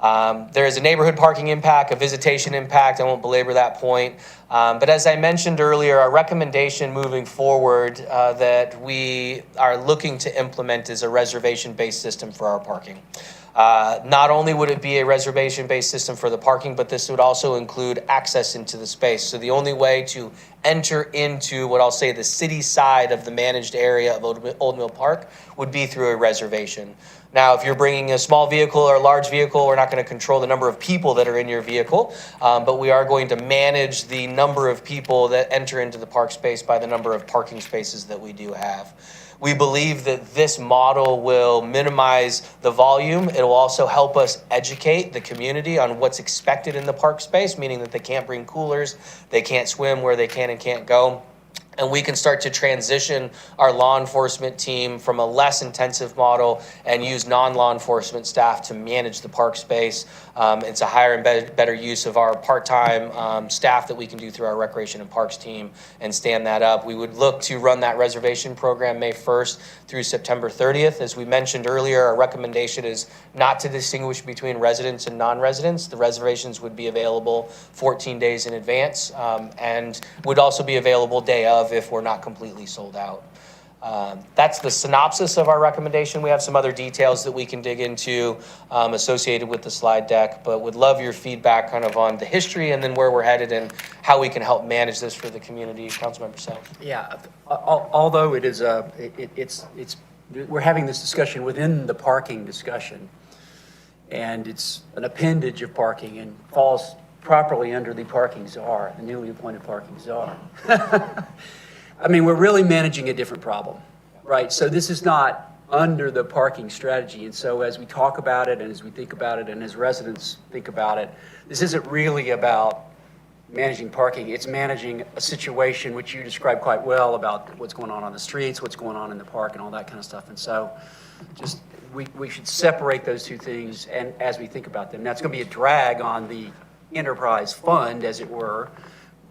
There is a neighborhood parking impact, a visitation impact. I won't belabor that point. But as I mentioned earlier, our recommendation moving forward that we are looking to implement is a reservation-based system for our parking. Not only would it be a reservation-based system for the parking, but this would also include access into the space. So the only way to enter into what I'll say the city side of the managed area of Old Mill Park would be through a reservation. Now, if you're bringing a small vehicle or a large vehicle, we're not going to control the number of people that are in your vehicle, but we are going to manage the number of people that enter into the park space by the number of parking spaces that we do have. We believe that this model will minimize the volume. It will also help us educate the community on what's expected in the park space, meaning that they can't bring coolers, they can't swim where they can and can't go. And we can start to transition our law enforcement team from a less intensive model and use non-law enforcement staff to manage the park space. It's a higher and better use of our part-time staff that we can do through our Recreation and Parks team and stand that up. We would look to run that reservation program May 1st through September 30th. As we mentioned earlier, our recommendation is not to distinguish between residents and non-residents. The reservations would be available 14 days in advance and would also be available day of if we're not completely sold out. That's the synopsis of our recommendation. We have some other details that we can dig into associated with the slide deck, but would love your feedback kind of on the history and then where we're headed and how we can help manage this for the community. Councilmember Self. Yeah, although it is we're having this discussion within the parking discussion, and it's an appendage of parking and falls properly under the parking czar, the newly appointed parking czar. I mean, we're really managing a different problem, right? So this is not under the parking strategy. And so as we talk about it and as we think about it and as residents think about it, this isn't really about managing parking. It's managing a situation which you described quite well about what's going on the streets, what's going on in the park and all that kind of stuff. And so just we should separate those two things and as we think about them. Now, it's going to be a drag on the enterprise fund, as it were,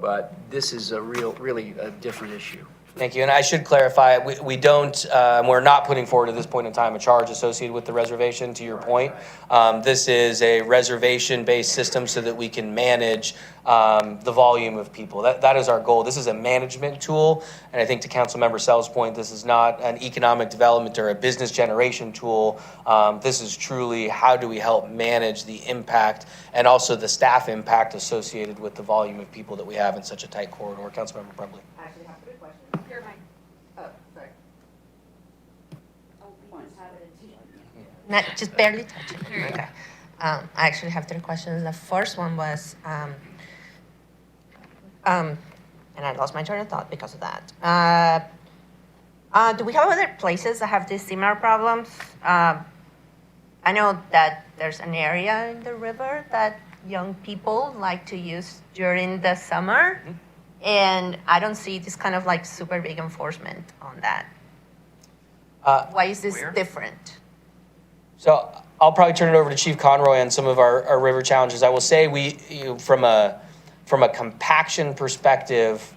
but this is really a different issue. Thank you. And I should clarify, we don't, we're not putting forward at this point in time a charge associated with the reservation, to your point. This is a reservation-based system so that we can manage the volume of people. That is our goal. This is a management tool. And I think to Councilmember Sell's point, this is not an economic development or a business generation tool. This is truly how do we help manage the impact and also the staff impact associated with the volume of people that we have in such a tight corridor. Councilmember Brumley. Not just barely touch it. Okay. I actually have 3 questions. The first one was, and I lost my train of thought because of that. Do we have other places that have these similar problems? I know that there's an area in the river that young people like to use during the summer, and I don't see this kind of like super big enforcement on that. Why is this different? So I'll probably turn it over to Chief Conroy on some of our river challenges. I will say from a compaction perspective,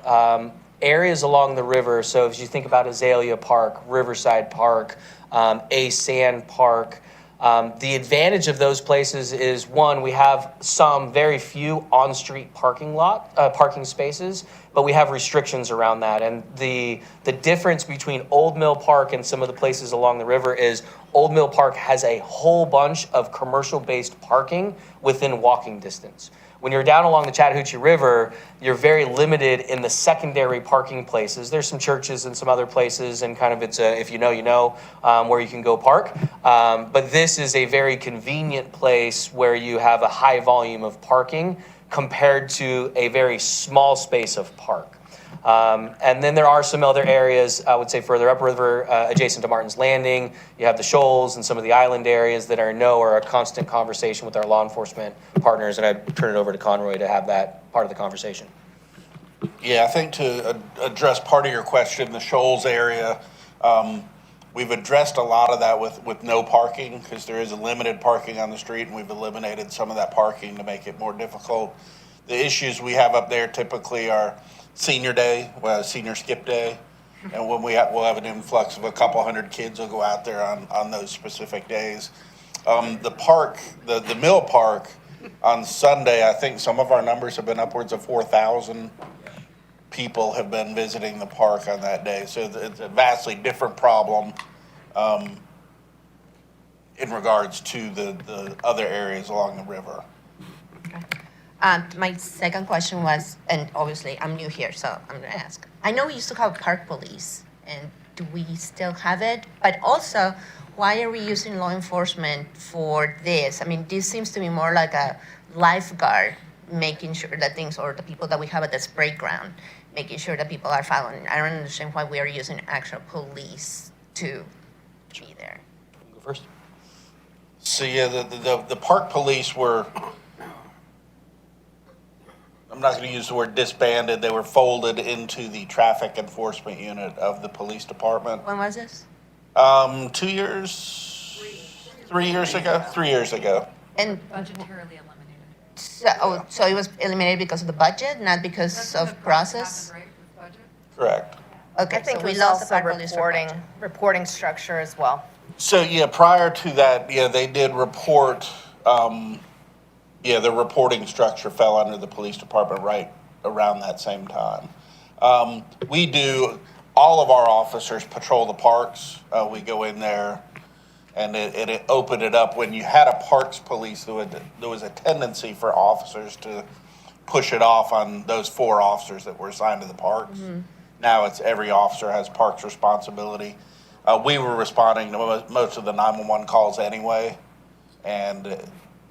areas along the river, so if you think about Azalea Park, Riverside Park, A Sand Park, the advantage of those places is, one, we have some very few on-street parking spaces, but we have restrictions around that. And the difference between Old Mill Park and some of the places along the river is Old Mill Park has a whole bunch of commercial-based parking within walking distance. When you're down along the Chattahoochee River, you're very limited in the secondary parking places. There's some churches and some other places, and kind of it's a, if you know, you know, where you can go park. But this is a very convenient place where you have a high volume of parking compared to a very small space of park. And then there are some other areas, I would say further upriver, adjacent to Martin's Landing. You have the shoals and some of the island areas that are a constant conversation with our law enforcement partners. And I'd turn it over to Conroy to have that part of the conversation. Yeah, I think to address part of your question, the shoals area, We've addressed a lot of that with no parking, because there is a limited parking on the street, and we've eliminated some of that parking to make it more difficult. The issues we have up there typically are senior day, senior skip day, and when we'll have an influx of a couple hundred kids will go out there on those specific days. The park, the Mill Park, on Sunday, I think some of our numbers have been upwards of 4,000 people have been visiting the park on that day. So it's a vastly different problem in regards to the other areas along the river. My second question was, and obviously I'm new here, so I'm gonna ask. I know we used to have park police, and do we still have it? But also, why are we using law enforcement for this? I mean, this seems to be more like a lifeguard, making sure that things, or the people that we have at the spray ground, making sure that people are following. I don't understand why we are using actual police to be there. Go first. So yeah, the park police were, I'm not going to use the word disbanded, they were folded into the traffic enforcement unit of the police department. When was this? 2 years, 3 years ago, 3 years ago. And Budgetarily eliminated. so it was eliminated because of the budget, not because of process? Right, with budget? Correct. Okay, I think so we we lost the also park police for budget. reporting structure as well. So yeah, prior to that, yeah, they did report, the reporting structure fell under the police department right around that same time. We do, all of our officers patrol the parks. We go in there and it opened it up. When you had a parks police, there was a tendency for officers to push it off on those 4 officers that were assigned to the parks. Now it's every officer has parks responsibility. We were responding to most of the 911 calls anyway, and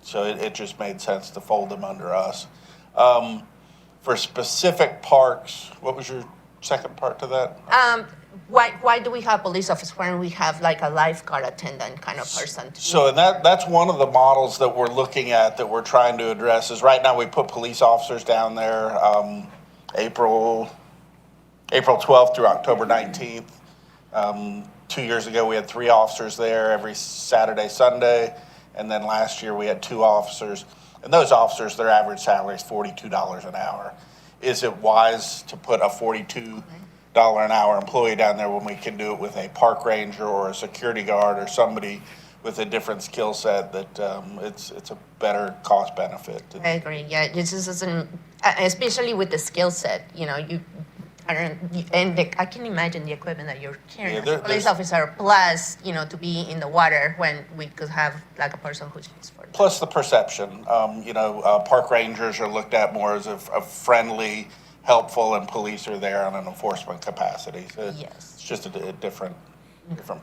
so it just made sense to fold them under us. For specific parks, what was your second part to that? Why do we have police officers when we have like a lifeguard attendant kind of person? So and that's one of the models that we're looking at, that we're trying to address, is right now we put police officers down there April 12th through October 19th. 2 years ago, we had 3 officers there every Saturday, Sunday. And then last year, we had 2 officers. And those officers, their average salary is $42 an hour. Is it wise to put a $42 an hour employee down there when we can do it with a park ranger or a security guard or somebody with a different skill set that it's a better cost benefit? I agree. Yeah, this isn't, especially with the skill set. You know, I can imagine the equipment that you're carrying as a police officer, plus, to be in the water when we could have like a person who's used for it. Plus the perception. Park rangers are looked at more as a friendly, helpful, and police are there on an enforcement capacity. So Yes. it's just a different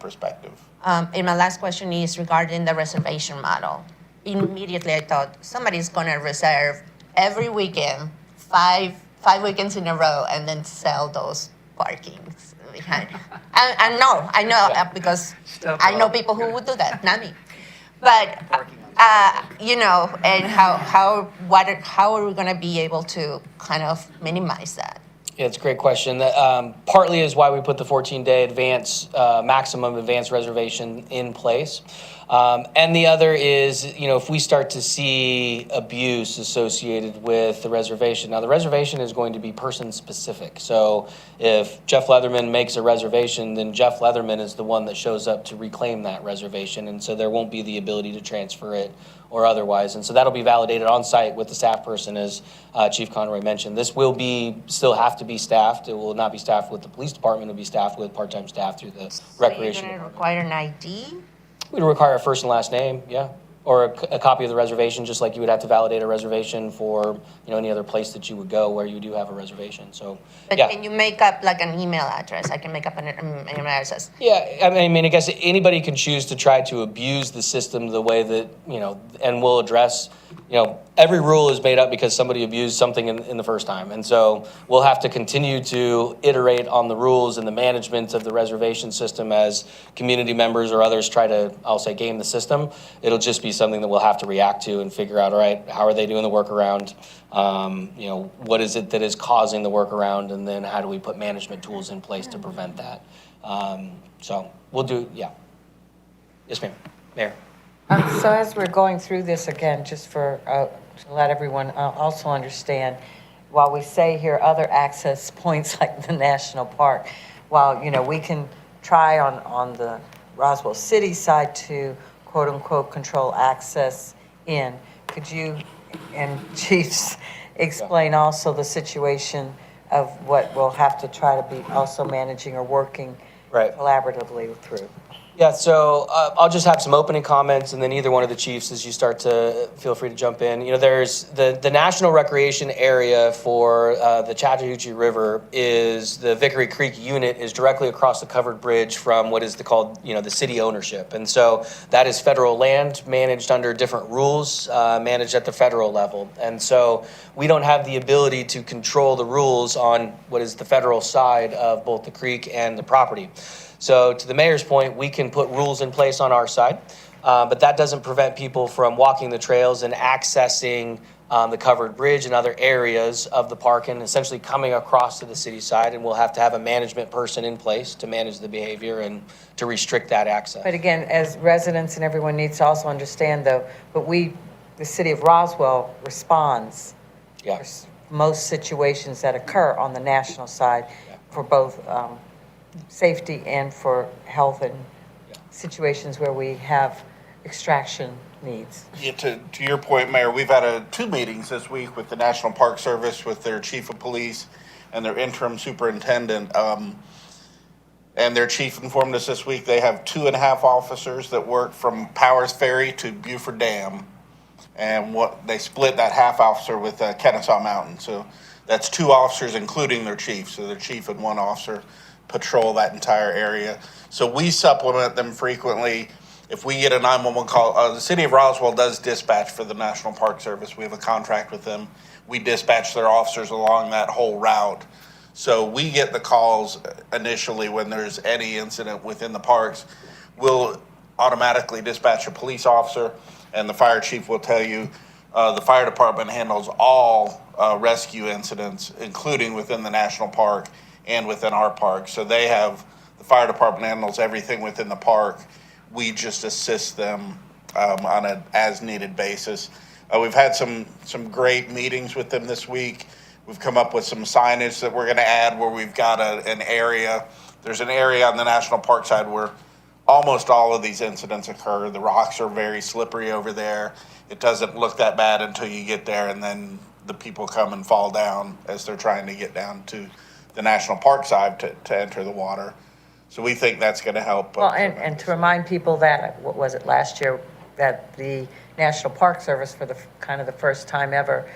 perspective. And my last question is regarding the reservation model. Immediately, I thought somebody's going to reserve every weekend, five weekends in a row, and then sell those parkings behind. I know because I know people who would do that, not me. But and how are we going to be able to kind of minimize that? Yeah, it's a great question. Partly is why we put the 14-day maximum advance reservation in place. And the other is, if we start to see abuse associated with the reservation. Now, the reservation is going to be person-specific. So if Jeff Leatherman makes a reservation, then Jeff Leatherman is the one that shows up to reclaim that reservation. And so there won't be the ability to transfer it or otherwise. And so that'll be validated on site with the staff person, as Chief Conroy mentioned. This will still have to be staffed. It will not be staffed with the police department. It will be staffed with part-time staff through the recreation So you're going to department. require an ID? We'd require a first and last name, yeah, or a copy of the reservation, just like you would have to validate a reservation for any other place that you would go where you do have a reservation. So, But yeah. can you make up like an email address? I can make up an email address. Yeah, I mean, I guess anybody can choose to try to abuse the system the way that, and we'll address, every rule is made up because somebody abused something in the first time. And so we'll have to continue to iterate on the rules and the management of the reservation system as community members or others try to, I'll say, game the system. It'll just be something that we'll have to react to and figure out, all right, how are they doing the workaround? What is it that is causing the workaround? And then how do we put management tools in place to prevent that? So we'll do, yeah. Yes, ma'am. Mayor. So as we're going through this again, just for, to let everyone also understand, while we say here other access points like the national park, while, you know, we can try on the Roswell City side to quote unquote control access in, could you and chiefs explain also the situation of what we'll have to try to be also managing or working Right. collaboratively through? Yeah, so I'll just have some opening comments, and then either one of the chiefs, as you start to feel free to jump in. You know, there's the national recreation area for the Chattahoochee River is the Vickery Creek unit is directly across the covered bridge from what is called, you know, the city ownership. And so that is federal land managed under different rules, managed at the federal level. And so we don't have the ability to control the rules on what is the federal side of both the creek and the property. So to the mayor's point, we can put rules in place on our side, but that doesn't prevent people from walking the trails and accessing the covered bridge and other areas of the park and essentially coming across to the city side. And we'll have to have a management person in place to manage the behavior and to restrict that access. But again, as residents and everyone needs to also understand though, but the city of Roswell responds Yeah. for most situations that occur on the national side for both safety and for health and situations where we have extraction needs. Yeah, to your point, Mayor, we've had 2 meetings this week with the National Park Service, with their chief of police and their interim superintendent. And their chief informed us this week they have 2.5 officers that work from Powers Ferry to Buford Dam. And they split that half officer with Kennesaw Mountain. So that's 2 officers, including their chief. So their chief and 1 officer patrol that entire area. So we supplement them frequently. If we get a 911 call, the city of Roswell does dispatch for the National Park Service. We have a contract with them. We dispatch their officers along that whole route. So we get the calls initially when there's any incident within the parks. We'll automatically dispatch a police officer, and the fire chief will tell you the fire department handles all rescue incidents, including within the national park and within our park. So the fire department handles everything within the park. We just assist them on an as-needed basis. We've had some great meetings with them this week. We've come up with some signage that we're going to add where we've got an area. There's an area on the national park side where almost all of these incidents occur. The rocks are very slippery over there. It doesn't look that bad until you get there, and then the people come and fall down as they're trying to get down to the national park side to enter the water. So we think that's going to help. Well, and to remind people that, what was it, last year, that the National Park Service for the first time ever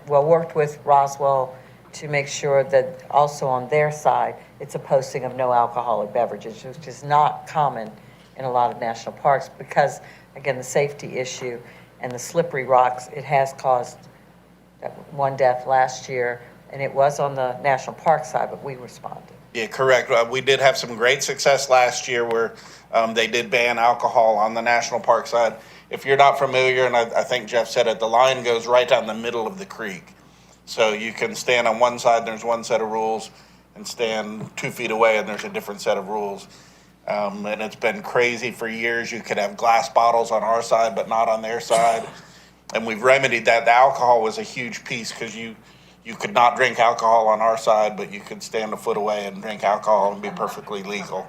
worked with Roswell to make sure that also on their side, it's a posting of no alcoholic beverages, which is not common in a lot of national parks because, again, the safety issue and the slippery rocks, it has caused that 1 death last year, and it was on the national park side, but we responded. Yeah, correct. We did have some great success last year where they did ban alcohol on the national park side. If you're not familiar, and I think Jeff said it, the line goes right down the middle of the creek. So you can stand on one side, there's one set of rules, and stand 2 feet away, and there's a different set of rules. And it's been crazy for years. You could have glass bottles on our side, but not on their side. And we've remedied that. The alcohol was a huge piece because you could not drink alcohol on our side, but you could stand a foot away and drink alcohol and be perfectly legal.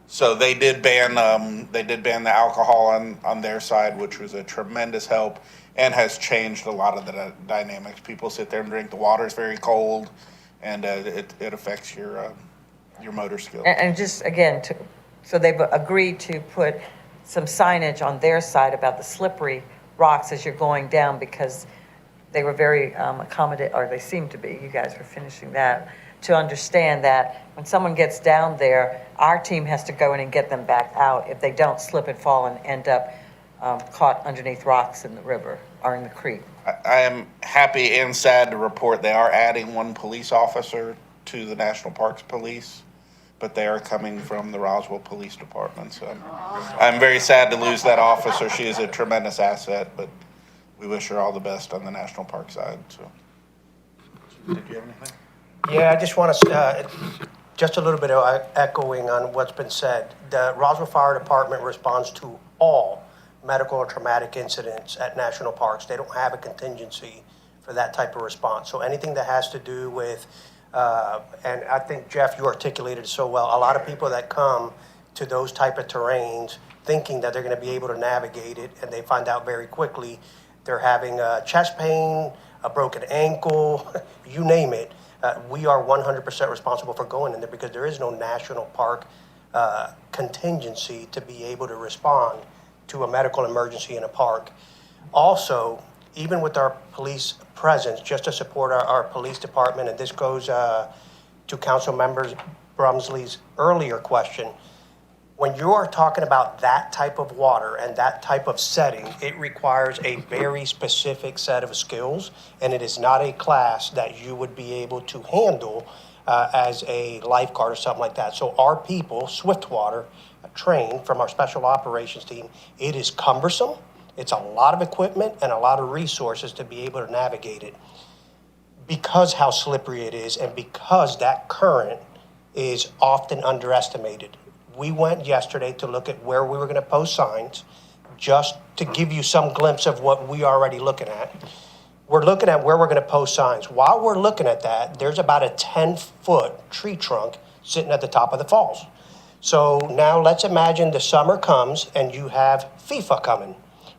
So they did ban the alcohol on their side, which was a tremendous help and has changed a lot of the dynamics. People sit there and drink. The water's very cold, and it affects your motor skills. And just, again, so they've agreed to put some signage on their side about the slippery rocks as you're going down because they were very accommodating, or they seem to be, you guys were finishing that, to understand that when someone gets down there, our team has to go in and get them back out if they don't slip and fall and end up caught underneath rocks in the river or in the creek. I am happy and sad to report they are adding 1 police officer to the National Parks Police, but they are coming from the Roswell Police Department. So I'm very sad to lose that officer. She is a tremendous asset, but we wish her all the best on the National Park side. So, did you have anything? Yeah, I just want to, Just a little bit of echoing on what's been said. The Roswell Fire Department responds to all medical or traumatic incidents at national parks. They don't have a contingency for that type of response. So anything that has to do with, and I think, Jeff, you articulated it so well, a lot of people that come to those type of terrains thinking that they're going to be able to navigate it, and they find out very quickly they're having chest pain, a broken ankle, you name it. We are 100% responsible for going in there because there is no national park contingency to be able to respond to a medical emergency in a park. Also, even with our police presence, just to support our police department, and this goes to Council Members Brumsley's earlier question, when you are talking about that type of water and that type of setting, it requires a very specific set of skills, and it is not a class that you would be able to handle as a lifeguard or something like that. So our people, Swiftwater, trained from our special operations team, it is cumbersome. It's a lot of equipment and a lot of resources to be able to navigate it because how slippery it is and because that current is often underestimated. We went yesterday to look at where we were going to post signs, just to give you some glimpse of what we are already looking at. We're looking at where we're going to post signs. While we're looking at that, there's about a 10-foot tree trunk sitting at the top of the falls. So now let's imagine the summer comes and you have FIFA coming.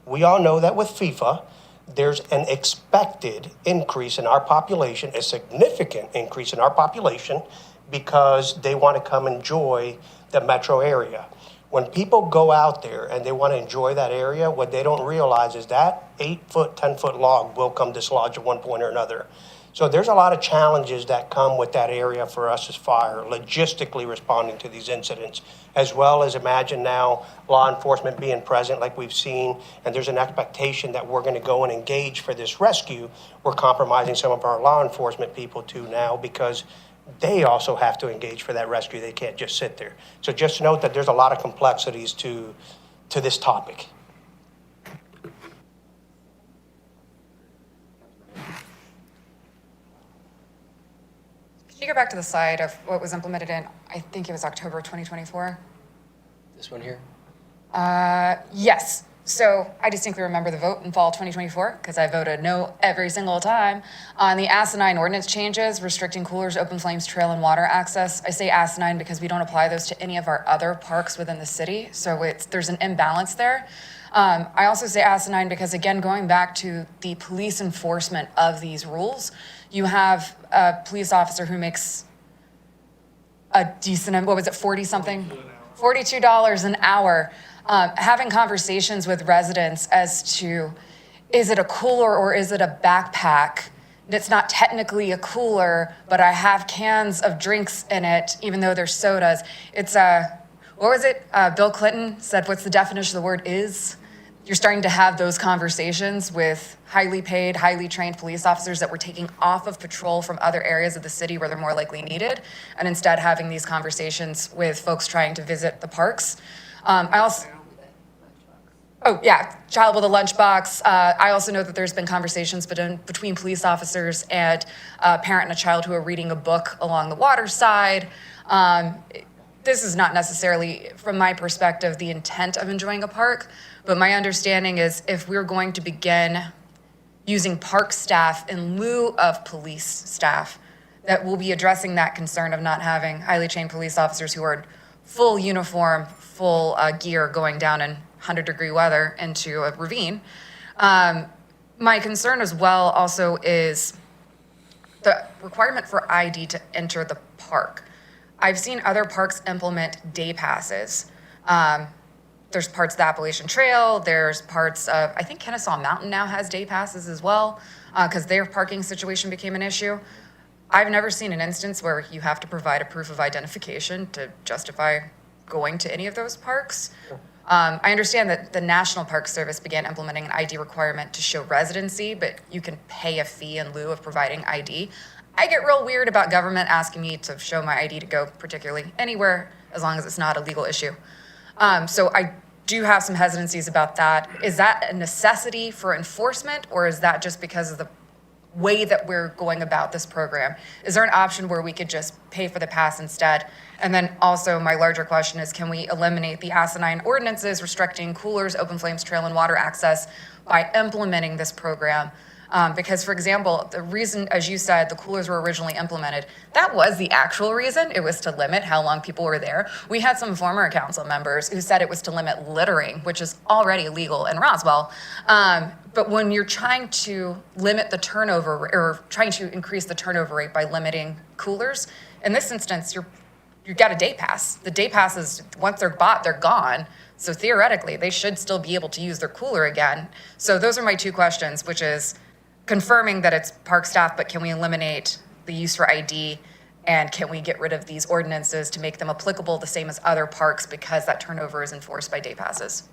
We all know that with FIFA, there's an expected increase in our population, a significant increase in our population, because they want to come enjoy the metro area. When people go out there and they want to enjoy that area, what they don't realize is that 8-foot, 10-foot log will come dislodge at one point or another. So there's a lot of challenges that come with that area for us as fire, logistically responding to these incidents, as well as imagine now law enforcement being present like we've seen, and there's an expectation that we're going to go and engage for this rescue. We're compromising some of our law enforcement people too now because they also have to engage for that rescue. They can't just sit there. So just note that there's a lot of complexities to this topic. Could you go back to the slide of what was implemented in, I think it was October 2024? This one here? Yes. So I distinctly remember the vote in fall 2024 because I voted no every single time on the asinine ordinance changes restricting coolers, open flames, trail, and water access. I say asinine because we don't apply those to any of our other parks within the city. So there's an imbalance there. I also say asinine because, again, going back to the police enforcement of these rules, you have a police officer who makes a decent, what was it, 40-something? $42 an hour. Having conversations with residents as to, is it a cooler or is it a backpack? It's not technically a cooler, but I have cans of drinks in it, even though they're sodas. It's what was it? Bill Clinton said, what's the definition of the word is? You're starting to have those conversations with highly paid, highly trained police officers that we're taking off of patrol from other areas of the city where they're more likely needed, and instead having these conversations with folks trying to visit the parks. I also, oh yeah, child with a lunchbox. I also know that there's been conversations between police officers and a parent and a child who are reading a book along the water side. This is not necessarily, from my perspective, the intent of enjoying a park, but my understanding is if we're going to begin using park staff in lieu of police staff, that we'll be addressing that concern of not having highly trained police officers who are in full uniform, full gear going down in 100-degree weather into a ravine. My concern as well also is the requirement for ID to enter the park. I've seen other parks implement day passes. There's parts of the Appalachian Trail, there's parts of, I think Kennesaw Mountain now has day passes as well, because their parking situation became an issue. I've never seen an instance where you have to provide a proof of identification to justify going to any of those parks. I understand that the National Park Service began implementing an ID requirement to show residency, but you can pay a fee in lieu of providing ID. I get real weird about government asking me to show my ID to go particularly anywhere, as long as it's not a legal issue. So I do have some hesitancies about that. Is that a necessity for enforcement, or is that just because of the way that we're going about this program? Is there an option where we could just pay for the pass instead? And then also my larger question is, can we eliminate the asinine ordinances restricting coolers, open flames, trail and water access by implementing this program? Because, for example, the reason, as you said, the coolers were originally implemented, that was the actual reason. It was to limit how long people were there. We had some former council members who said it was to limit littering, which is already illegal in Roswell. But when you're trying to limit the turnover or trying to increase the turnover rate by limiting coolers, in this instance, you've got a day pass. The day passes, once they're bought, they're gone. So theoretically, they should still be able to use their cooler again. So those are my two questions, which is confirming that it's park staff, but can we eliminate the use for ID? And can we get rid of these ordinances to make them applicable the same as other parks because that turnover is enforced by day passes?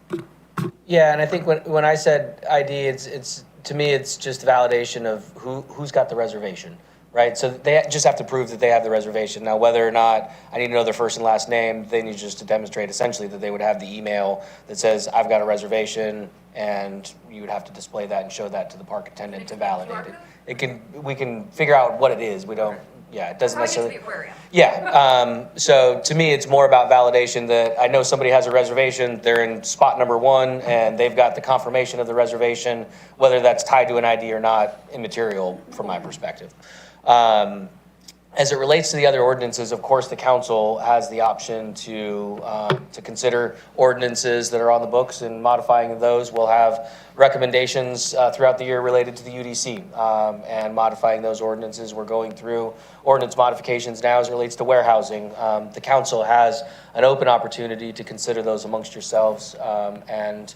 Yeah, and I think when I said ID, it's to me it's just validation of who's got the reservation, right? So they just have to prove that they have the reservation. Now, whether or not I need to know their first and last name, they need just to demonstrate essentially that they would have the email that says I've got a reservation, and you would have to display that and show that to the park attendant to validate it. We can figure out what it is. We don't. Yeah, it doesn't necessarily. Yeah. So to me, it's more about validation that I know somebody has a reservation. They're in spot number 1, and they've got the confirmation of the reservation. Whether that's tied to an ID or not, immaterial from my perspective. As it relates to the other ordinances, of course, the council has the option to consider ordinances that are on the books and modifying those. We'll have recommendations throughout the year related to the UDC and modifying those ordinances. We're going through ordinance modifications now as it relates to warehousing. The council has an open opportunity to consider those amongst yourselves and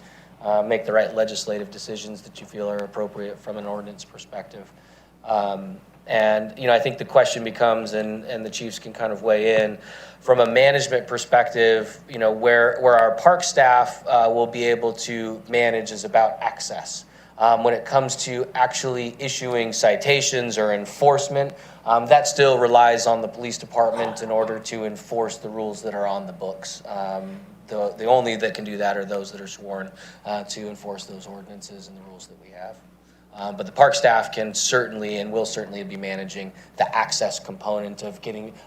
make the right legislative decisions that you feel are appropriate from an ordinance perspective. And, I think the question becomes, and the chiefs can kind of weigh in, from a management perspective, where our park staff will be able to manage is about access. When it comes to actually issuing citations or enforcement, that still relies on the police department in order to enforce the rules that are on the books. The only that can do that are those that are sworn to enforce those ordinances and the rules that we have. But the park staff can certainly and will certainly be managing the access component of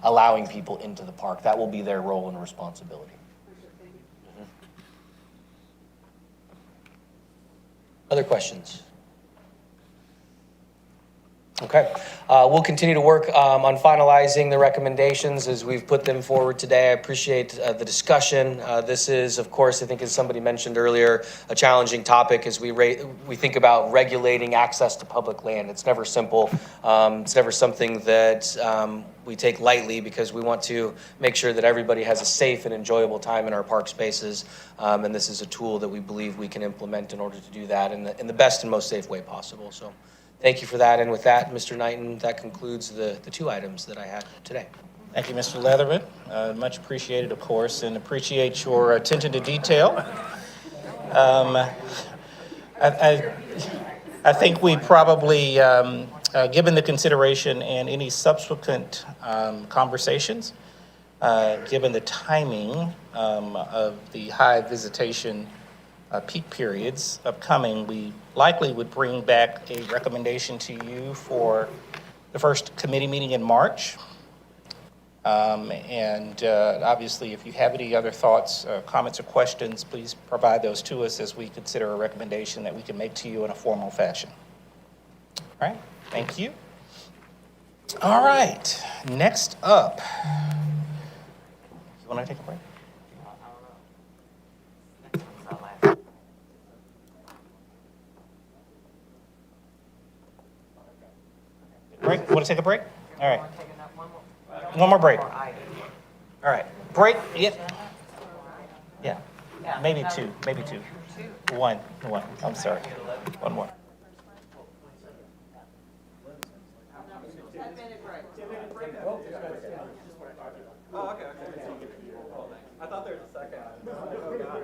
allowing people into the park. That will be their role and responsibility. Mm-hmm. Other questions? Okay. We'll continue to work on finalizing the recommendations as we've put them forward today. I appreciate the discussion. This is, of course, I think as somebody mentioned earlier, a challenging topic as we think about regulating access to public land. It's never simple. It's never something that we take lightly because we want to make sure that everybody has a safe and enjoyable time in our park spaces. And this is a tool that we believe we can implement in order to do that in the best and most safe way possible. So thank you for that. And with that, Mr. Knighton, that concludes the 2 items that I had today. Thank you, Mr. Leatherman. Much appreciated, of course, and appreciate your attention to detail. I think we probably, given the consideration and any subsequent conversations, given the timing of the high visitation peak periods upcoming, we likely would bring back a recommendation to you for the first committee meeting in March. Obviously, if you have any other thoughts, comments, or questions, please provide those to us as we consider a recommendation that we can make to you in a formal fashion. All right, thank you. All right, next up. You want to take a break? Break? Want to take a break? All right. One more break. All right. Break. Yep. Yeah. Maybe 2. Maybe 2. One. I'm sorry. One more. Oh, okay. I thought there was a second. Oh, God.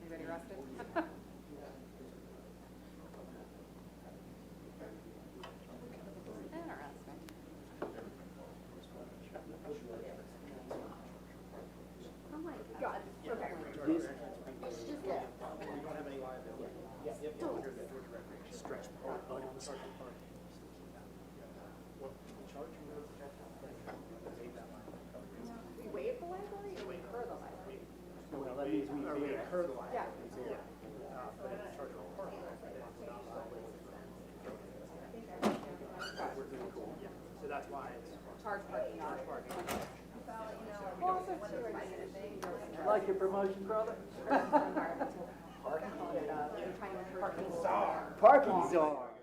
Anybody rested? Stretch. waive the liability or we incur the liability? Well, that means we incur the liability. Yeah. But if it's charged for parking, we're not liable. So that's why it's charge parking. Charge parking. Like your promotion, brother? Parking czar. Parking czar.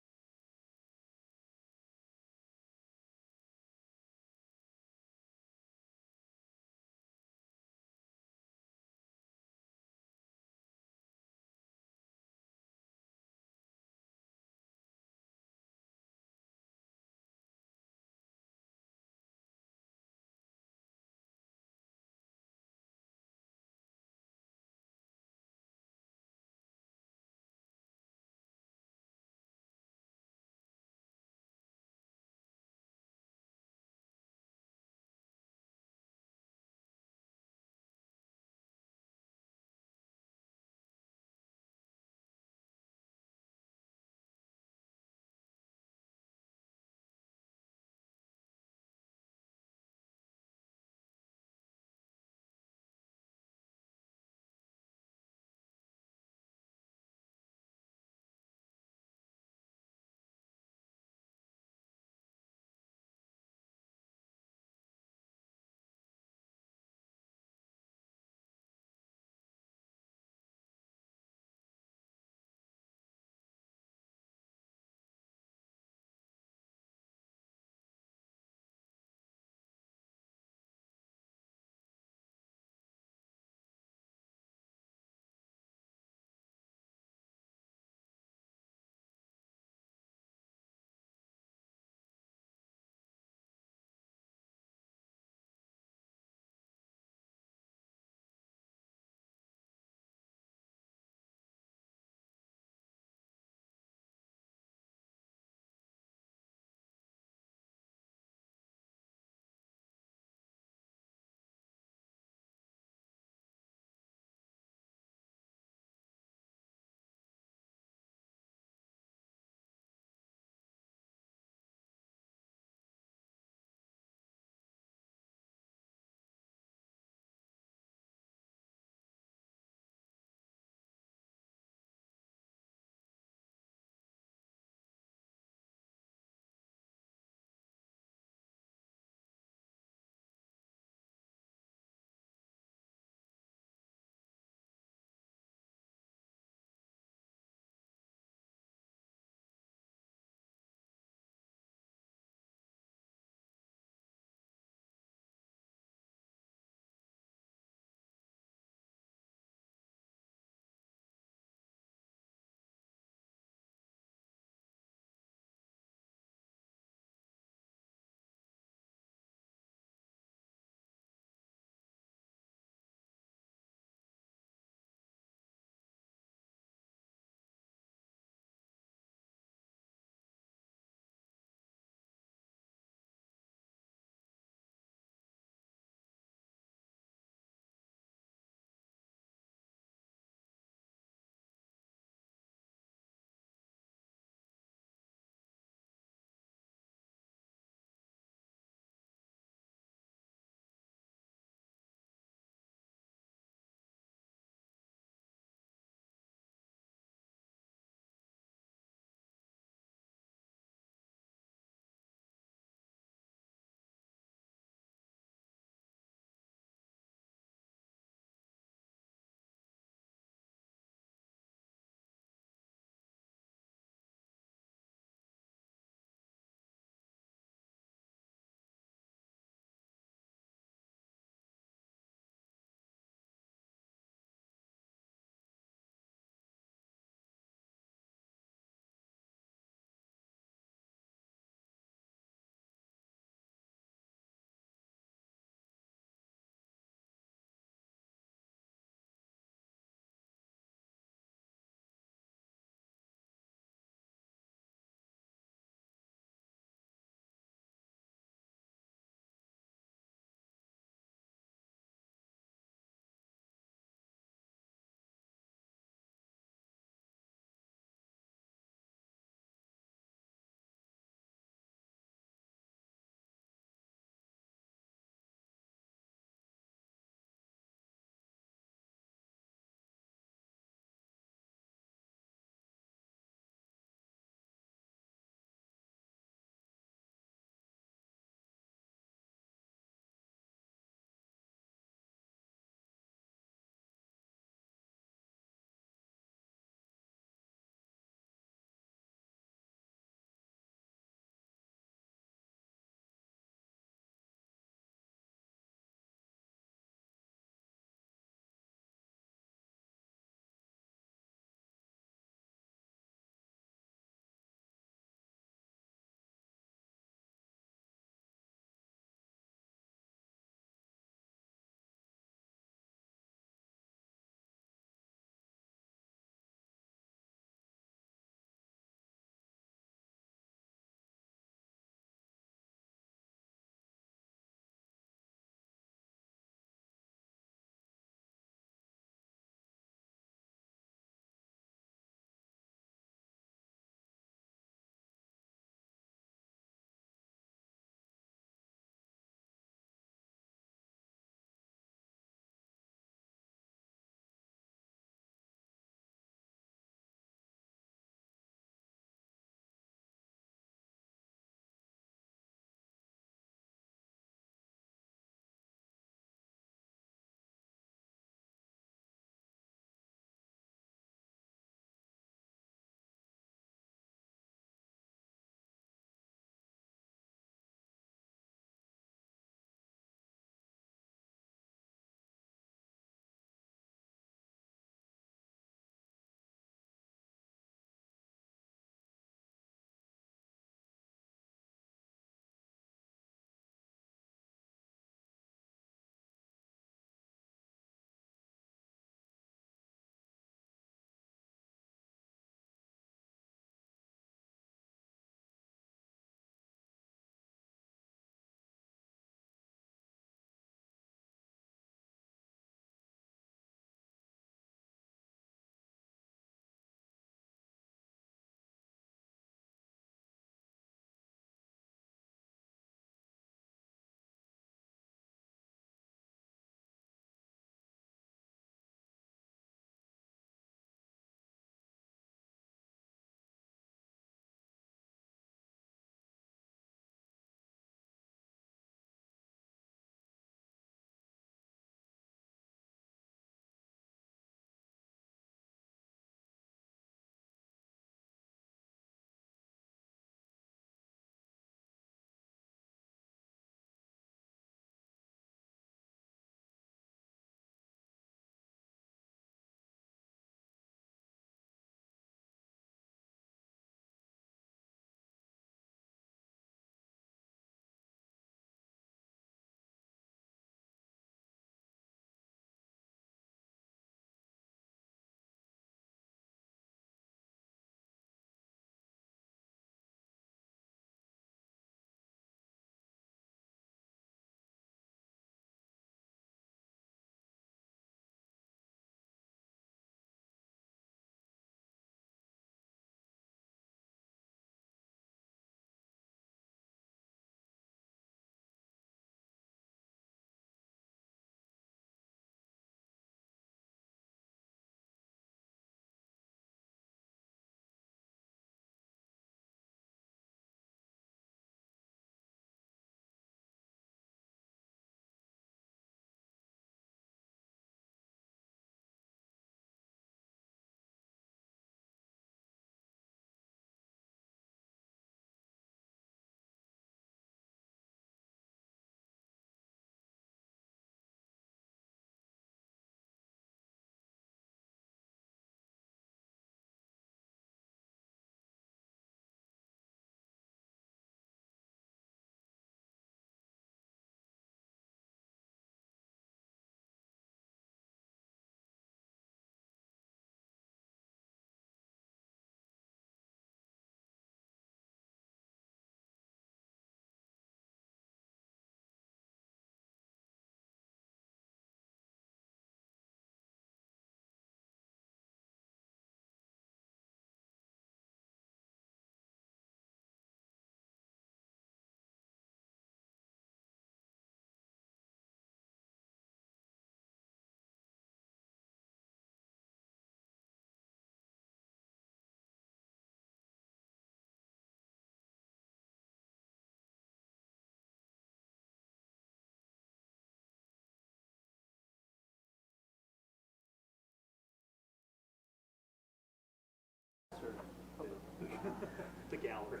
the gallery.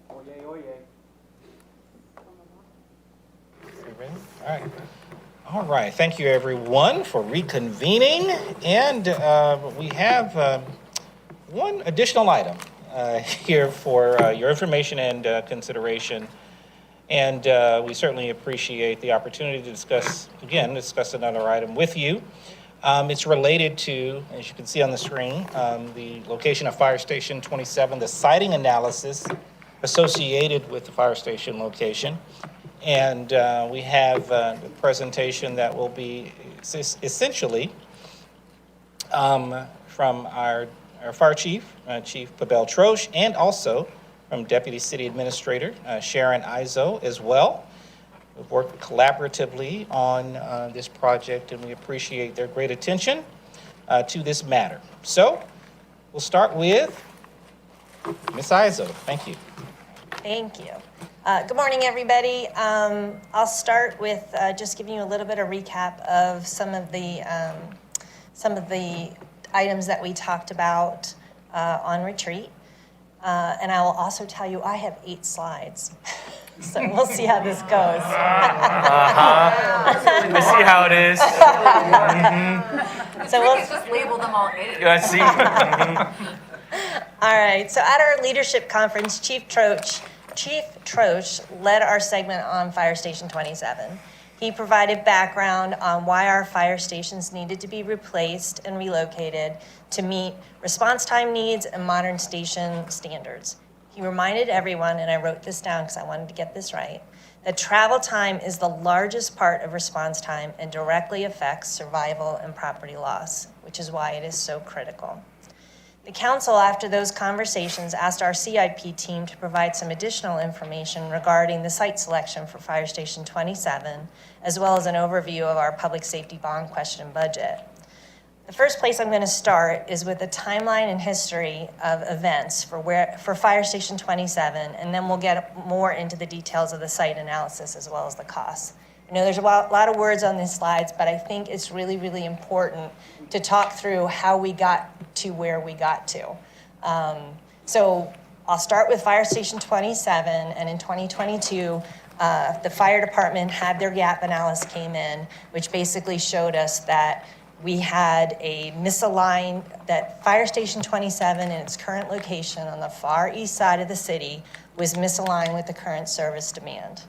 Oyez, oyez. All right. All right. Thank you, everyone, for reconvening. And we have one additional item here for your information and consideration. And we certainly appreciate the opportunity to discuss another item with you. It's related to, as you can see on the screen, the location of Fire Station 27, the siting analysis associated with the fire station location. And we have a presentation that will be essentially from our fire chief, Chief Pavel Troche, and also from Deputy City Administrator Sharon Izo as well. We've worked collaboratively on this project, and we appreciate their great attention to this matter. So we'll start with Ms. Izo. Thank you. Thank you. Good morning, everybody. I'll start with just giving you a little bit of recap of some of the items that we talked about on retreat. And I will also tell you I have 8 slides. So we'll see how this goes. I see how it is. So we'll just label them all 8. I see. All right, so at our leadership conference, Chief Troche led our segment on Fire Station 27. He provided background on why our fire stations needed to be replaced and relocated to meet response time needs and modern station standards. He reminded everyone, and I wrote this down because I wanted to get this right, that travel time is the largest part of response time and directly affects survival and property loss, which is why it is so critical. The council, after those conversations, asked our CIP team to provide some additional information regarding the site selection for Fire Station 27, as well as an overview of our public safety bond question budget. The first place I'm going to start is with a timeline and history of events for Fire Station 27, and then we'll get more into the details of the site analysis as well as the costs. I know there's a lot of words on these slides, but I think it's really, really important to talk through how we got to where we got to. So I'll start with Fire Station 27, and in 2022, the fire department had their gap analysis came in, which basically showed us that we had that Fire Station 27 in its current location on the far east side of the city was misaligned with the current service demand.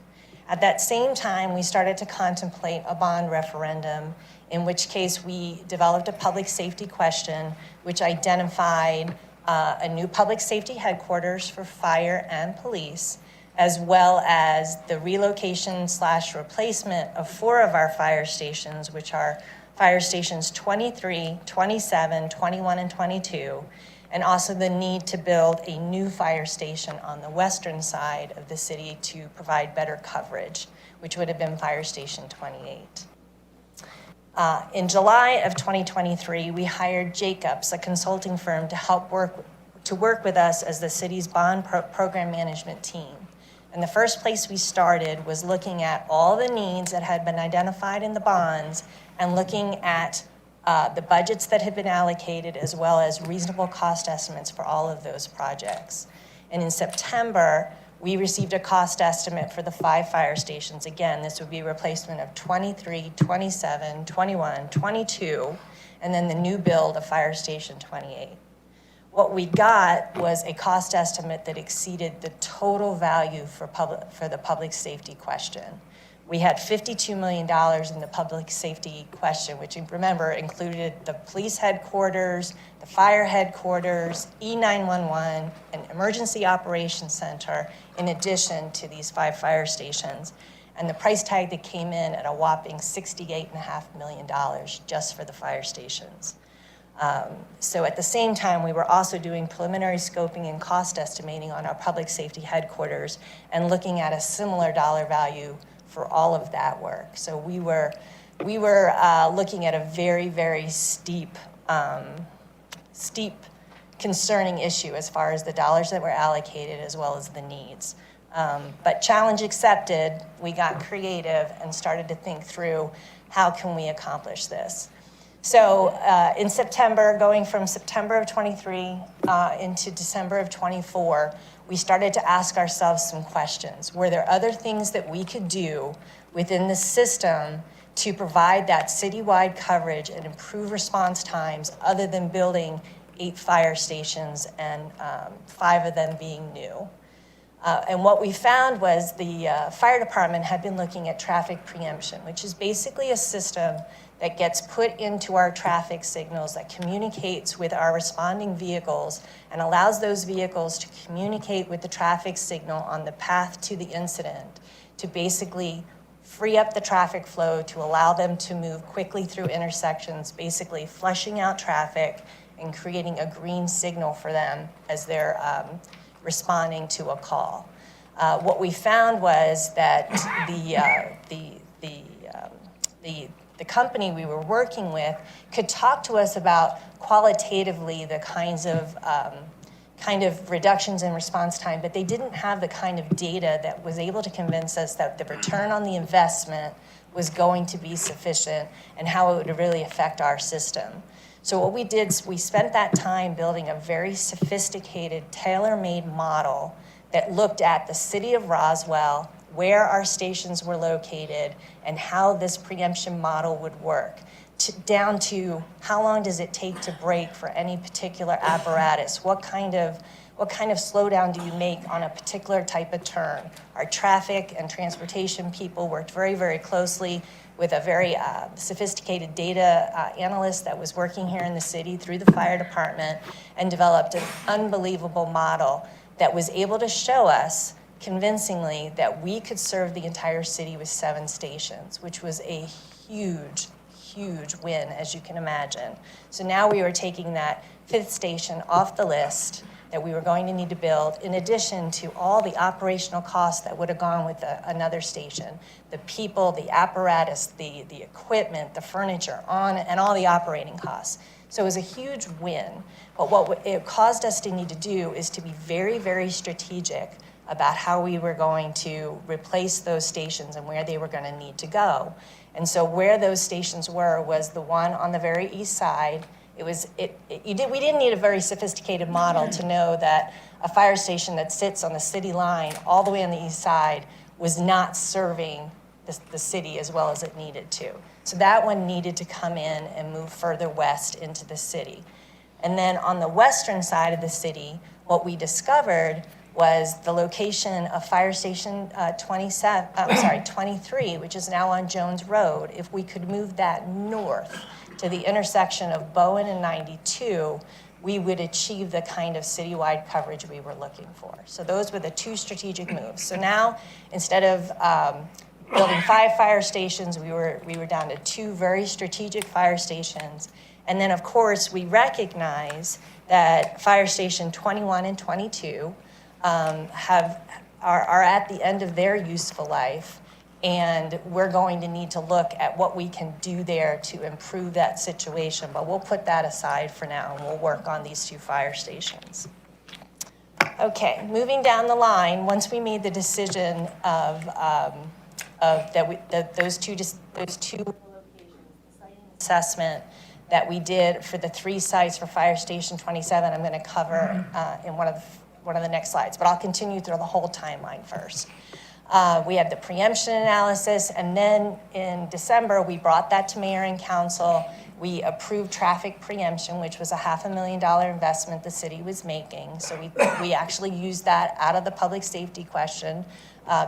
At that same time, we started to contemplate a bond referendum, in which case we developed a public safety question, which identified a new public safety headquarters for fire and police, as well as the relocation/replacement of 4 of our fire stations, which are Fire Stations 23, 27, 21, and 22, and also the need to build a new fire station on the western side of the city to provide better coverage, which would have been Fire Station 28. In July of 2023, we hired Jacobs, a consulting firm, to work with us as the city's bond program management team. And the first place we started was looking at all the needs that had been identified in the bonds and looking at the budgets that had been allocated, as well as reasonable cost estimates for all of those projects. And in September, we received a cost estimate for the 5 fire stations. Again, this would be a replacement of 23, 27, 21, 22, and then the new build of Fire Station 28. What we got was a cost estimate that exceeded the total value for the public safety question. We had $52 million in the public safety question, which, remember, included the police headquarters, the fire headquarters, E911, an emergency operations center, in addition to these 5 fire stations. And the price tag that came in at a whopping $68.5 million just for the fire stations. So at the same time, we were also doing preliminary scoping and cost estimating on our public safety headquarters and looking at a similar dollar value for all of that work. So we were looking at a very, very steep, concerning issue as far as the dollars that were allocated as well as the needs. But challenge accepted, we got creative and started to think through how can we accomplish this. So in September, going from September of 23 into December of 24, we started to ask ourselves some questions. Were there other things that we could do within the system to provide that citywide coverage and improve response times other than building 8 fire stations and 5 of them being new? And what we found was the fire department had been looking at traffic preemption, which is basically a system that gets put into our traffic signals that communicates with our responding vehicles and allows those vehicles to communicate with the traffic signal on the path to the incident to basically free up the traffic flow to allow them to move quickly through intersections, basically flushing out traffic and creating a green signal for them as they're responding to a call. What we found was that the company we were working with could talk to us about qualitatively the kinds of reductions in response time, but they didn't have the kind of data that was able to convince us that the return on the investment was going to be sufficient and how it would really affect our system. So what we did is we spent that time building a very sophisticated, tailor-made model that looked at the city of Roswell, where our stations were located, and how this preemption model would work, down to how long does it take to brake for any particular apparatus? What kind of slowdown do you make on a particular type of turn? Our traffic and transportation people worked very, very closely with a very sophisticated data analyst that was working here in the city through the fire department and developed an unbelievable model that was able to show us convincingly that we could serve the entire city with 7 stations, which was a huge, huge win, as you can imagine. So now we were taking that 5th station off the list that we were going to need to build, in addition to all the operational costs that would have gone with another station, the people, the apparatus, the equipment, the furniture, and all the operating costs. So it was a huge win. But what it caused us to need to do is to be very, very strategic about how we were going to replace those stations and where they were going to need to go. And so where those stations were was the one on the very east side. We didn't need a very sophisticated model to know that a fire station that sits on the city line all the way on the east side was not serving the city as well as it needed to. So that one needed to come in and move further west into the city. And then on the western side of the city, what we discovered was the location of Fire Station 23, which is now on Jones Road. If we could move that north to the intersection of Bowen and 92, we would achieve the kind of citywide coverage we were looking for. So those were the 2 strategic moves. So now, instead of building 5 fire stations, we were down to 2 very strategic fire stations. And then, of course, we recognize that Fire Station 21 and 22 are at the end of their useful life, and we're going to need to look at what we can do there to improve that situation. But we'll put that aside for now, and we'll work on these 2 fire stations. Okay, moving down the line, once we made the decision those two locations, the siting assessment that we did for the 3 sites for Fire Station 27, I'm going to cover in one of the next slides, but I'll continue through the whole timeline first. We had the preemption analysis, and then in December, we brought that to Mayor and Council. We approved traffic preemption, which was a $500,000 investment the city was making. So we actually used that out of the public safety question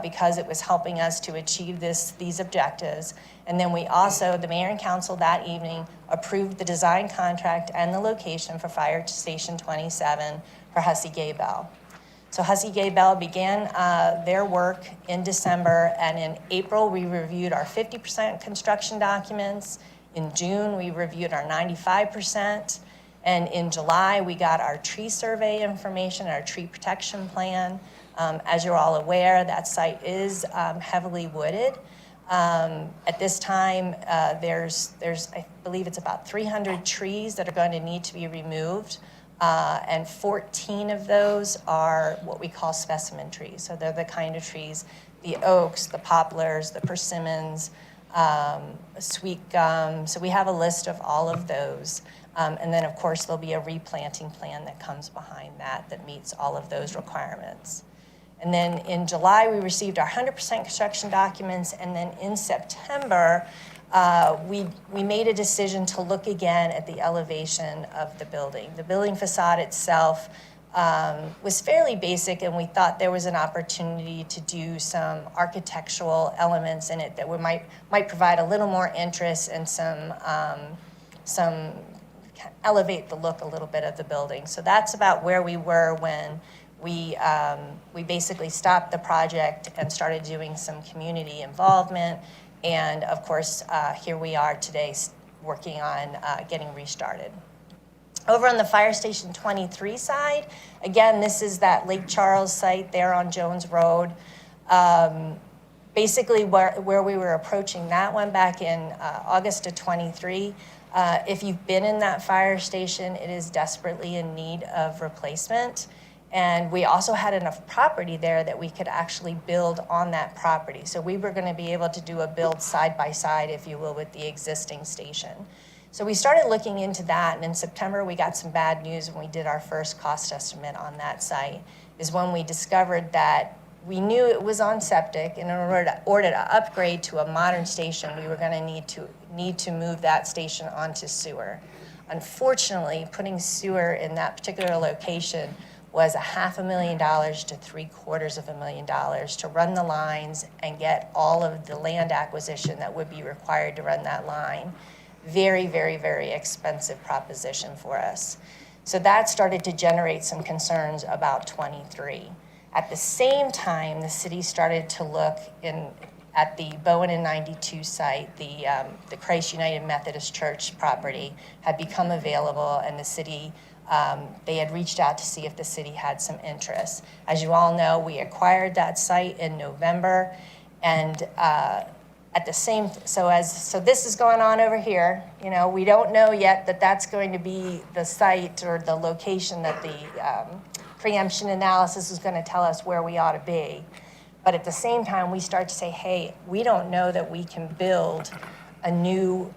because it was helping us to achieve these objectives. And then we also, the Mayor and Council that evening, approved the design contract and the location for Fire Station 27 for Hussey Gay Bell. So Hussey Gay Bell began their work in December, and in April we reviewed our 50% construction documents. In June we reviewed our 95%, and in July we got our tree survey information, our tree protection plan. As you're all aware, that site is heavily wooded. At this time, there's I believe it's about 300 trees that are going to need to be removed and 14 of those are what we call specimen trees. So they're the kind of trees, the oaks, the poplars, the persimmons, sweet gum. So we have a list of all of those. And then, of course, there'll be a replanting plan that comes behind that meets all of those requirements. And then in July, we received our 100% construction documents. And then in September, we made a decision to look again at the elevation of the building. The building facade itself was fairly basic, and we thought there was an opportunity to do some architectural elements in it that might provide a little more interest and some elevate the look a little bit of the building. So that's about where we were when we basically stopped the project and started doing some community involvement. And of course, here we are today working on getting restarted. Over on the Fire Station 23 side, again, this is that Lake Charles site there on Jones Road. Basically, where we were approaching that one back in August of 23, if you've been in that fire station, it is desperately in need of replacement. And we also had enough property there that we could actually build on that property. So we were going to be able to do a build side by side, if you will, with the existing station. So we started looking into that, and in September we got some bad news when we did our first cost estimate on that site, is when we discovered that we knew it was on septic, and in order to upgrade to a modern station, we were going to need to move that station onto sewer. Unfortunately, putting sewer in that particular location was $500,000 to $750,000 to run the lines and get all of the land acquisition that would be required to run that line. Very, very, very expensive proposition for us. So that started to generate some concerns about 23. At the same time, the city started to look at the Bowen and 92 site. The Christ United Methodist Church property had become available, and the city, they had reached out to see if the city had some interest. As you all know, we acquired that site in November, and at the same, so this is going on over here. You know, we don't know yet that that's going to be the site or the location that the preemption analysis is going to tell us where we ought to be. But at the same time, we start to say, hey, we don't know that we can build a new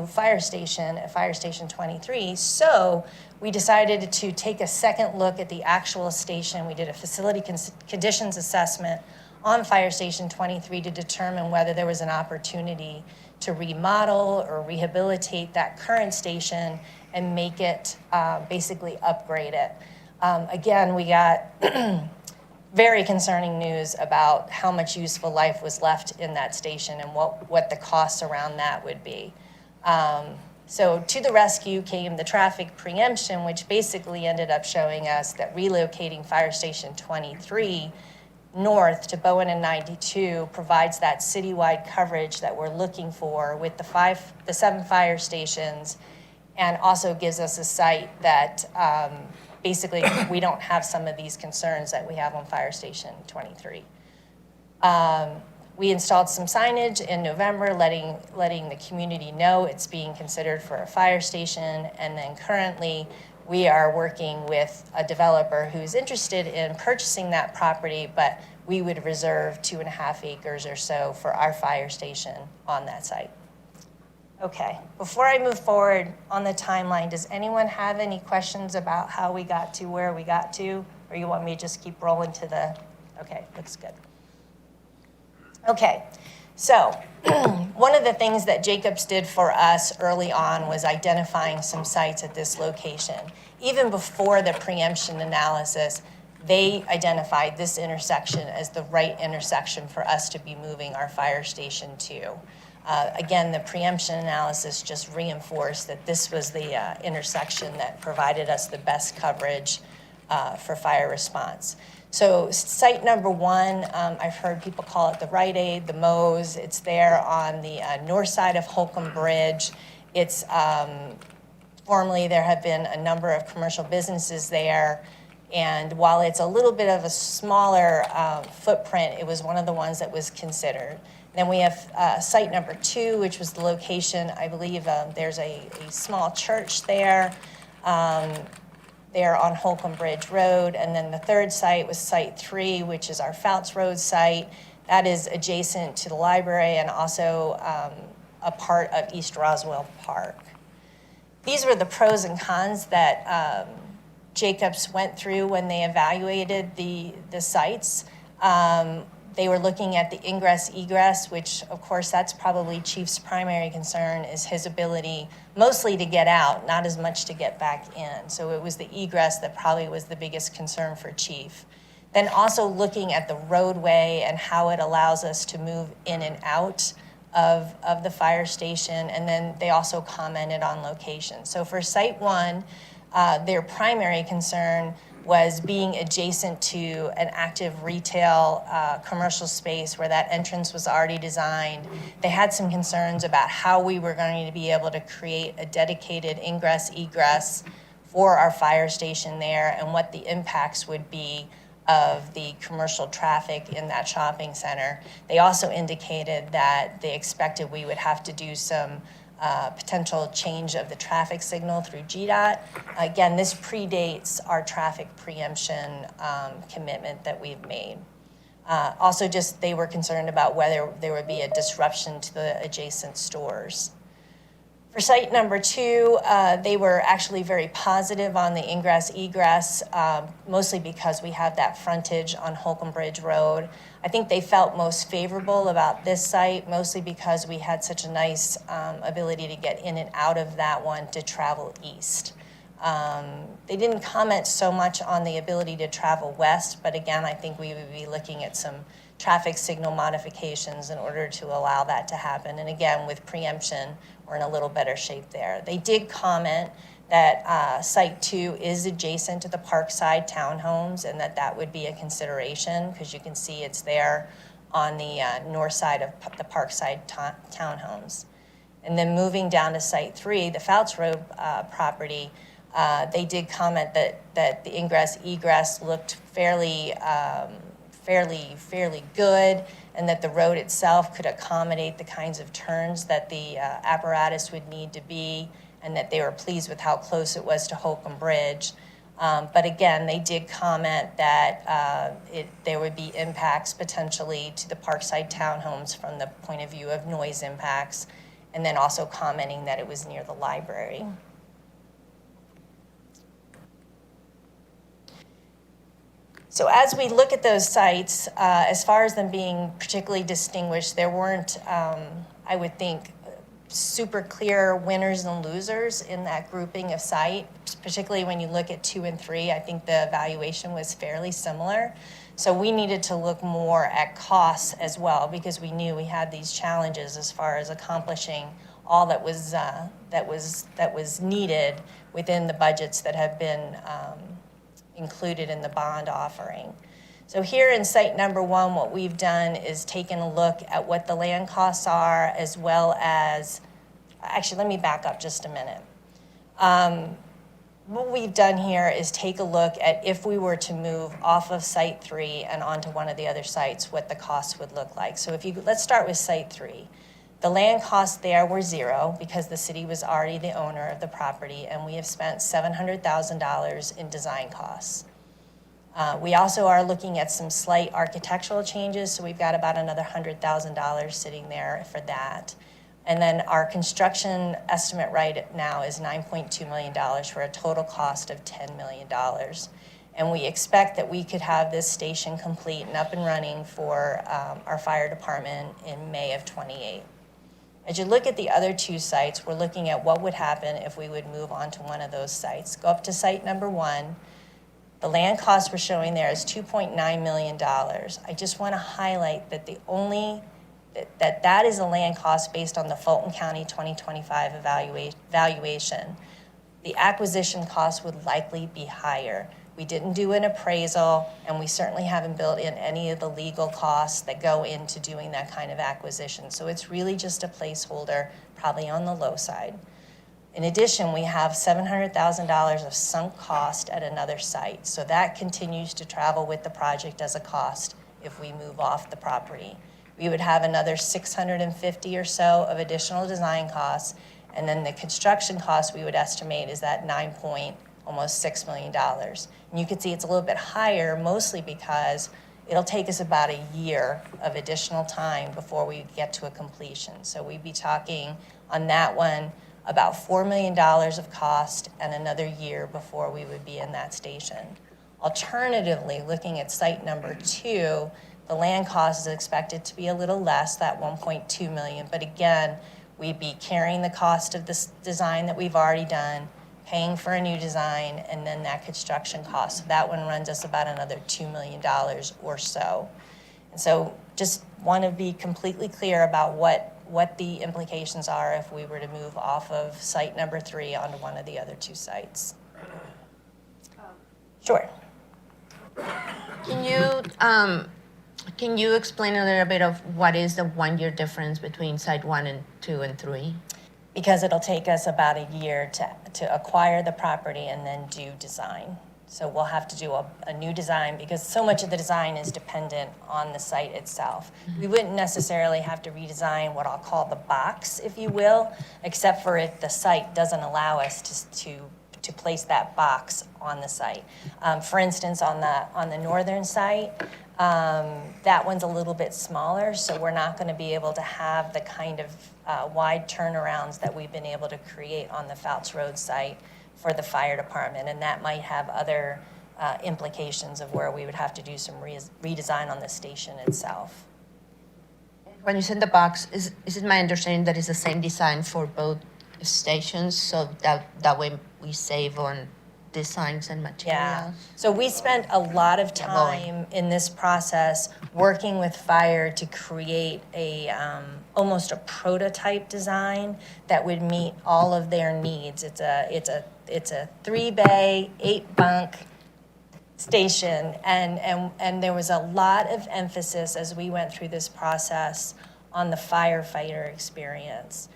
fire station at Fire Station 23. So we decided to take a second look at the actual station. We did a facility conditions assessment on Fire Station 23 to determine whether there was an opportunity to remodel or rehabilitate that current station and make it, basically upgrade it. Again, we got very concerning news about how much useful life was left in that station and what the costs around that would be. So to the rescue came the traffic preemption, which basically ended up showing us that relocating Fire Station 23 north to Bowen and 92 provides that citywide coverage that we're looking for with the 7 fire stations, and also gives us a site that basically we don't have some of these concerns that we have on Fire Station 23. We installed some signage in November letting the community know it's being considered for a fire station, and then currently we are working with a developer who's interested in purchasing that property, but we would reserve 2.5 acres or so for our fire station on that site. Okay, before I move forward on the timeline, does anyone have any questions about how we got to where we got to? Or you want me to just keep rolling to the, okay, looks good. Okay, so one of the things that Jacobs did for us early on was identifying some sites at this location. Even before the preemption analysis, they identified this intersection as the right intersection for us to be moving our fire station to. Again, the preemption analysis just reinforced that this was the intersection that provided us the best coverage for fire response. So site number 1, I've heard people call it the Rite Aid, the Moe's. It's there on the north side of Holcomb Bridge. It's formerly there have been a number of commercial businesses there. And while it's a little bit of a smaller footprint, it was one of the ones that was considered. Then we have site number 2, which was the location. I believe there's a small church there. there on Holcomb Bridge Road. And then the third site was Site 3, which is our Fouts Road site. That is adjacent to the library and also a part of East Roswell Park. These were the pros and cons that Jacobs went through when they evaluated the sites. They were looking at the ingress egress, which of course that's probably Chief's primary concern, is his ability mostly to get out, not as much to get back in. So it was the egress that probably was the biggest concern for Chief. Then also looking at the roadway and how it allows us to move in and out of the fire station. And then they also commented on location. So for Site 1, their primary concern was being adjacent to an active retail commercial space where that entrance was already designed. They had some concerns about how we were going to be able to create a dedicated ingress egress for our fire station there and what the impacts would be of the commercial traffic in that shopping center. They also indicated that they expected we would have to do some potential change of the traffic signal through GDOT. Again, this predates our traffic preemption commitment that we've made. Also, just they were concerned about whether there would be a disruption to the adjacent stores. For site number 2, they were actually very positive on the ingress egress, mostly because we have that frontage on Holcomb Bridge Road. I think they felt most favorable about this site, mostly because we had such a nice ability to get in and out of that one to travel east. They didn't comment so much on the ability to travel west, but again, I think we would be looking at some traffic signal modifications in order to allow that to happen. And again, with preemption, we're in a little better shape there. They did comment that Site 2 is adjacent to the Parkside townhomes and that would be a consideration because you can see it's there on the north side of the Parkside townhomes. And then moving down to Site 3, the Fouts Road property, they did comment that the ingress egress looked fairly good, and that the road itself could accommodate the kinds of turns that the apparatus would need to be, and that they were pleased with how close it was to Holcomb Bridge. But again, they did comment that there would be impacts potentially to the Parkside townhomes from the point of view of noise impacts, and then also commenting that it was near the library. So as we look at those sites, as far as them being particularly distinguished, there weren't, I would think, super clear winners and losers in that grouping of site, particularly when you look at 2 and 3. I think the evaluation was fairly similar. So we needed to look more at costs as well because we knew we had these challenges as far as accomplishing all that was needed within the budgets that have been included in the bond offering. So here in site number 1, what we've done is taken a look at what the land costs are, as well as, actually, let me back up just a minute. What we've done here is take a look at if we were to move off of site 3 and onto one of the other sites, what the costs would look like. So let's start with site 3. The land costs there were 0 because the city was already the owner of the property, and we have spent $700,000 in design costs. We also are looking at some slight architectural changes, so we've got about another $100,000 sitting there for that. And then our construction estimate right now is $9.2 million for a total cost of $10 million. And we expect that we could have this station complete and up and running for our fire department in May of '28. As you look at the other 2 sites, we're looking at what would happen if we would move on to one of those sites. Go up to site number 1. The land cost we're showing there is $2.9 million. I just want to highlight that that is a land cost based on the Fulton County 2025 valuation. The acquisition cost would likely be higher. We didn't do an appraisal, and we certainly haven't built in any of the legal costs that go into doing that kind of acquisition. So it's really just a placeholder, probably on the low side. In addition, we have $700,000 of sunk cost at another site. So that continues to travel with the project as a cost if we move off the property. We would have another $650 or so of additional design costs, and then the construction cost we would estimate is that $9.4 almost $6 million. And you can see it's a little bit higher, mostly because it'll take us about a year of additional time before we get to a completion. So we'd be talking on that one about $4 million of cost and another year before we would be in that station. Alternatively, looking at site number 2, the land cost is expected to be a little less, that 1.2 million, but again, we'd be carrying the cost of this design that we've already done, paying for a new design, and then that construction cost. So that one runs us about another $2 million or so. And so just want to be completely clear about what the implications are if we were to move off of site number 3 onto one of the other 2 sites. Sure. Can you explain a little bit of what is the 1-year difference between site 1 and 2 and 3? Because it'll take us about a year to acquire the property and then do design. So we'll have to do a new design because so much of the design is dependent on the site itself. We wouldn't necessarily have to redesign what I'll call the box, if you will, except for if the site doesn't allow us to place that box on the site. For instance, on the northern site, that one's a little bit smaller, so we're not going to be able to have the kind of wide turnarounds that we've been able to create on the Fouts Road site for the fire department, and that might have other implications of where we would have to do some redesign on the station itself. When you said the box, is it my understanding that it's the same design for both stations, so that way we save on designs and materials? Yeah. So we spent a lot of time in this process working with fire to create almost a prototype design that would meet all of their needs. It's a 3-bay, 8-bunk station, and there was a lot of emphasis as we went through this process on the firefighter experience.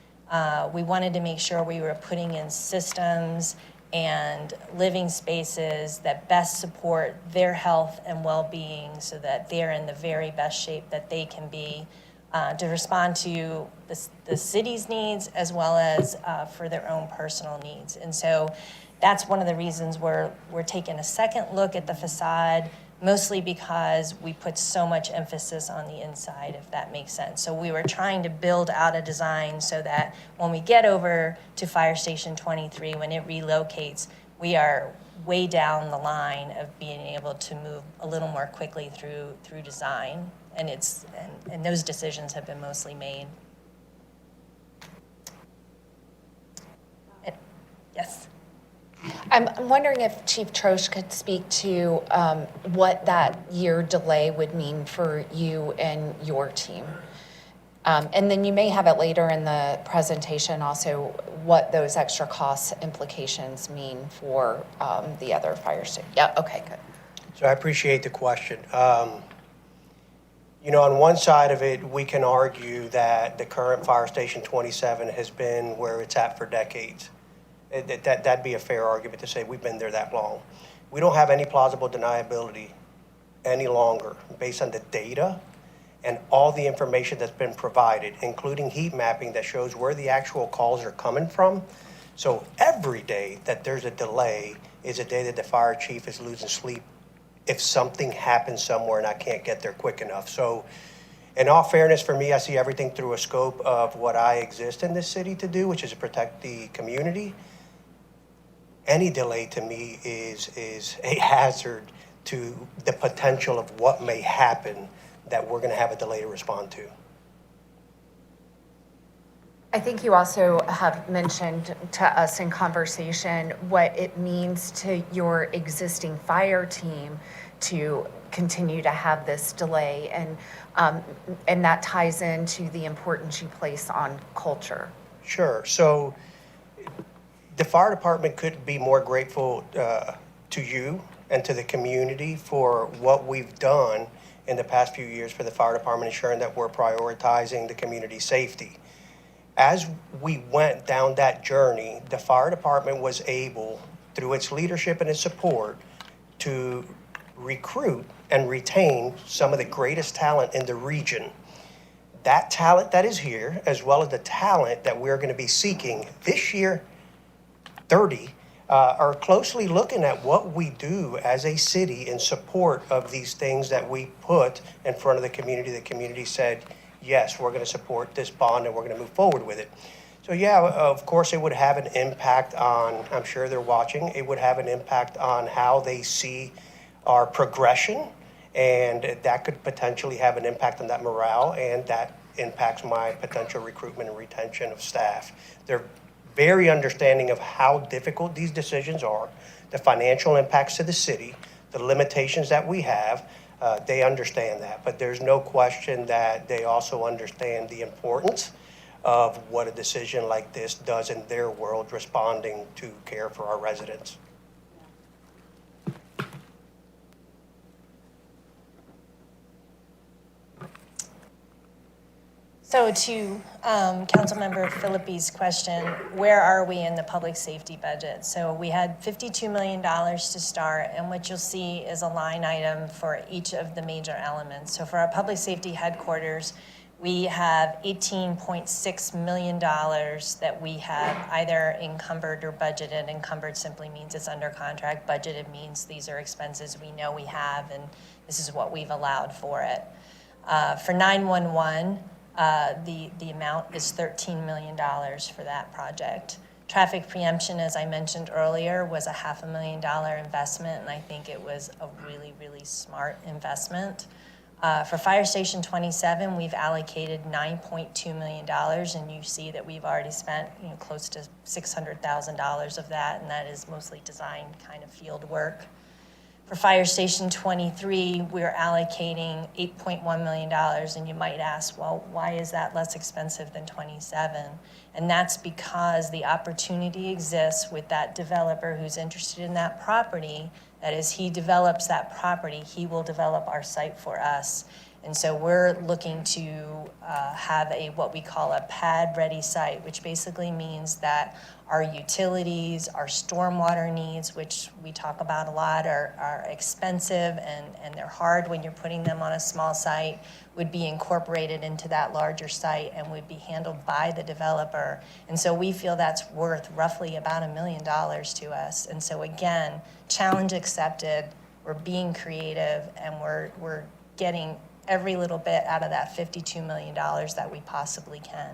We wanted to make sure we were putting in systems and living spaces that best support their health and well-being so that they're in the very best shape that they can be to respond to the city's needs as well as for their own personal needs. And so that's one of the reasons we're taking a second look at the facade, mostly because we put so much emphasis on the inside, if that makes sense. So we were trying to build out a design so that when we get over to Fire Station 23, when it relocates, we are way down the line of being able to move a little more quickly through design. And those decisions have been mostly made. Yes. I'm wondering if Chief Troche could speak to what that year delay would mean for you and your team. And then you may have it later in the presentation also what those extra cost implications mean for the other fire station. Yeah, okay, good. So I appreciate the question. On one side of it, we can argue that the current Fire Station 27 has been where it's at for decades. That'd be a fair argument to say we've been there that long. We don't have any plausible deniability any longer based on the data and all the information that's been provided, including heat mapping that shows where the actual calls are coming from. So every day that there's a delay is a day that the fire chief is losing sleep if something happens somewhere and I can't get there quick enough. So in all fairness, for me, I see everything through a scope of what I exist in this city to do, which is to protect the community. Any delay to me is a hazard to the potential of what may happen that we're going to have a delay to respond to. I think you also have mentioned to us in conversation what it means to your existing fire team to continue to have this delay, and that ties into the importance you place on culture. Sure. So the fire department could be more grateful to you and to the community for what we've done in the past few years for the fire department, ensuring that we're prioritizing the community safety. As we went down that journey, the fire department was able, through its leadership and its support, to recruit and retain some of the greatest talent in the region. That talent that is here, as well as the talent that we're going to be seeking this year, 30, are closely looking at what we do as a city in support of these things that we put in front of the community. The community said, yes, we're going to support this bond and we're going to move forward with it. So yeah, of course, it would have an impact on, I'm sure they're watching, it would have an impact on how they see our progression, and that could potentially have an impact on that morale, and that impacts my potential recruitment and retention of staff. They're very understanding of how difficult these decisions are, the financial impacts to the city, the limitations that we have. They understand that, but there's no question that they also understand the importance of what a decision like this does in their world, responding to care for our residents. So to Councilmember Philippi's question, where are we in the public safety budget? So we had $52 million to start, and what you'll see is a line item for each of the major elements. So for our public safety headquarters, we have $18.6 million that we have either encumbered or budgeted. Encumbered simply means it's under contract. Budgeted means these are expenses we know we have, and this is what we've allowed for it. For 911, the amount is $13 million for that project. Traffic preemption, as I mentioned earlier, was a $500,000 investment, and I think it was a really, really smart investment. For Fire Station 27, we've allocated $9.2 million, and you see that we've already spent close to $600,000 of that, and that is mostly design kind of field work. For Fire Station 23, we're allocating $8.1 million, and you might ask, well, why is that less expensive than 27? And that's because the opportunity exists with that developer who's interested in that property. That is, he develops that property, he will develop our site for us. And so we're looking to have what we call a pad-ready site, which basically means that our utilities, our stormwater needs, which we talk about a lot, are expensive and they're hard when you're putting them on a small site, would be incorporated into that larger site and would be handled by the developer. And so we feel that's worth roughly about $1 million to us. And so again, challenge accepted, we're being creative, and we're getting every little bit out of that $52 million that we possibly can.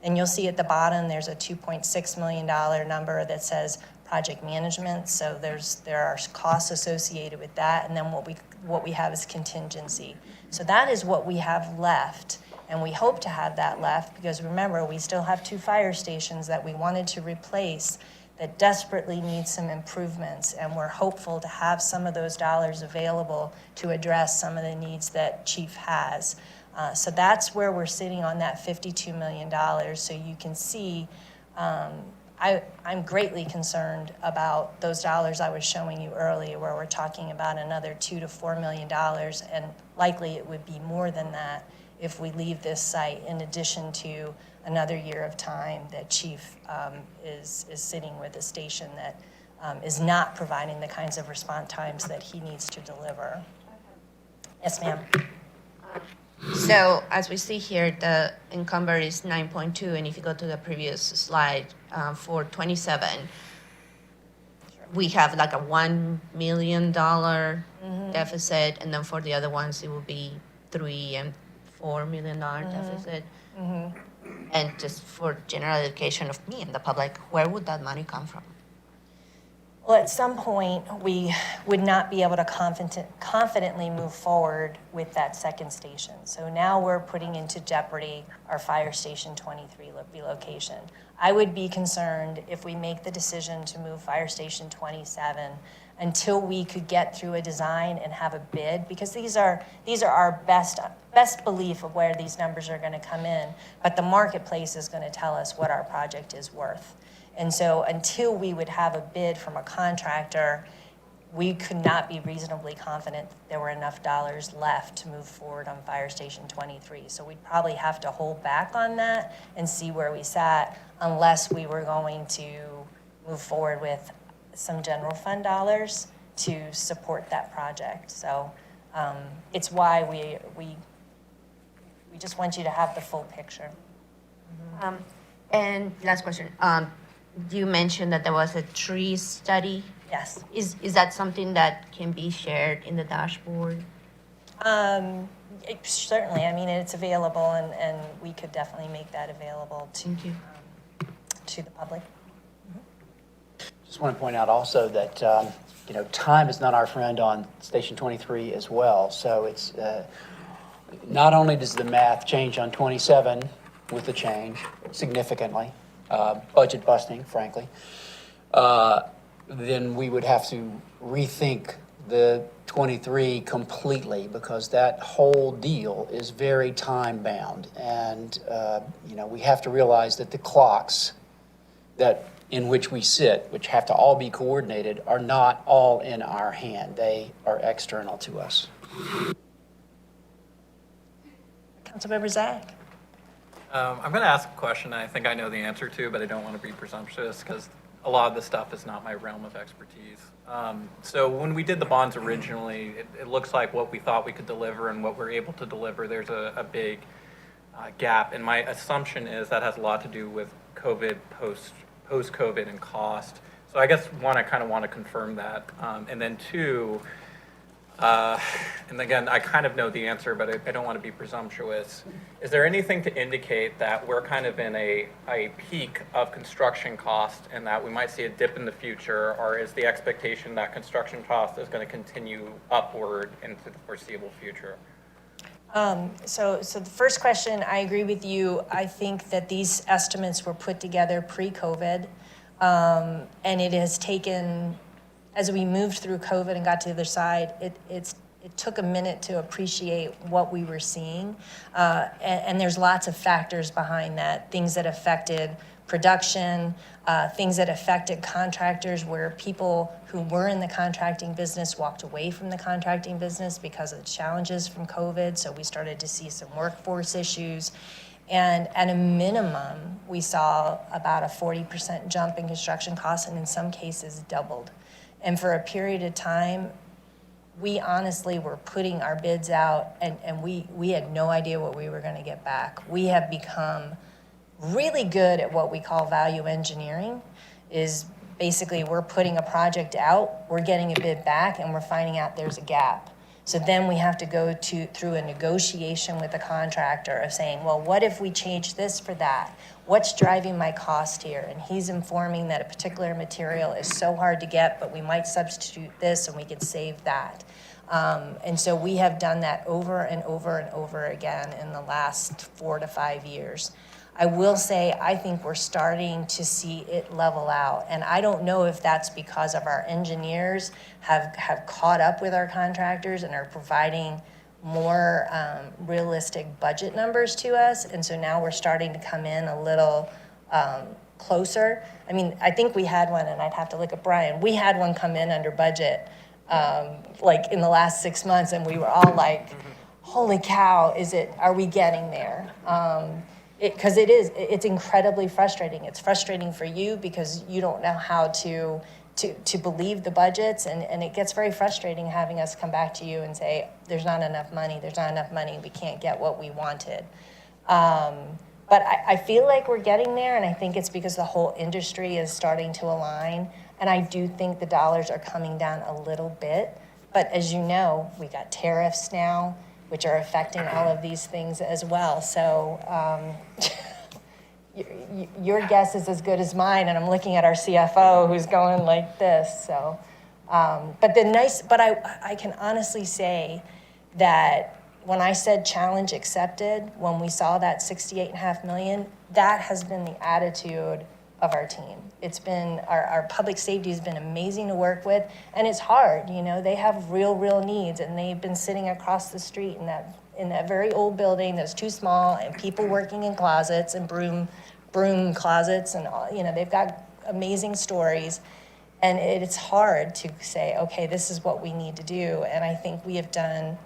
And you'll see at the bottom, there's a $2.6 million number that says project management. So there are costs associated with that. And then what we have is contingency. So that is what we have left. And we hope to have that left because remember, we still have 2 fire stations that we wanted to replace that desperately need some improvements. And we're hopeful to have some of those dollars available to address some of the needs that Chief has. So that's where we're sitting on that $52 million. So you can see I'm greatly concerned about those dollars I was showing you earlier, where we're talking about another $2 to $4 million, and likely it would be more than that if we leave this site, in addition to another year of time that Chief is sitting with a station that is not providing the kinds of response times that he needs to deliver. Yes, ma'am. So as we see here, the encumbered is 9.2, and if you go to the previous slide, for 27, we have like a $1 million deficit, and then for the other ones, it will be $3 and $4 million deficit. And just for general education of me and the public, where would that money come from? Well, at some point, we would not be able to confidently move forward with that second station. So now we're putting into jeopardy our Fire Station 23 relocation. I would be concerned if we make the decision to move Fire Station 27 until we could get through a design and have a bid, because these are our best belief of where these numbers are going to come in, but the marketplace is going to tell us what our project is worth. And so until we would have a bid from a contractor, we could not be reasonably confident that there were enough dollars left to move forward on Fire Station 23. So we'd probably have to hold back on that and see where we sat, unless we were going to move forward with some general fund dollars to support that project. So it's why we just want you to have the full picture. And last question. You mentioned that there was a tree study. Yes. Is that something that can be shared in the dashboard? Certainly, I mean, it's available, and we could definitely make that available to the public. Just want to point out also that, time is not our friend on Station 23 as well. So it's, not only does the math change on 27 with the change significantly, budget busting, frankly, then we would have to rethink the 23 completely because that whole deal is very time bound. And, we have to realize that the clocks that in which we sit, which have to all be coordinated, are not all in our hand. They are external to us. Councilmember Zach. I'm going to ask a question I think I know the answer to, but I don't want to be presumptuous because a lot of this stuff is not my realm of expertise. So when we did the bonds originally, it looks like what we thought we could deliver and what we're able to deliver, there's a big gap. And my assumption is that has a lot to do with COVID, post-COVID and cost. So I guess one, I kind of want to confirm that. And then two, and again, I kind of know the answer, but I don't want to be presumptuous. Is there anything to indicate that we're kind of in a peak of construction cost and that we might see a dip in the future, or is the expectation that construction cost is going to continue upward into the foreseeable future? So the first question, I agree with you. I think that these estimates were put together pre-COVID, and it has taken, as we moved through COVID and got to the other side, it took a minute to appreciate what we were seeing. And there's lots of factors behind that, things that affected production, things that affected contractors where people who were in the contracting business walked away from the contracting business because of the challenges from COVID. So we started to see some workforce issues. And at a minimum, we saw about a 40% jump in construction costs, and in some cases doubled. And for a period of time, we honestly were putting our bids out, and we had no idea what we were going to get back. We have become really good at what we call value engineering, is basically we're putting a project out, we're getting a bid back, and we're finding out there's a gap. So then we have to go through a negotiation with the contractor of saying, well, what if we change this for that? What's driving my cost here? And he's informing that a particular material is so hard to get, but we might substitute this and we can save that. And so we have done that over and over and over again in the last 4 to 5 years. I will say, I think we're starting to see it level out. And I don't know if that's because of our engineers have caught up with our contractors and are providing more realistic budget numbers to us. And so now we're starting to come in a little closer. I mean, I think we had one, and I'd have to look at Brian. We had one come in under budget like in the last 6 months, and we were all like, holy cow, are we getting there? Because it's incredibly frustrating. It's frustrating for you because you don't know how to believe the budgets, and it gets very frustrating having us come back to you and say, there's not enough money, we can't get what we wanted. But I feel like we're getting there, and I think it's because the whole industry is starting to align, and I do think the dollars are coming down a little bit. But as you know, we got tariffs now, which are affecting all of these things as well. So your guess is as good as mine, and I'm looking at our CFO who's going like this. So, but I can honestly say that when I said challenge accepted, when we saw that $68.5 million, that has been the attitude of our team. It's been, our public safety has been amazing to work with, and it's hard, they have real needs, and they've been sitting across the street in that very old building that's too small, and people working in closets and broom closets, and they've got amazing stories, and it's hard to say, okay, this is what we need to do, and I think we have done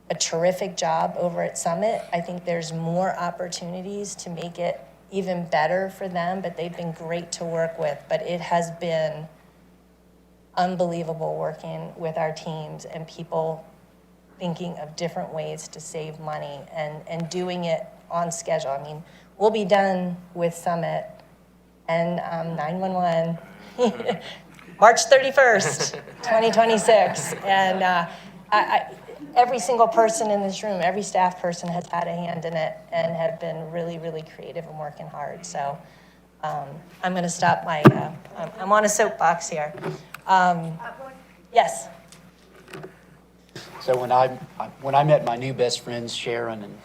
a terrific job over at Summit. I think there's more opportunities to make it even better for them, but they've been great to work with. But it has been unbelievable working with our teams and people thinking of different ways to save money and doing it on schedule. I mean, we'll be done with Summit and 911. March 31st, 2026. And every single person in this room, every staff person has had a hand in it and have been really, really creative and working hard. So I'm going to stop my, I'm on a soapbox here. Yes. So when I met my new best friends, Sharon and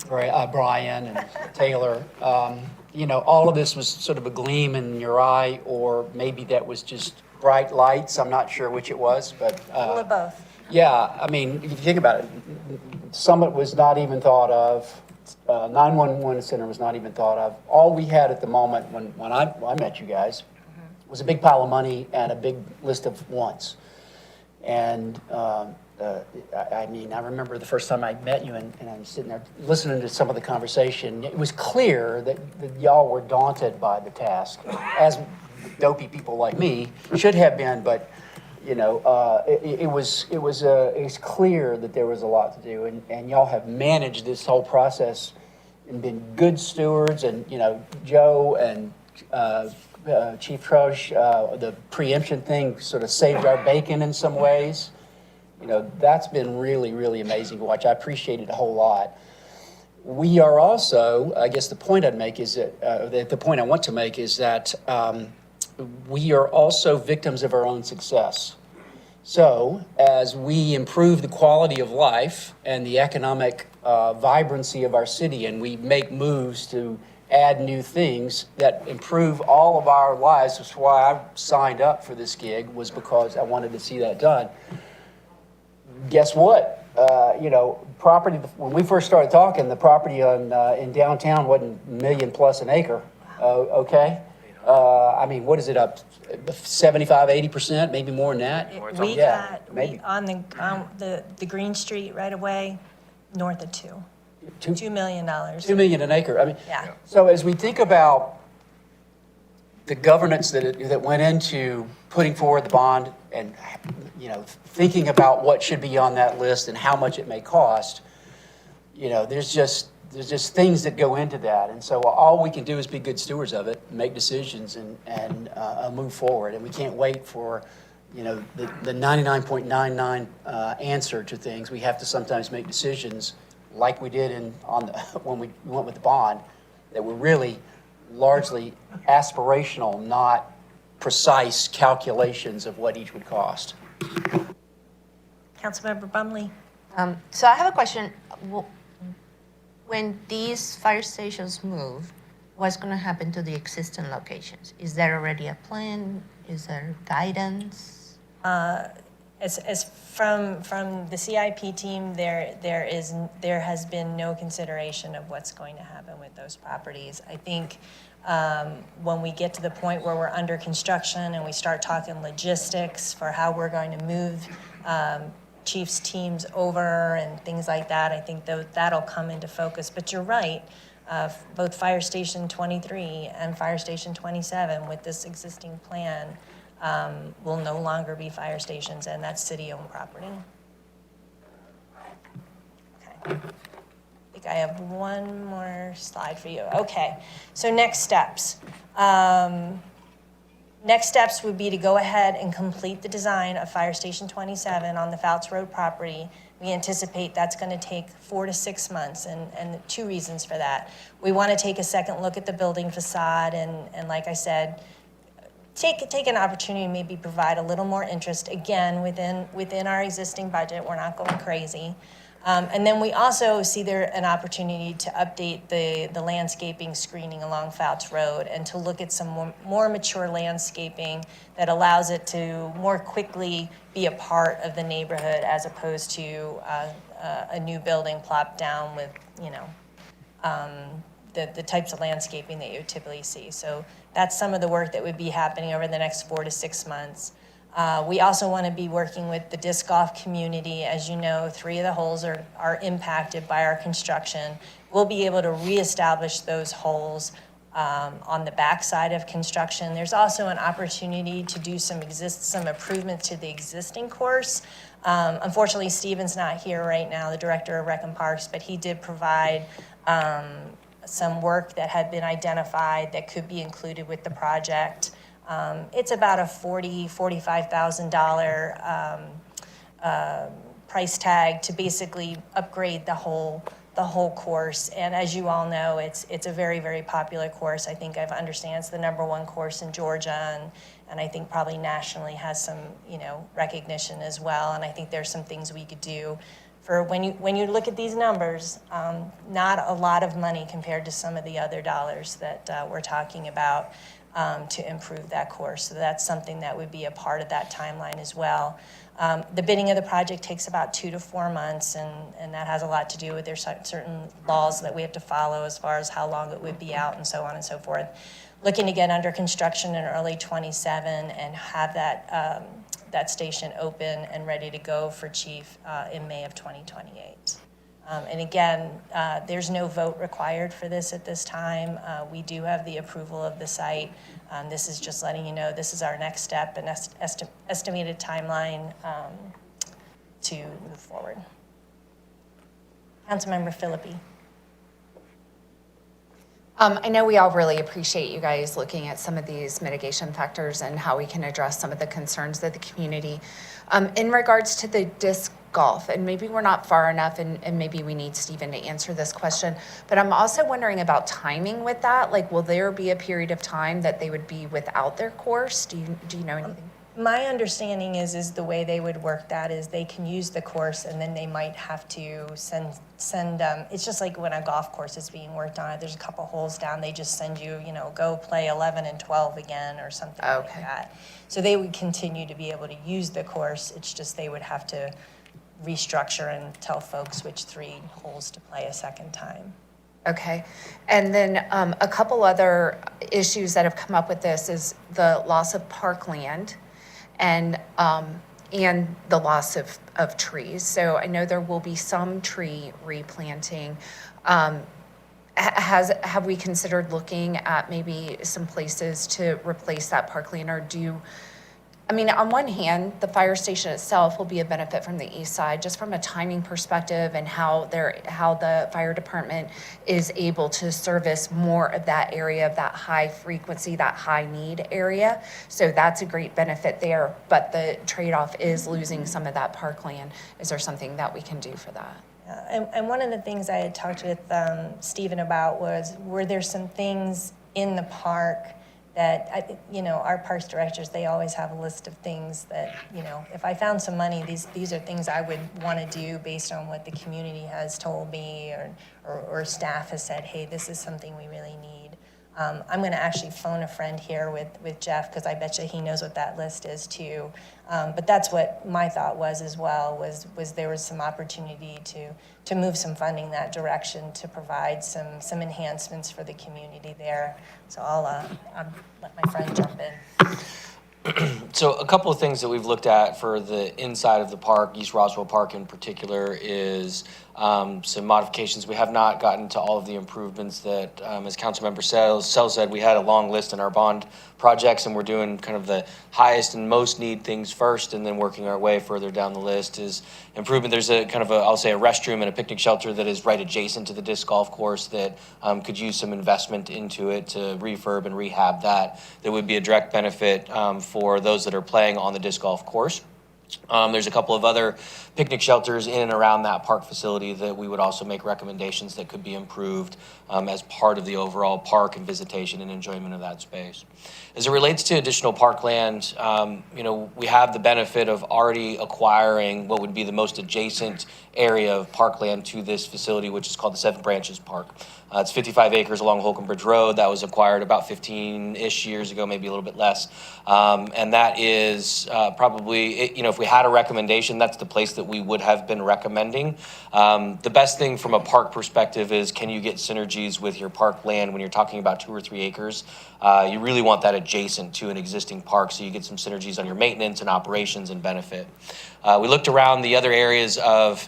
Brian and Taylor, you know, all of this was sort of a gleam in your eye, or maybe that was just bright lights. I'm not sure which it was, but A little of both. yeah, I mean, if you think about it, Summit was not even thought of. 911 Center was not even thought of. All we had at the moment when I met you guys was a big pile of money and a big list of wants. And I mean, I remember the first time I met you and I'm sitting there listening to some of the conversation. It was clear that y'all were daunted by the task, as dopey people like me should have been, but you know, it was clear that there was a lot to do, and y'all have managed this whole process and been good stewards. And you know, Joe and Chief Troche, the preemption thing sort of saved our bacon in some ways. You know, that's been really, really amazing to watch. I appreciate it a whole lot. We are also, I guess the point I'd make is that the point I want to make is that. We are also victims of our own success. So as we improve the quality of life and the economic vibrancy of our city, and we make moves to add new things that improve all of our lives, that's why I signed up for this gig, was because I wanted to see that done. Guess what? You know, property, when we first started talking, the property on in downtown wasn't $1 million plus an acre, okay? I mean, what is it up? 75, 80%, maybe more than that? We Yeah, got, maybe. on the Green Street right away, north of $2 million. $2 million an acre. I mean, Yeah. so as we think about the governance that went into putting forward the bond, and you know, thinking about what should be on that list and how much it may cost, you know, there's just things that go into that. And so all we can do is be good stewards of it, make decisions, and move forward. And we can't wait for, you know, the 99.99 answer to things. We have to sometimes make decisions like we did when we went with the bond, that were really largely aspirational, not precise calculations of what each would cost. Councilmember Bumley. So I have a question. When these fire stations move, what's going to happen to the existing locations? Is there already a plan? Is there guidance? As from the CIP team, there has been no consideration of what's going to happen with those properties. I think when we get to the point where we're under construction and we start talking logistics for how we're going to move chiefs' teams over and things like that, I think that'll come into focus. But you're right, both Fire Station 23 and Fire Station 27 with this existing plan will no longer be fire stations, and that's city-owned property. Okay. I think I have one more slide for you. Okay, so next steps. Next steps would be to go ahead and complete the design of Fire Station 27 on the Fouts Road property. We anticipate that's going to take 4 to 6 months, and two reasons for that. We want to take a second look at the building facade, and like I said, take an opportunity to maybe provide a little more interest, again, within our existing budget. We're not going crazy. And then we also see there an opportunity to update the landscaping screening along Fouts Road and to look at some more mature landscaping that allows it to more quickly be a part of the neighborhood as opposed to a new building plopped down with, you know, the types of landscaping that you typically see. So that's some of the work that would be happening over the next 4 to 6 months. We also want to be working with the disc golf community. As you know, 3 of the holes are impacted by our construction. We'll be able to reestablish those holes on the backside of construction. There's also an opportunity to do some improvements to the existing course. Unfortunately, Steven's not here right now, the director of Rec and Parks, but he did provide some work that had been identified that could be included with the project. It's about a $45,000 price tag to basically upgrade the whole course. And as you all know, it's a very, very popular course. I think I understand it's the #1 course in Georgia, and I think probably nationally has some, recognition as well. And I think there's some things we could do for when you look at these numbers, not a lot of money compared to some of the other dollars that we're talking about to improve that course. So that's something that would be a part of that timeline as well. The bidding of the project takes about 2 to 4 months, and that has a lot to do with there's certain laws that we have to follow as far as how long it would be out and so on and so forth. Looking to get under construction in early 27 and have that station open and ready to go for Chief in May of 2028. And again, there's no vote required for this at this time. We do have the approval of the site. This is just letting you know this is our next step and estimated timeline to move forward. Councilmember Philippi. I know we all really appreciate you guys looking at some of these mitigation factors and how we can address some of the concerns of the community. In regards to the disc golf, and maybe we're not far enough, and maybe we need Stephen to answer this question, but I'm also wondering about timing with that. Like, will there be a period of time that they would be without their course? Do you know anything? My understanding is the way they would work that is they can use the course and then they might have to send it's just like when a golf course is being worked on, there's a couple holes down, they just send you, go play 11 and 12 again or something like that. So they would continue to be able to use the course, it's just they would have to restructure and tell folks which 3 holes to play a second time. Okay. And then a couple other issues that have come up with this is the loss of parkland and the loss of trees. So I know there will be some tree replanting. Have we considered looking at maybe some places to replace that parkland, or on one hand, the fire station itself will be a benefit from the east side, just from a timing perspective and how the fire department is able to service more of that area of that high frequency, that high need area. So that's a great benefit there, but the trade-off is losing some of that parkland. Is there something that we can do for that? And one of the things I had talked with Stephen about was, were there some things in the park that, our parks directors, they always have a list of things that, if I found some money, these are things I would want to do based on what the community has told me or staff has said, hey, this is something we really need. I'm going to actually phone a friend here with Jeff, because I bet you he knows what that list is too. But that's what my thought was as well, was there was some opportunity to move some funding that direction to provide some enhancements for the community there. So I'll let my friend jump in. So a couple of things that we've looked at for the inside of the park, East Roswell Park in particular, is some modifications. We have not gotten to all of the improvements that, as Councilmember Sell said, we had a long list in our bond projects, and we're doing kind of the highest and most need things first, and then working our way further down the list is improvement. There's a kind of I'll say a restroom and a picnic shelter that is right adjacent to the disc golf course that could use some investment into it to refurb and rehab that would be a direct benefit for those that are playing on the disc golf course. There's a couple of other picnic shelters in and around that park facility that we would also make recommendations that could be improved as part of the overall park and visitation and enjoyment of that space. As it relates to additional parkland, we have the benefit of already acquiring what would be the most adjacent area of parkland to this facility, which is called the Seven Branches Park. It's 55 acres along Holcomb Bridge Road. That was acquired about 15-ish years ago, maybe a little bit less. And that is probably, if we had a recommendation, that's the place that we would have been recommending. The best thing from a park perspective is, can you get synergies with your park land when you're talking about 2 or 3 acres? You really want that adjacent to an existing park so you get some synergies on your maintenance and operations and benefit. We looked around the other areas of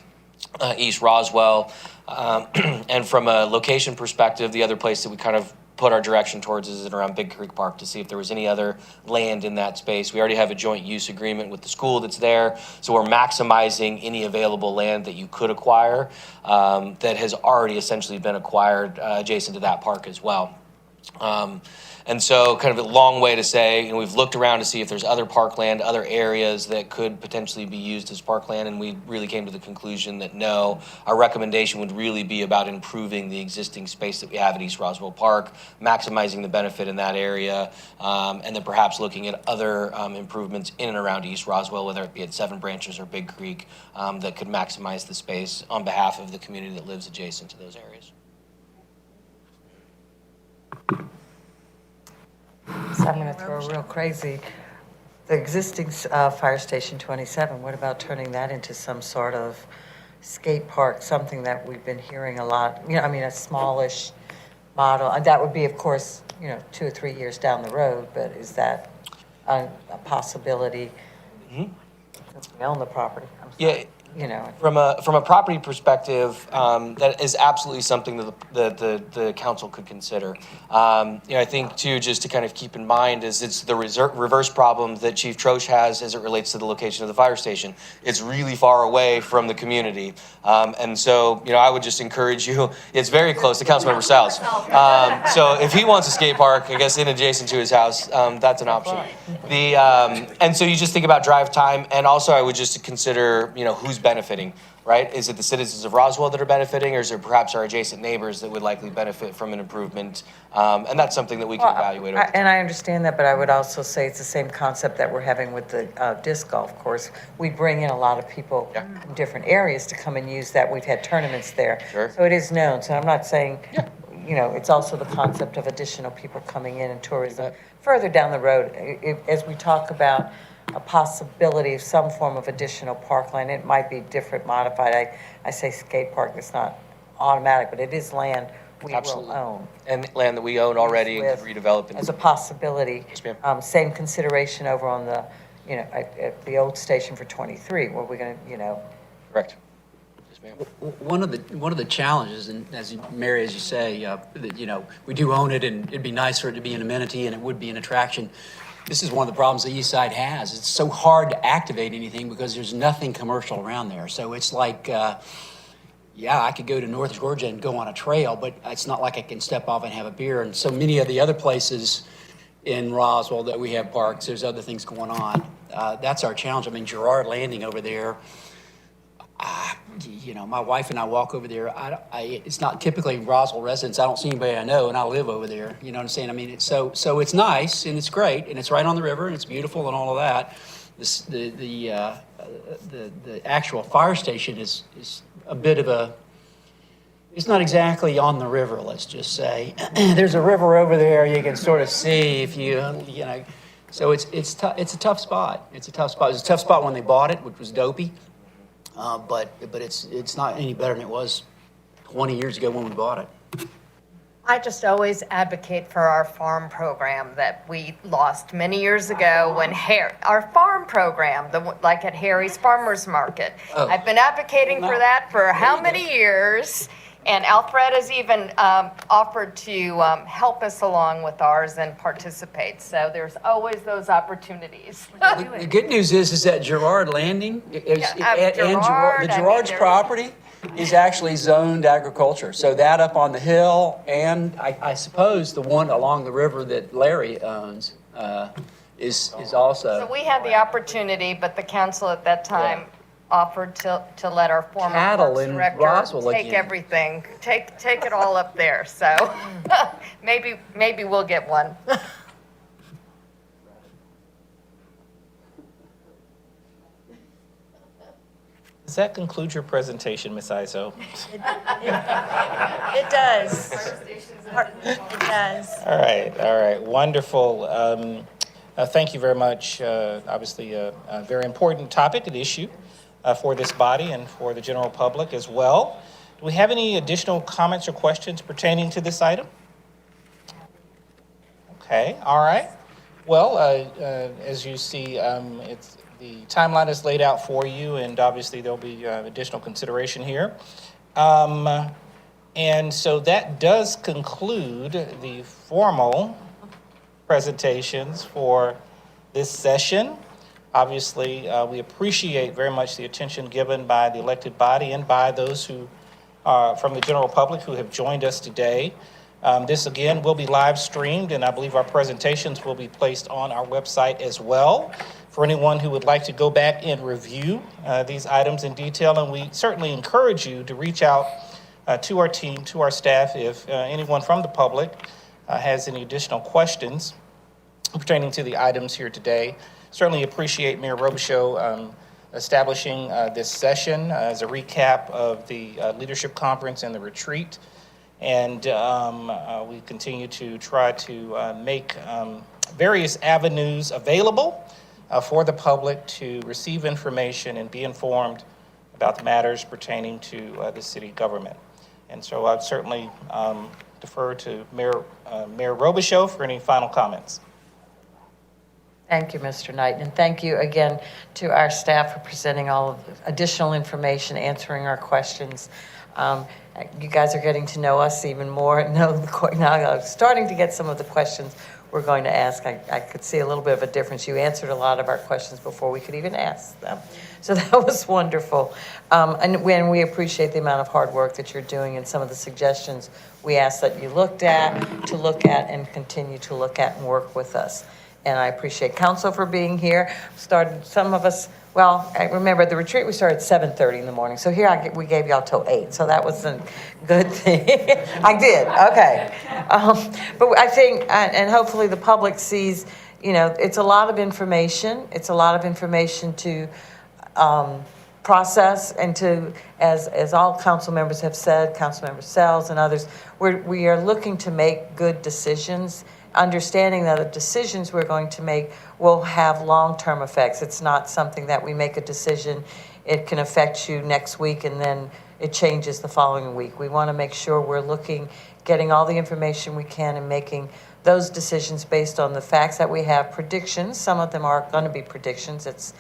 East Roswell, and from a location perspective, the other place that we kind of put our direction towards is around Big Creek Park to see if there was any other land in that space. We already have a joint use agreement with the school that's there, so we're maximizing any available land that you could acquire that has already essentially been acquired adjacent to that park as well. And so kind of a long way to say, we've looked around to see if there's other parkland, other areas that could potentially be used as parkland, and we really came to the conclusion that no, our recommendation would really be about improving the existing space that we have at East Roswell Park, maximizing the benefit in that area, and then perhaps looking at other improvements in and around East Roswell, whether it be at Seven Branches or Big Creek, that could maximize the space on behalf of the community that lives adjacent to those areas. So I'm going to throw real crazy. The existing Fire Station 27, what about turning that into some sort of skate park, something that we've been hearing a lot, I mean, a smallish model? And that would be, of course, 2 or 3 years down the road, but is that a possibility? Mm-hmm. Since we own the property. Yeah. From a property perspective, that is absolutely something that the council could consider. I think too, just to kind of keep in mind, is it's the reverse problem that Chief Troche has as it relates to the location of the fire station. It's really far away from the community, and so I would just encourage you. It's very close to Councilmember Sal's. So if he wants a skate park, I guess in adjacent to his house, that's an option. And so you just think about drive time, and also I would just consider who's benefiting, right? Is it the citizens of Roswell that are benefiting, or is it perhaps our adjacent neighbors that would likely benefit from an improvement? And that's something that we can evaluate. And I understand that, but I would also say it's the same concept that we're having with the disc golf course. We bring in a lot of people from different areas to come and use that. We've had tournaments there. Sure. So it is known. So I'm not saying, it's also the concept of additional people coming in and tourism. Further down the road, as we talk about a possibility of some form of additional parkland, it might be different, modified. I say skate park, it's not automatic, but it is land we will own. And land that we own already and can redevelop. As a possibility. Yes, ma'am. Same consideration over on the, at the old station for 23, where we're going to, Correct. Yes, ma'am. One of the challenges, and Mary, as you say, that, we do own it, and it'd be nice for it to be an amenity, and it would be an attraction. This is one of the problems the East Side has. It's so hard to activate anything because there's nothing commercial around there. So it's like, I could go to North Georgia and go on a trail, but it's not like I can step off and have a beer. And so many of the other places in Roswell that we have parks, there's other things going on. That's our challenge. I mean, Girard Landing over there, my wife and I walk over there. It's not typically Roswell residents. I don't see anybody I know, and I live over there. You know what I'm saying? I mean, it's so it's nice and it's great, and it's right on the river and it's beautiful and all of that. The actual fire station is a bit of a. It's not exactly on the river. Let's just say there's a river over there. You can sort of see if you. So it's a tough spot. It's a tough spot. It was a tough spot when they bought it, which was dopey. But it's not any better than it was 20 years ago when we bought it. I just always advocate for our farm program that we lost many years ago when our farm program, like at Harry's Farmers Market. Oh. I've been advocating for that for how many years? And Alfred has even offered to help us along with ours and participate. So there's always those opportunities. The good news is that Girard Landing Girard's property is actually zoned agriculture. So that up on the hill, and I suppose the one along the river that Larry owns is also. So we had the opportunity, but the council at that time offered to let our former Cattle Parks in Director Roswell take again. everything, take it all up there. So maybe we'll get one. Does that conclude your presentation, Ms. Izo? It does. It does. All right, wonderful. Thank you very much. Obviously, a very important topic and issue for this body and for the general public as well. Do we have any additional comments or questions pertaining to this item? Okay, all right. Well, as you see, the timeline is laid out for you, and obviously there'll be additional consideration here. And so that does conclude the formal presentations for this session. Obviously, we appreciate very much the attention given by the elected body and by those who from the general public who have joined us today. This again will be live streamed, and I believe our presentations will be placed on our website as well for anyone who would like to go back and review these items in detail. And we certainly encourage you to reach out to our team, to our staff, if anyone from the public has any additional questions pertaining to the items here today. Certainly appreciate Mayor Robichaux establishing this session as a recap of the leadership conference and the retreat. And we continue to try to make various avenues available for the public to receive information and be informed about the matters pertaining to the city government. And so I'd certainly defer to Mayor Robichaux for any final comments. Thank you, Mr. Knight, and thank you again to our staff for presenting all of the additional information, answering our questions. You guys are getting to know us even more. Now I'm starting to get some of the questions we're going to ask. I could see a little bit of a difference. You answered a lot of our questions before we could even ask them. So that was wonderful. And we appreciate the amount of hard work that you're doing and some of the suggestions we asked that you look at, and continue to look at and work with us. And I appreciate council for being here. Some of us, well, I remember at the retreat, we started at 7:30 in the morning. So here we gave y'all till 8. So that was a good thing. I did, okay. But I think, and hopefully the public sees, it's a lot of information. It's a lot of information to process and to, as all council members have said, Councilmember Sells and others, we are looking to make good decisions, understanding that the decisions we're going to make will have long-term effects. It's not something that we make a decision, it can affect you next week and then it changes the following week. We want to make sure we're getting all the information we can and making those decisions based on the facts that we have. Predictions, some of them are going to be predictions. It's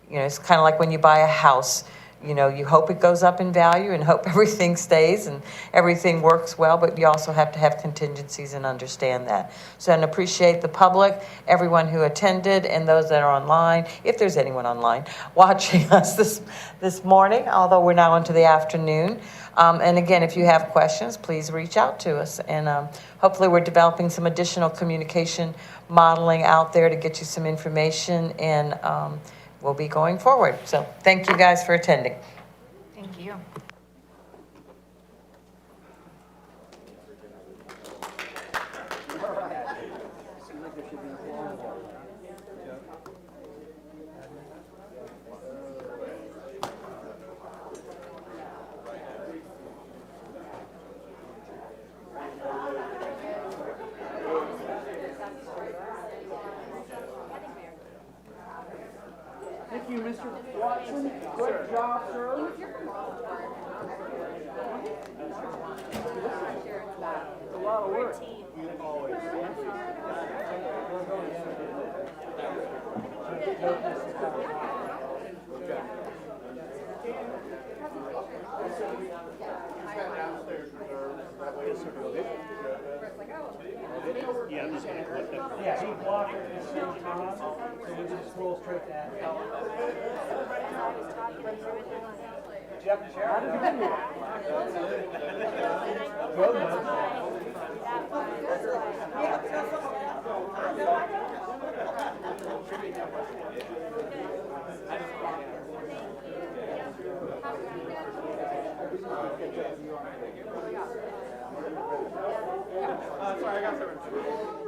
kind of like when you buy a house. You hope it goes up in value and hope everything stays and everything works well, but you also have to have contingencies and understand that. So, and appreciate the public, everyone who attended, and those that are online, if there's anyone online watching us this morning, although we're now into the afternoon. And again, if you have questions, please reach out to us. And hopefully we're developing some additional communication modeling out there to get you some information, and we'll be going forward. So thank you guys for attending. Thank you. Thank you, Mr. Watson. Great job, sir. A lot of work. Yeah, he blocked it at the same time, so we just roll straight to that. Jeff, how did you get here? Well done. Sorry, I got 7.